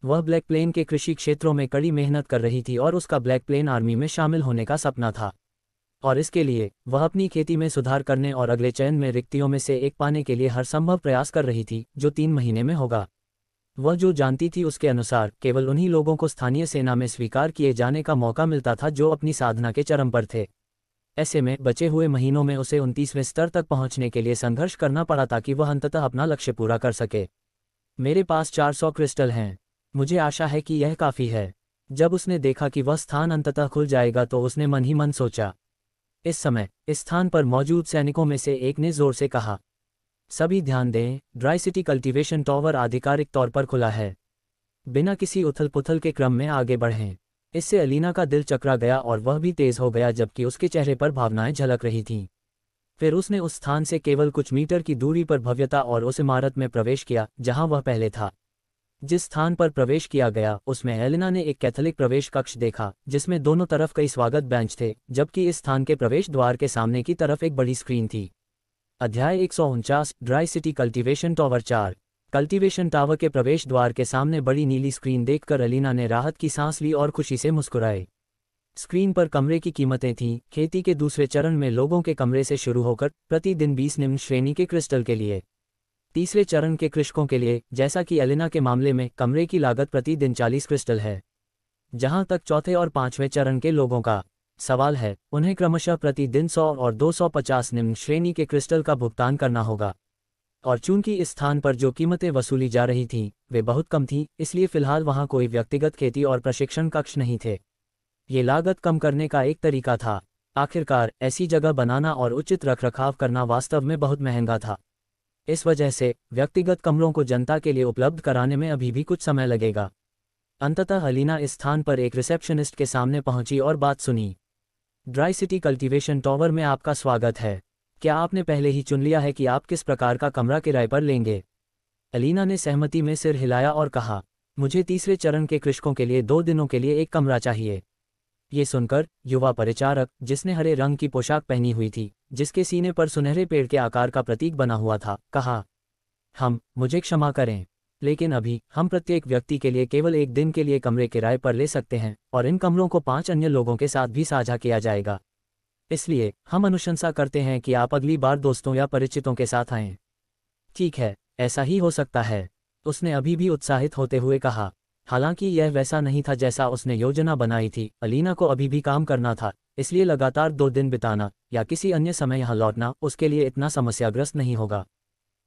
Speaker 1: वह ब्लैक प्लेन के कृषि क्षेत्रों में कड़ी मेहनत कर रही थी और उसका ब्लैक प्लेन आर्मी में शामिल होने का सपना था। और इसके लिए वह अपनी खेती में सुधार करने और अगले चयन में रिक्तियों में से एक पाने के लिए हर संभव प्रयास कर रही थी, जो 3 महीने में होगा। वह जो जानती थी उसके अनुसार केवल उन्हीं लोगों को स्थानीय सेना में स्वीकार किए जाने का मौका मिलता था जो अपनी साधना के चरम पर थे। ऐसे में बचे हुए महीनों में उसे 29वें स्तर तक पहुंचने के लिए संघर्ष करना पड़ा ताकि वह अंततः अपना लक्ष्य पूरा कर सके। मेरे पास 400 क्रिस्टल हैं। मुझे आशा है कि यह काफ़ी है। जब उसने देखा कि वह स्थान अंततः खुल जाएगा तो उसने मन ही मन सोचा। इस समय इस स्थान पर मौजूद सैनिकों में से एक ने जोर से कहा, सभी ध्यान दें, ड्राई सिटी कल्टीवेशन टावर आधिकारिक तौर पर खुला है। बिना किसी उथल पुथल के क्रम में आगे बढ़ें। इससे एलिना का दिल चकरा गया और वह भी तेज हो गया, जबकि उसके चेहरे पर भावनाएं झलक रही थीं। फिर उसने उस स्थान से केवल कुछ मीटर की दूरी पर भव्यता और उस इमारत में प्रवेश किया जहां वह पहले था। जिस स्थान पर प्रवेश किया गया उसमें एलिना ने एक कैथोलिक प्रवेश कक्ष देखा, जिसमें दोनों तरफ कई स्वागत बेंच थे, जबकि इस स्थान के प्रवेश द्वार के सामने की तरफ एक बड़ी स्क्रीन थी। अध्याय 149 dry city cultivation tower 4। Cultivation tower के प्रवेश द्वार के सामने बड़ी नीली स्क्रीन देखकर एलिना ने राहत की सांस ली और खुशी से मुस्कुराए। स्क्रीन पर कमरे की कीमतें थीं। खेती के दूसरे चरण में लोगों के कमरे से शुरू होकर प्रतिदिन 20 निम्न श्रेणी के क्रिस्टल के लिए तीसरे चरण के कृषकों के लिए, जैसा कि एलिना के मामले में, कमरे की लागत प्रति दिन 40 क्रिस्टल है। जहां तक चौथे और पांचवें चरण के लोगों का सवाल है, उन्हें क्रमशः प्रति दिन 100 और 250 निम्न श्रेणी के क्रिस्टल का भुगतान करना होगा। और चूंकि इस स्थान पर जो कीमतें वसूली जा रही थीं, वे बहुत कम थीं, इसलिए फिलहाल वहां कोई व्यक्तिगत खेती और प्रशिक्षण कक्ष नहीं थे। ये लागत कम करने का एक तरीका था। आखिरकार ऐसी जगह बनाना और उचित रखरखाव करना वास्तव में बहुत महंगा था। इस वजह से व्यक्तिगत कमरों को जनता के लिए उपलब्ध कराने में अभी भी कुछ समय लगेगा। अंततः एलिना इस स्थान पर एक रिसेप्शनिस्ट के सामने पहुंची और बात सुनी। ड्राई सिटी कल्टीवेशन टावर में आपका स्वागत है। क्या आपने पहले ही चुन लिया है कि आप किस प्रकार का कमरा किराए पर लेंगे? एलिना ने सहमति में सिर हिलाया और कहा, मुझे तीसरे चरण के कृषकों के लिए 2 दिनों के लिए एक कमरा चाहिए। ये सुनकर युवा परिचारक, जिसने हरे रंग की पोशाक पहनी हुई थी, जिसके सीने पर सुनहरे पेड़ के आकार का प्रतीक बना हुआ था, कहा, मुझे क्षमा करें, लेकिन अभी हम प्रत्येक व्यक्ति के लिए केवल 1 दिन के लिए कमरे किराए पर ले सकते हैं और इन कमरों को 5 अन्य लोगों के साथ भी साझा किया जाएगा। इसलिए हम अनुशंसा करते हैं कि आप अगली बार दोस्तों या परिचितों के साथ आएं। ठीक है, ऐसा ही हो सकता है, उसने अभी भी उत्साहित होते हुए कहा। हालांकि यह वैसा नहीं था जैसा उसने योजना बनाई थी। एलिना को अभी भी काम करना था, इसलिए लगातार 2 दिन बिताना या किसी अन्य समय यहाँ लौटना उसके लिए इतना समस्याग्रस्त नहीं होगा।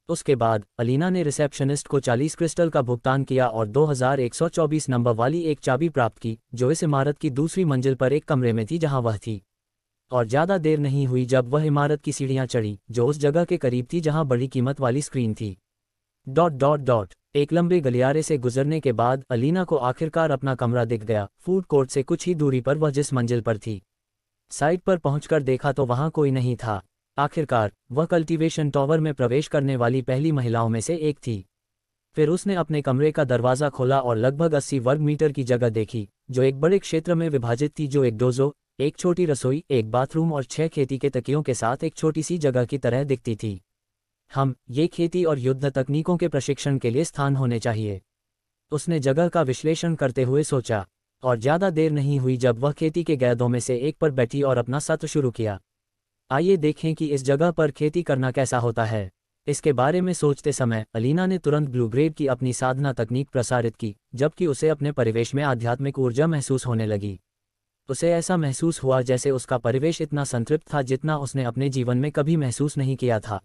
Speaker 1: उसके बाद एलिना ने रिसेप्शनिस्ट को 40 क्रिस्टल का भुगतान किया और 2124 नंबर वाली एक चाबी प्राप्त की, जो इस इमारत की दूसरी मंजिल पर एक कमरे में थी जहां वह थी। और ज़्यादा देर नहीं हुई जब वह इमारत की सीढ़ियां चढ़ी, जो उस जगह के करीब थी जहां बड़ी कीमत वाली स्क्रीन थी। ... एक लंबे गलियारे से गुजरने के बाद एलिना को आखिरकार अपना कमरा दिख गया। फूड कोर्ट से कुछ ही दूरी पर वह जिस मंजिल पर थी, साइट पर पहुंचकर देखा तो वहां कोई नहीं था। आखिरकार वह कल्टीवेशन टावर में प्रवेश करने वाली पहली महिलाओं में से एक थी। फिर उसने अपने कमरे का दरवाज़ा खोला और लगभग 80 वर्ग मीटर की जगह देखी, जो एक बड़े क्षेत्र में विभाजित थी, जो एक डोजो, एक छोटी रसोई, एक बाथरूम और 6 खेती के तकियों के साथ एक छोटी सी जगह की तरह दिखती थी। ये खेती और युद्ध तकनीकों के प्रशिक्षण के लिए स्थान होने चाहिए, उसने जगह का विश्लेषण करते हुए सोचा। और ज़्यादा देर नहीं हुई जब वह खेती के गैदों में से एक पर बैठी और अपना सत्र शुरू किया। आइए देखें कि इस जगह पर खेती करना कैसा होता है। इसके बारे में सोचते समय एलिना ने तुरंत ब्लू ग्रेव की अपनी साधना तकनीक प्रसारित की, जबकि उसे अपने परिवेश में आध्यात्मिक ऊर्जा महसूस होने लगी। उसे ऐसा महसूस हुआ जैसे उसका परिवेश इतना संतृप्त था जितना उसने अपने जीवन में कभी महसूस नहीं किया था।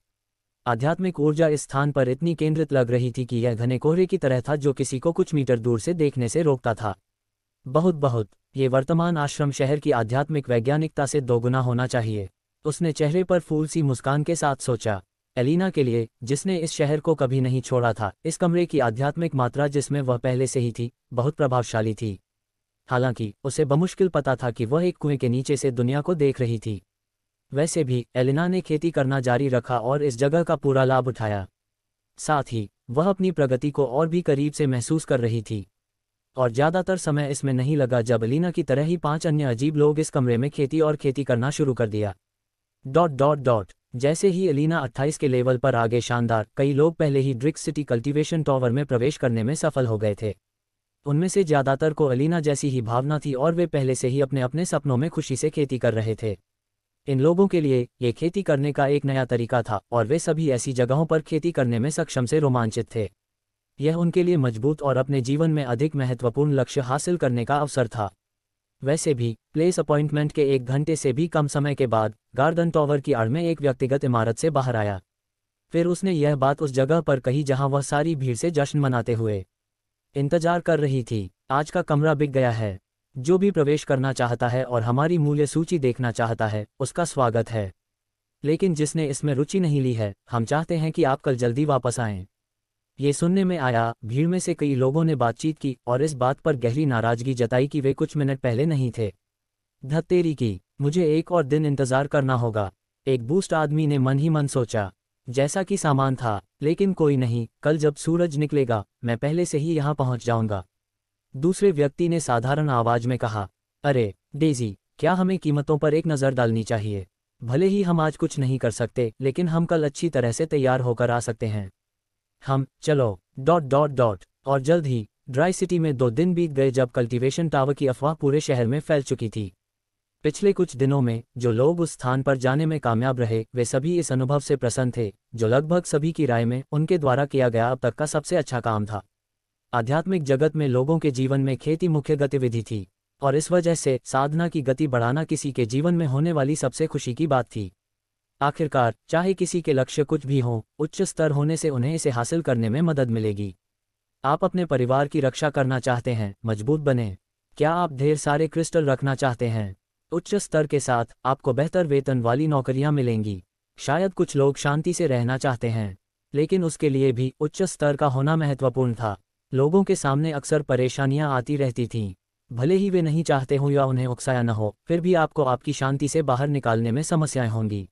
Speaker 1: आध्यात्मिक ऊर्जा इस स्थान पर इतनी केंद्रित लग रही थी कि यह घने कोहरे की तरह था जो किसी को कुछ मीटर दूर से देखने से रोकता था। बहुत ये वर्तमान आश्रम शहर की आध्यात्मिक वैज्ञानिकता से दोगुना होना चाहिए, उसने चेहरे पर फूल सी मुस्कान के साथ सोचा। एलिना के लिए, जिसने इस शहर को कभी नहीं छोड़ा था, इस कमरे की आध्यात्मिक मात्रा जिसमें वह पहले से ही थी, बहुत प्रभावशाली थी। हालांकि उसे बमुश्किल पता था कि वह एक कुएं के नीचे से दुनिया को देख रही थी। वैसे भी एलिना ने खेती करना जारी रखा और इस जगह का पूरा लाभ उठाया। साथ ही वह अपनी प्रगति को और भी करीब से महसूस कर रही थी। और ज़्यादातर समय इसमें नहीं लगा जब एलिना की तरह ही 5 अन्य अजीब लोग इस कमरे में खेती करना शुरू कर दिया। ... जैसे ही एलिना 28 के लेवल पर आगे, शानदार कई लोग पहले ही ड्रिक सिटी कल्टीवेशन टावर में प्रवेश करने में सफल हो गए थे। उनमें से ज़्यादातर को एलिना जैसी ही भावना थी और वे पहले से ही अपने अपने सपनों में खुशी से खेती कर रहे थे। इन लोगों के लिए ये खेती करने का एक नया तरीका था और वे सभी ऐसी जगहों पर खेती करने में सक्षम से रोमांचित थे। यह उनके लिए मजबूत और अपने जीवन में अधिक महत्वपूर्ण लक्ष्य हासिल करने का अवसर था। वैसे भी प्लेस अपॉइंटमेंट के 1 घंटे से भी कम समय के बाद गार्डन टावर की आड़ में एक व्यक्तिगत इमारत से बाहर आया। फिर उसने यह बात उस जगह पर कही जहां वह सारी भीड़ से जश्न मनाते हुए इंतजार कर रही थी। आज का कमरा बिक गया है। जो भी प्रवेश करना चाहता है और हमारी मूल्य सूची देखना चाहता है, उसका स्वागत है। लेकिन जिसने इसमें रुचि नहीं ली है, हम चाहते हैं कि आप कल जल्दी वापस आएं। ये सुनने में आया। भीड़ में से कई लोगों ने बातचीत की और इस बात पर गहरी नाराजगी जताई कि वे कुछ मिनट पहले नहीं थे। धत्तेरी की, मुझे 1 और दिन इंतजार करना होगा, एक बूस्ट आदमी ने मन ही मन सोचा। जैसा कि सामान था, लेकिन कोई नहीं, कल जब सूरज निकलेगा मैं पहले से ही यहाँ पहुँच जाऊँगा। दूसरे व्यक्ति ने साधारण आवाज में कहा, अरे डेजी, क्या हमें कीमतों पर एक नज़र डालनी चाहिए? भले ही हम आज कुछ नहीं कर सकते, लेकिन हम कल अच्छी तरह से तैयार होकर आ सकते हैं। चलो ... और जल्द ही ड्राई सिटी में 2 दिन बीत गए जब कल्टीवेशन टावर की अफवाह पूरे शहर में फैल चुकी थी। पिछले कुछ दिनों में जो लोग उस स्थान पर जाने में कामयाब रहे वे सभी इस अनुभव से प्रसन्न थे, जो लगभग सभी की राय में उनके द्वारा किया गया अब तक का सबसे अच्छा काम था। आध्यात्मिक जगत में लोगों के जीवन में खेती मुख्य गतिविधि थी, और इस वजह से साधना की गति बढ़ाना किसी के जीवन में होने वाली सबसे खुशी की बात थी। आखिरकार चाहे किसी के लक्ष्य कुछ भी हों, उच्च स्तर होने से उन्हें इसे हासिल करने में मदद मिलेगी। आप अपने परिवार की रक्षा करना चाहते हैं, मजबूत बनें। क्या आप ढेर सारे क्रिस्टल रखना चाहते हैं? उच्च स्तर के साथ आपको बेहतर वेतन वाली नौकरियां मिलेंगी। शायद कुछ लोग शांति से रहना चाहते हैं, लेकिन उसके लिए भी उच्च स्तर का होना महत्वपूर्ण था। लोगों के सामने अक्सर परेशानियां आती रहती थीं, भले ही वे नहीं चाहते हों या उन्हें उकसाया न हो, फिर भी आपको आपकी शांति से बाहर निकालने में समस्याएं होंगी।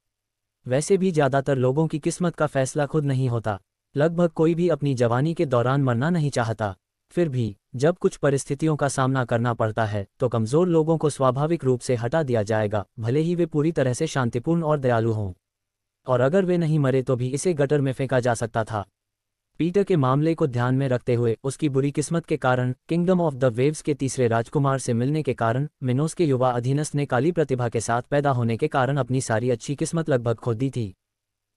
Speaker 1: वैसे भी ज़्यादातर लोगों की किस्मत का फैसला खुद नहीं होता। लगभग कोई भी अपनी जवानी के दौरान मरना नहीं चाहता। फिर भी जब कुछ परिस्थितियों का सामना करना पड़ता है तो कमज़ोर लोगों को स्वाभाविक रूप से हटा दिया जाएगा, भले ही वे पूरी तरह से शांतिपूर्ण और दयालु हों। और अगर वे नहीं मरे तो भी इसे गटर में फेंका जा सकता था। पीटर के मामले को ध्यान में रखते हुए उसकी बुरी किस्मत के कारण, किंगडम ऑफ द वेव्स के तीसरे राजकुमार से मिलने के कारण, मिनोस के युवा अधीनस्थ ने काली प्रतिभा के साथ पैदा होने के कारण अपनी सारी अच्छी किस्मत लगभग खो दी थी।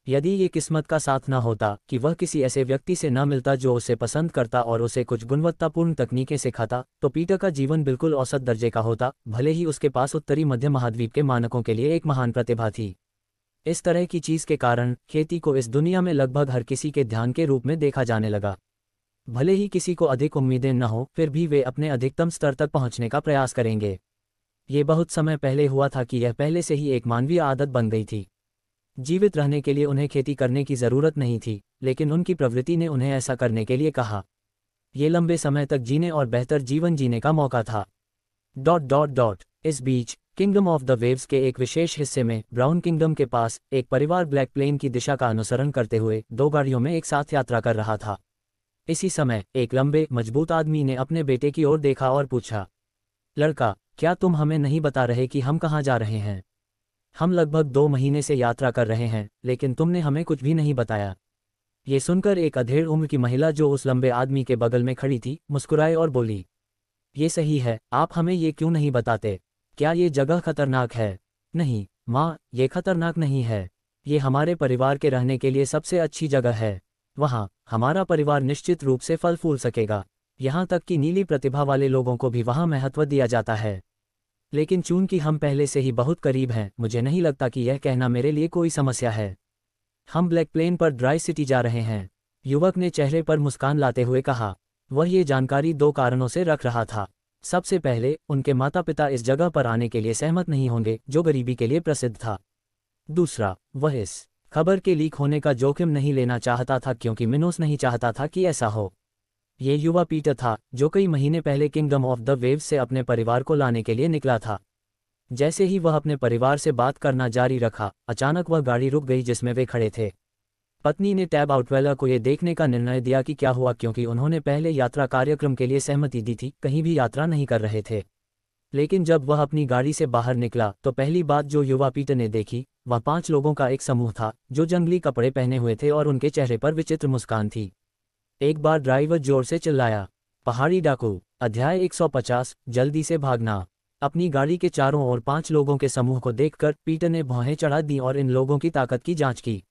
Speaker 1: यदि ये किस्मत का साथ न होता कि वह किसी ऐसे व्यक्ति से न मिलता जो उसे पसंद करता और उसे कुछ गुणवत्तापूर्ण तकनीकें सिखाता, तो पीटर का जीवन बिल्कुल औसत दर्जे का होता, भले ही उसके पास उत्तरी मध्य महाद्वीप के मानकों के लिए एक महान प्रतिभा थी। इस तरह की चीज़ के कारण खेती को इस दुनिया में लगभग हर किसी के ध्यान के रूप में देखा जाने लगा। भले ही किसी को अधिक उम्मीदें न हो, फिर भी वे अपने अधिकतम स्तर तक पहुंचने का प्रयास करेंगे। ये बहुत समय पहले हुआ था कि यह पहले से ही एक मानवीय आदत बन गई थी। जीवित रहने के लिए उन्हें खेती करने की ज़रूरत नहीं थी, लेकिन उनकी प्रवृत्ति ने उन्हें ऐसा करने के लिए कहा। ये लंबे समय तक जीने और बेहतर जीवन जीने का मौका था। इस बीच किंगडम ऑफ द वेव्स के एक विशेष हिस्से में ब्राउन किंगडम के पास एक परिवार ब्लैक प्लेन की दिशा का अनुसरण करते हुए 2 गाड़ियों में एक साथ यात्रा कर रहा था। इसी समय एक लंबे मजबूत आदमी ने अपने बेटे की ओर देखा और पूछा, लड़का, क्या तुम हमें नहीं बता रहे कि हम कहाँ जा रहे हैं? हम लगभग 2 महीने से यात्रा कर रहे हैं, लेकिन तुमने हमें कुछ भी नहीं बताया। ये सुनकर एक अधेड़ उम्र की महिला जो उस लंबे आदमी के बगल में खड़ी थी, मुस्कुराई और बोली, ये सही है, आप हमें ये क्यों नहीं बताते? क्या ये जगह खतरनाक है? नहीं माँ, ये खतरनाक नहीं है। ये हमारे परिवार के रहने के लिए सबसे अच्छी जगह है। वहाँ हमारा परिवार निश्चित रूप से फल फूल सकेगा। यहाँ तक कि नीली प्रतिभा वाले लोगों को भी वहाँ महत्व दिया जाता है। लेकिन चूंकि हम पहले से ही बहुत करीब हैं, मुझे नहीं लगता कि यह कहना मेरे लिए कोई समस्या है। हम ब्लैक प्लेन पर ड्राई सिटी जा रहे हैं, युवक ने चेहरे पर मुस्कान लाते हुए कहा। वह ये जानकारी 2 कारणों से रख रहा था। सबसे पहले, उनके माता पिता इस जगह पर आने के लिए सहमत नहीं होंगे, जो गरीबी के लिए प्रसिद्ध था। दूसरा, वह इस खबर के लीक होने का जोखिम नहीं लेना चाहता था, क्योंकि मिनोस नहीं चाहता था कि ऐसा हो। ये युवा पीटर था, जो कई महीने पहले किंगडम ऑफ द वेव्स से अपने परिवार को लाने के लिए निकला था। जैसे ही वह अपने परिवार से बात करना जारी रखा, अचानक वह गाड़ी रुक गई जिसमें वे खड़े थे। पत्नी ने टैब आउटवेलर को यह देखने का निर्णय दिया कि क्या हुआ, क्योंकि उन्होंने पहले यात्रा कार्यक्रम के लिए सहमति दी थी, कहीं भी यात्रा नहीं कर रहे थे। लेकिन जब वह अपनी गाड़ी से बाहर निकला तो पहली बात जो युवा पीटर ने देखी, वह 5 लोगों का एक समूह था, जो जंगली कपड़े पहने हुए थे और उनके चेहरे पर विचित्र मुस्कान थी। एक बार ड्राइवर जोर से चिल्लाया, पहाड़ी डाकू, अध्याय 150, जल्दी से भागना। अपनी गाड़ी के चारों ओर 5 लोगों के समूह को देखकर पीटर ने भौहें चढ़ा दी और इन लोगों की ताकत की जांच की।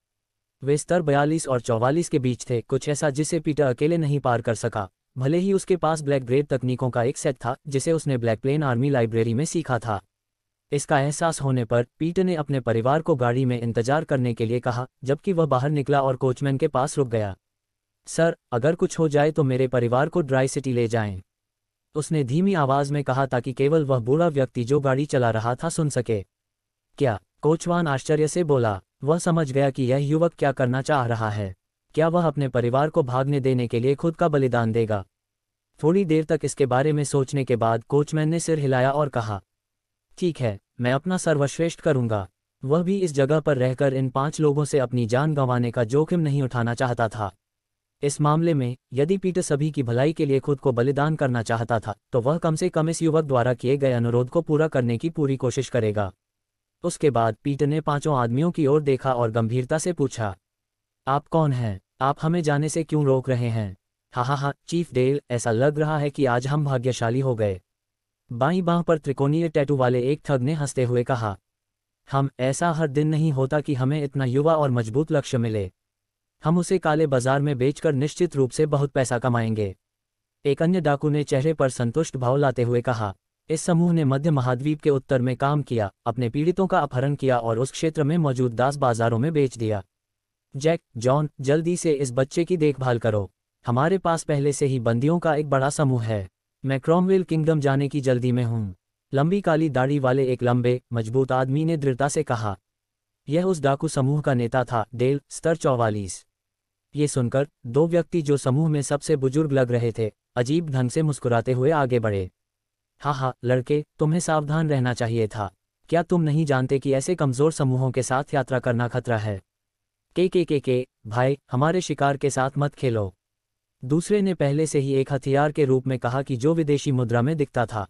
Speaker 1: वे स्तर 42 और 44 के बीच थे, कुछ ऐसा जिसे पीटर अकेले नहीं पार कर सका, भले ही उसके पास ब्लैक ग्रेड तकनीकों का एक सेट था जिसे उसने ब्लैक प्लेन आर्मी लाइब्रेरी में सीखा था। इसका एहसास होने पर पीटर ने अपने परिवार को गाड़ी में इंतजार करने के लिए कहा, जबकि वह बाहर निकला और कोचमैन के पास रुक गया। सर, अगर कुछ हो जाए तो मेरे परिवार को ड्राई सिटी ले जाएं, उसने धीमी आवाज में कहा ताकि केवल वह बूढ़ा व्यक्ति जो गाड़ी चला रहा था सुन सके। क्या? कोचवान आश्चर्य से बोला। वह समझ गया कि यह युवक क्या करना चाह रहा है। क्या वह अपने परिवार को भागने देने के लिए खुद का बलिदान देगा? थोड़ी देर तक इसके बारे में सोचने के बाद कोचमैन ने सिर हिलाया और कहा, ठीक है, मैं अपना सर्वश्रेष्ठ करूंगा। वह भी इस जगह पर रहकर इन 5 लोगों से अपनी जान गंवाने का जोखिम नहीं उठाना चाहता था। इस मामले में यदि पीटर सभी की भलाई के लिए खुद को बलिदान करना चाहता था, तो वह कम से कम इस युवक द्वारा किए गए अनुरोध को पूरा करने की पूरी कोशिश करेगा। उसके बाद पीटर ने 5 आदमियों की ओर देखा और गंभीरता से पूछा, आप कौन हैं? आप हमें जाने से क्यों रोक रहे हैं? हा, चीफ डेल, ऐसा लग रहा है कि आज हम भाग्यशाली हो गए। बाईं बांह पर त्रिकोणीय टैटू वाले एक ठग ने हंसते हुए कहा, हम ऐसा हर दिन नहीं होता कि हमें इतना युवा और मजबूत लक्ष्य मिले। हम उसे काले बाजार में बेचकर निश्चित रूप से बहुत पैसा कमाएंगे। एक अन्य डाकू ने चेहरे पर संतुष्ट भाव लाते हुए कहा, इस समूह ने मध्य महाद्वीप के उत्तर में काम किया, अपने पीड़ितों का अपहरण किया और उस क्षेत्र में मौजूद दास बाजारों में बेच दिया। जैक, जॉन, जल्दी से इस बच्चे की देखभाल करो। हमारे पास पहले से ही बंदियों का एक बड़ा समूह है। मैं क्रॉमवेल किंगडम जाने की जल्दी में हूँ। लंबी काली दाढ़ी वाले एक लंबे, मजबूत आदमी ने दृढ़ता से कहा। यह उस डाकू समूह का नेता था, डेल, स्तर 44। ये सुनकर दो व्यक्ति जो समूह में सबसे बुजुर्ग लग रहे थे, अजीब ढंग से मुस्कुराते हुए आगे बढ़े। हाँ, लड़के, तुम्हें सावधान रहना चाहिए था। क्या तुम नहीं जानते कि ऐसे कमज़ोर समूहों के साथ यात्रा करना खतरा है? के, भाई, हमारे शिकार के साथ मत खेलो। दूसरे ने पहले से ही एक हथियार के रूप में कहा कि जो विदेशी मुद्रा में दिखता था।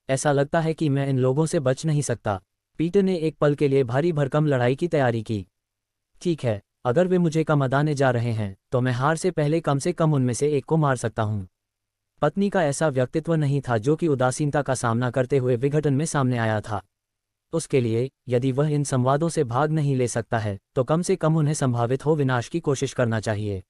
Speaker 1: ऐसा लगता है कि मैं इन लोगों से बच नहीं सकता। पीटर ने एक पल के लिए भारी भरकम लड़ाई की तैयारी की। ठीक है, अगर वे मुझे कम अदाने जा रहे हैं तो मैं हार से पहले कम से कम उनमें से एक को मार सकता हूं। पत्नी का ऐसा व्यक्तित्व नहीं था जो कि उदासीनता का सामना करते हुए विघटन में सामने आया था। उसके लिए, यदि वह इन संवादों से भाग नहीं ले सकता है तो कम से कम उन्हें संभावित हो विनाश की कोशिश करना चाहिए।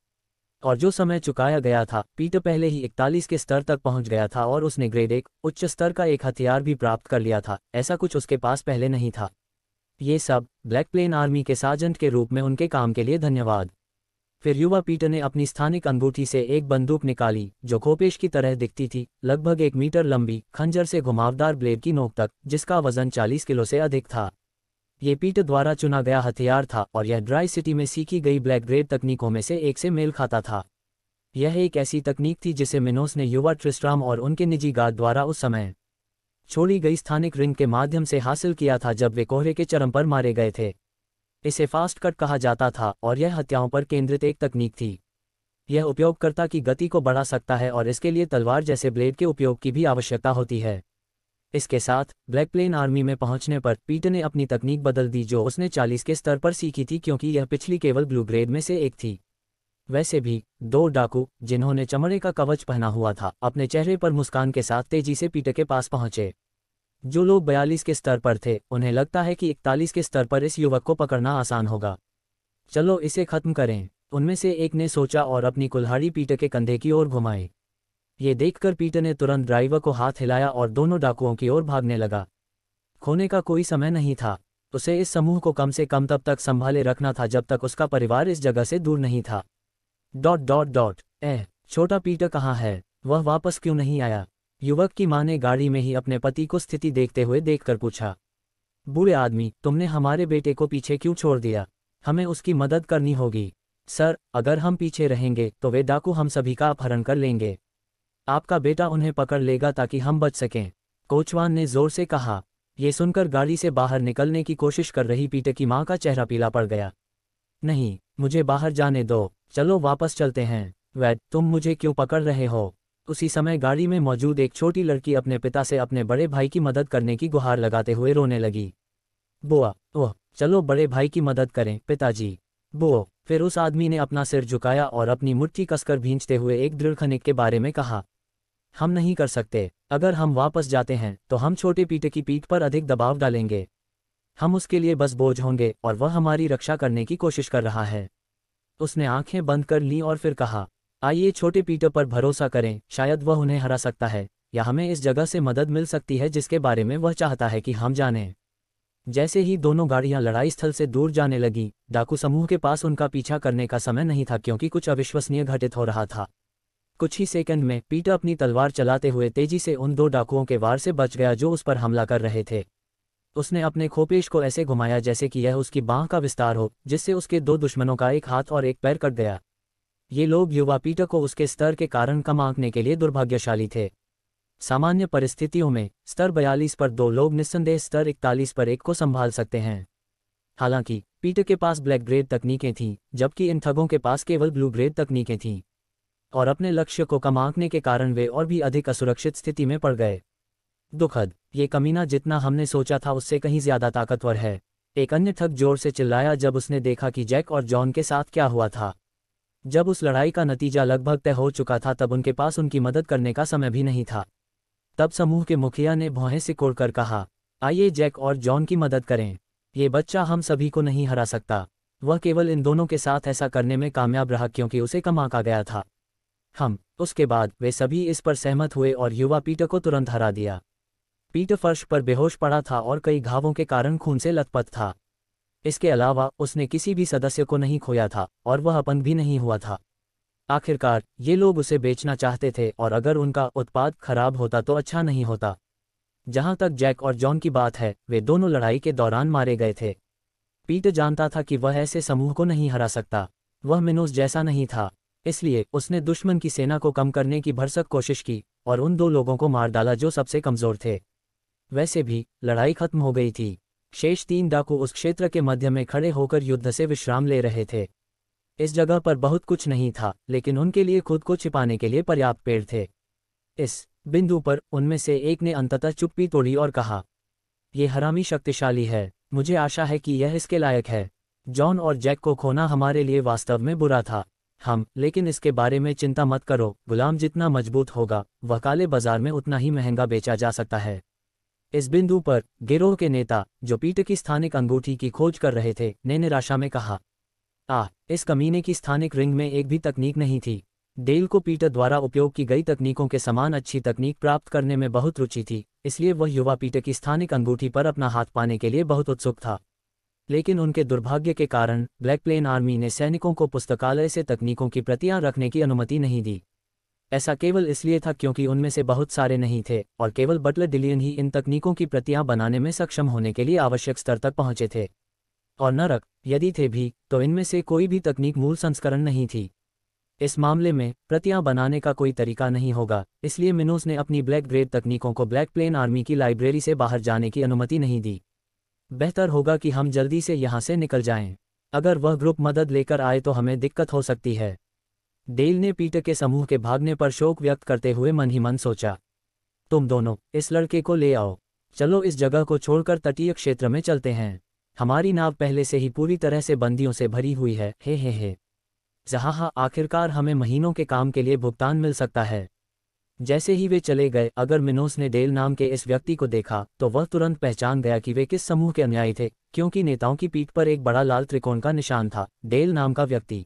Speaker 1: और जो समय चुकाया गया था, पीटर पहले ही 41 के स्तर तक पहुंच गया था और उसने ग्रेड 1 उच्च स्तर का एक हथियार भी प्राप्त कर लिया था। ऐसा कुछ उसके पास पहले नहीं था। ये सब ब्लैक प्लेन आर्मी के सार्जेंट के रूप में उनके काम के लिए धन्यवाद। फिर युवा पीटर ने अपनी स्थानिक अंगूठी से एक बंदूक निकाली जो खोपेश की तरह दिखती थी, लगभग 1 मीटर लंबी, खंजर से घुमावदार ब्लेड की नोक तक, जिसका वजन 40 किलो से अधिक था। ये पीटर द्वारा चुना गया हथियार था और यह ड्राई सिटी में सीखी गई ब्लैक ग्रेड तकनीकों में से एक से मेल खाता था। यह एक ऐसी तकनीक थी जिसे मिनोस ने युवा ट्रिस्ट्राम और उनके निजी गार्ड द्वारा उस समय छोड़ी गई स्थानिक रिंग के माध्यम से हासिल किया था जब वे कोहरे के चरम पर मारे गए थे। इसे फास्ट कट कहा जाता था और यह हत्याओं पर केंद्रित एक तकनीक थी। यह उपयोगकर्ता की गति को बढ़ा सकता है और इसके लिए तलवार जैसे ब्लेड के उपयोग की भी आवश्यकता होती है। इसके साथ ब्लैक प्लेन आर्मी में पहुंचने पर पीटर ने अपनी तकनीक बदल दी जो उसने 40 के स्तर पर सीखी थी, क्योंकि यह पिछली केवल ब्लू ग्रेड में से एक थी। वैसे भी, दो डाकू जिन्होंने चमड़े का कवच पहना हुआ था, अपने चेहरे पर मुस्कान के साथ तेजी से पीटर के पास पहुंचे। जो लोग 42 के स्तर पर थे, उन्हें लगता है कि 41 के स्तर पर इस युवक को पकड़ना आसान होगा। चलो इसे खत्म करें, उनमें से एक ने सोचा और अपनी कुल्हाड़ी पीटर के कंधे की ओर घुमाई। ये देखकर पीटर ने तुरंत ड्राइवर को हाथ हिलाया और दोनों डाकुओं की ओर भागने लगा। खोने का कोई समय नहीं था। उसे इस समूह को कम से कम तब तक संभाले रखना था जब तक उसका परिवार इस जगह से दूर नहीं था। ... छोटा पीटर कहाँ है? वह वापस क्यों नहीं आया? युवक की मां ने गाड़ी में ही अपने पति को स्थिति देखते हुए देखकर पूछा। बूढ़े आदमी, तुमने हमारे बेटे को पीछे क्यों छोड़ दिया? हमें उसकी मदद करनी होगी। सर, अगर हम पीछे रहेंगे तो वे डाकू हम सभी का अपहरण कर लेंगे। आपका बेटा उन्हें पकड़ लेगा ताकि हम बच सकें, कोचवान ने जोर से कहा। ये सुनकर गाड़ी से बाहर निकलने की कोशिश कर रही पीटर की मां का चेहरा पीला पड़ गया। नहीं, मुझे बाहर जाने दो, चलो वापस चलते हैं। वैड, तुम मुझे क्यों पकड़ रहे हो? उसी समय गाड़ी में मौजूद एक छोटी लड़की अपने पिता से अपने बड़े भाई की मदद करने की गुहार लगाते हुए रोने लगी। बुआ, ओह, चलो बड़े भाई की मदद करें, पिताजी। बुआ। फिर उस आदमी ने अपना सिर झुकाया और अपनी मुट्ठी कसकर भींचते हुए एक दृढ़ खनिक के बारे में कहा। हम नहीं कर सकते। अगर हम वापस जाते हैं तो हम छोटे पीटर की पीठ पर अधिक दबाव डालेंगे। हम उसके लिए बस बोझ होंगे और वह हमारी रक्षा करने की कोशिश कर रहा है। उसने आंखें बंद कर लीं और फिर कहा, आइए छोटे पीटर पर भरोसा करें, शायद वह उन्हें हरा सकता है, या हमें इस जगह से मदद मिल सकती है जिसके बारे में वह चाहता है कि हम जानें। जैसे ही दोनों गाड़ियां लड़ाई स्थल से दूर जाने लगीं, डाकू समूह के पास उनका पीछा करने का समय नहीं था, क्योंकि कुछ अविश्वसनीय घटित हो रहा था। कुछ ही सेकंड में पीटर अपनी तलवार चलाते हुए तेजी से उन दो डाकुओं के वार से बच गया जो उस पर हमला कर रहे थे। उसने अपने खोपेश को ऐसे घुमाया जैसे कि यह उसकी बांह का विस्तार हो, जिससे उसके दो दुश्मनों का एक हाथ और एक पैर कट गया। ये लोग युवा पीटर को उसके स्तर के कारण कम आंकने के लिए दुर्भाग्यशाली थे। सामान्य परिस्थितियों में स्तर 42 पर दो लोग निस्संदेह स्तर 41 पर एक को संभाल सकते हैं। हालांकि पीटर के पास ब्लैक ग्रेड तकनीकें थीं, जबकि इन ठगों के पास केवल ब्लू ग्रेड तकनीकें थीं, और अपने लक्ष्य को कम आंकने के कारण वे और भी अधिक असुरक्षित स्थिति में पड़ गए। दुखद, ये कमीना जितना हमने सोचा था उससे कहीं ज्यादा ताकतवर है, एक अन्य ठग जोर से चिल्लाया जब उसने देखा कि जैक और जॉन के साथ क्या हुआ था। जब उस लड़ाई का नतीजा लगभग तय हो चुका था तब उनके पास उनकी मदद करने का समय भी नहीं था। तब समूह के मुखिया ने भौहें सिकोड़कर कहा, आइए जैक और जॉन की मदद करें। ये बच्चा हम सभी को नहीं हरा सकता। वह केवल इन दोनों के साथ ऐसा करने में कामयाब रहा क्योंकि उसे कम आंका गया था। उसके बाद वे सभी इस पर सहमत हुए और युवा पीटर को तुरंत हरा दिया। पीटर फर्श पर बेहोश पड़ा था और कई घावों के कारण खून से लथपथ था। इसके अलावा उसने किसी भी सदस्य को नहीं खोया था और वह अपंग भी नहीं हुआ था। आखिरकार ये लोग उसे बेचना चाहते थे और अगर उनका उत्पाद खराब होता तो अच्छा नहीं होता। जहां तक जैक और जॉन की बात है, वे दोनों लड़ाई के दौरान मारे गए थे। पीटर जानता था कि वह ऐसे समूह को नहीं हरा सकता। वह मिनोस जैसा नहीं था, इसलिए उसने दुश्मन की सेना को कम करने की भरसक कोशिश की और उन 2 लोगों को मार डाला जो सबसे कमजोर थे। वैसे भी लड़ाई खत्म हो गई थी। शेष 3 डाकू उस क्षेत्र के मध्य में खड़े होकर युद्ध से विश्राम ले रहे थे। इस जगह पर बहुत कुछ नहीं था, लेकिन उनके लिए खुद को छिपाने के लिए पर्याप्त पेड़ थे। इस बिंदु पर उनमें से एक ने अंततः चुप्पी तोड़ी और कहा, यह हरामी शक्तिशाली है। मुझे आशा है कि यह इसके लायक है। जॉन और जैक को खोना हमारे लिए वास्तव में बुरा था। लेकिन इसके बारे में चिंता मत करो। गुलाम जितना मजबूत होगा, वह काले बाजार में उतना ही महंगा बेचा जा सकता है। इस बिंदु पर गिरोह के नेता, जो पीटर की स्थानिक अंगूठी की खोज कर रहे थे, ने निराशा में कहा, इस कमीने की स्थानिक रिंग में एक भी तकनीक नहीं थी। डेल को पीटर द्वारा उपयोग की गई तकनीकों के समान अच्छी तकनीक प्राप्त करने में बहुत रुचि थी, इसलिए वह युवा पीटर की स्थानिक अंगूठी पर अपना हाथ पाने के लिए बहुत उत्सुक था। लेकिन उनके दुर्भाग्य के कारण ब्लैक प्लेन आर्मी ने सैनिकों को पुस्तकालय से तकनीकों की प्रतियां रखने की अनुमति नहीं दी। ऐसा केवल इसलिए था क्योंकि उनमें से बहुत सारे नहीं थे और केवल बटलर डिलियन ही इन तकनीकों की प्रतियां बनाने में सक्षम होने के लिए आवश्यक स्तर तक पहुंचे थे। और नरक, यदि थे भी, तो इनमें से कोई भी तकनीक मूल संस्करण नहीं थी। इस मामले में प्रतियां बनाने का कोई तरीका नहीं होगा, इसलिए मिनोस ने अपनी ब्लैक ग्रेड तकनीकों को ब्लैक प्लेन आर्मी की लाइब्रेरी से बाहर जाने की अनुमति नहीं दी। बेहतर होगा कि हम जल्दी से यहाँ से निकल जाएं। अगर वह ग्रुप मदद लेकर आए तो हमें दिक्कत हो सकती है। डेल ने पीटर के समूह के भागने पर शोक व्यक्त करते हुए मन ही मन सोचा, तुम दोनों इस लड़के को ले आओ। चलो इस जगह को छोड़कर तटीय क्षेत्र में चलते हैं। हमारी नाव पहले से ही पूरी तरह से बंदियों से भरी हुई है। हे जहाँ आखिरकार हमें महीनों के काम के लिए भुगतान मिल सकता है। जैसे ही वे चले गए, अगर मिनोस ने डेल नाम के इस व्यक्ति को देखा तो वह तुरंत पहचान गया कि वे किस समूह के अनुयायी थे, क्योंकि नेताओं की पीठ पर एक बड़ा लाल त्रिकोण का निशान था। डेल नाम का व्यक्ति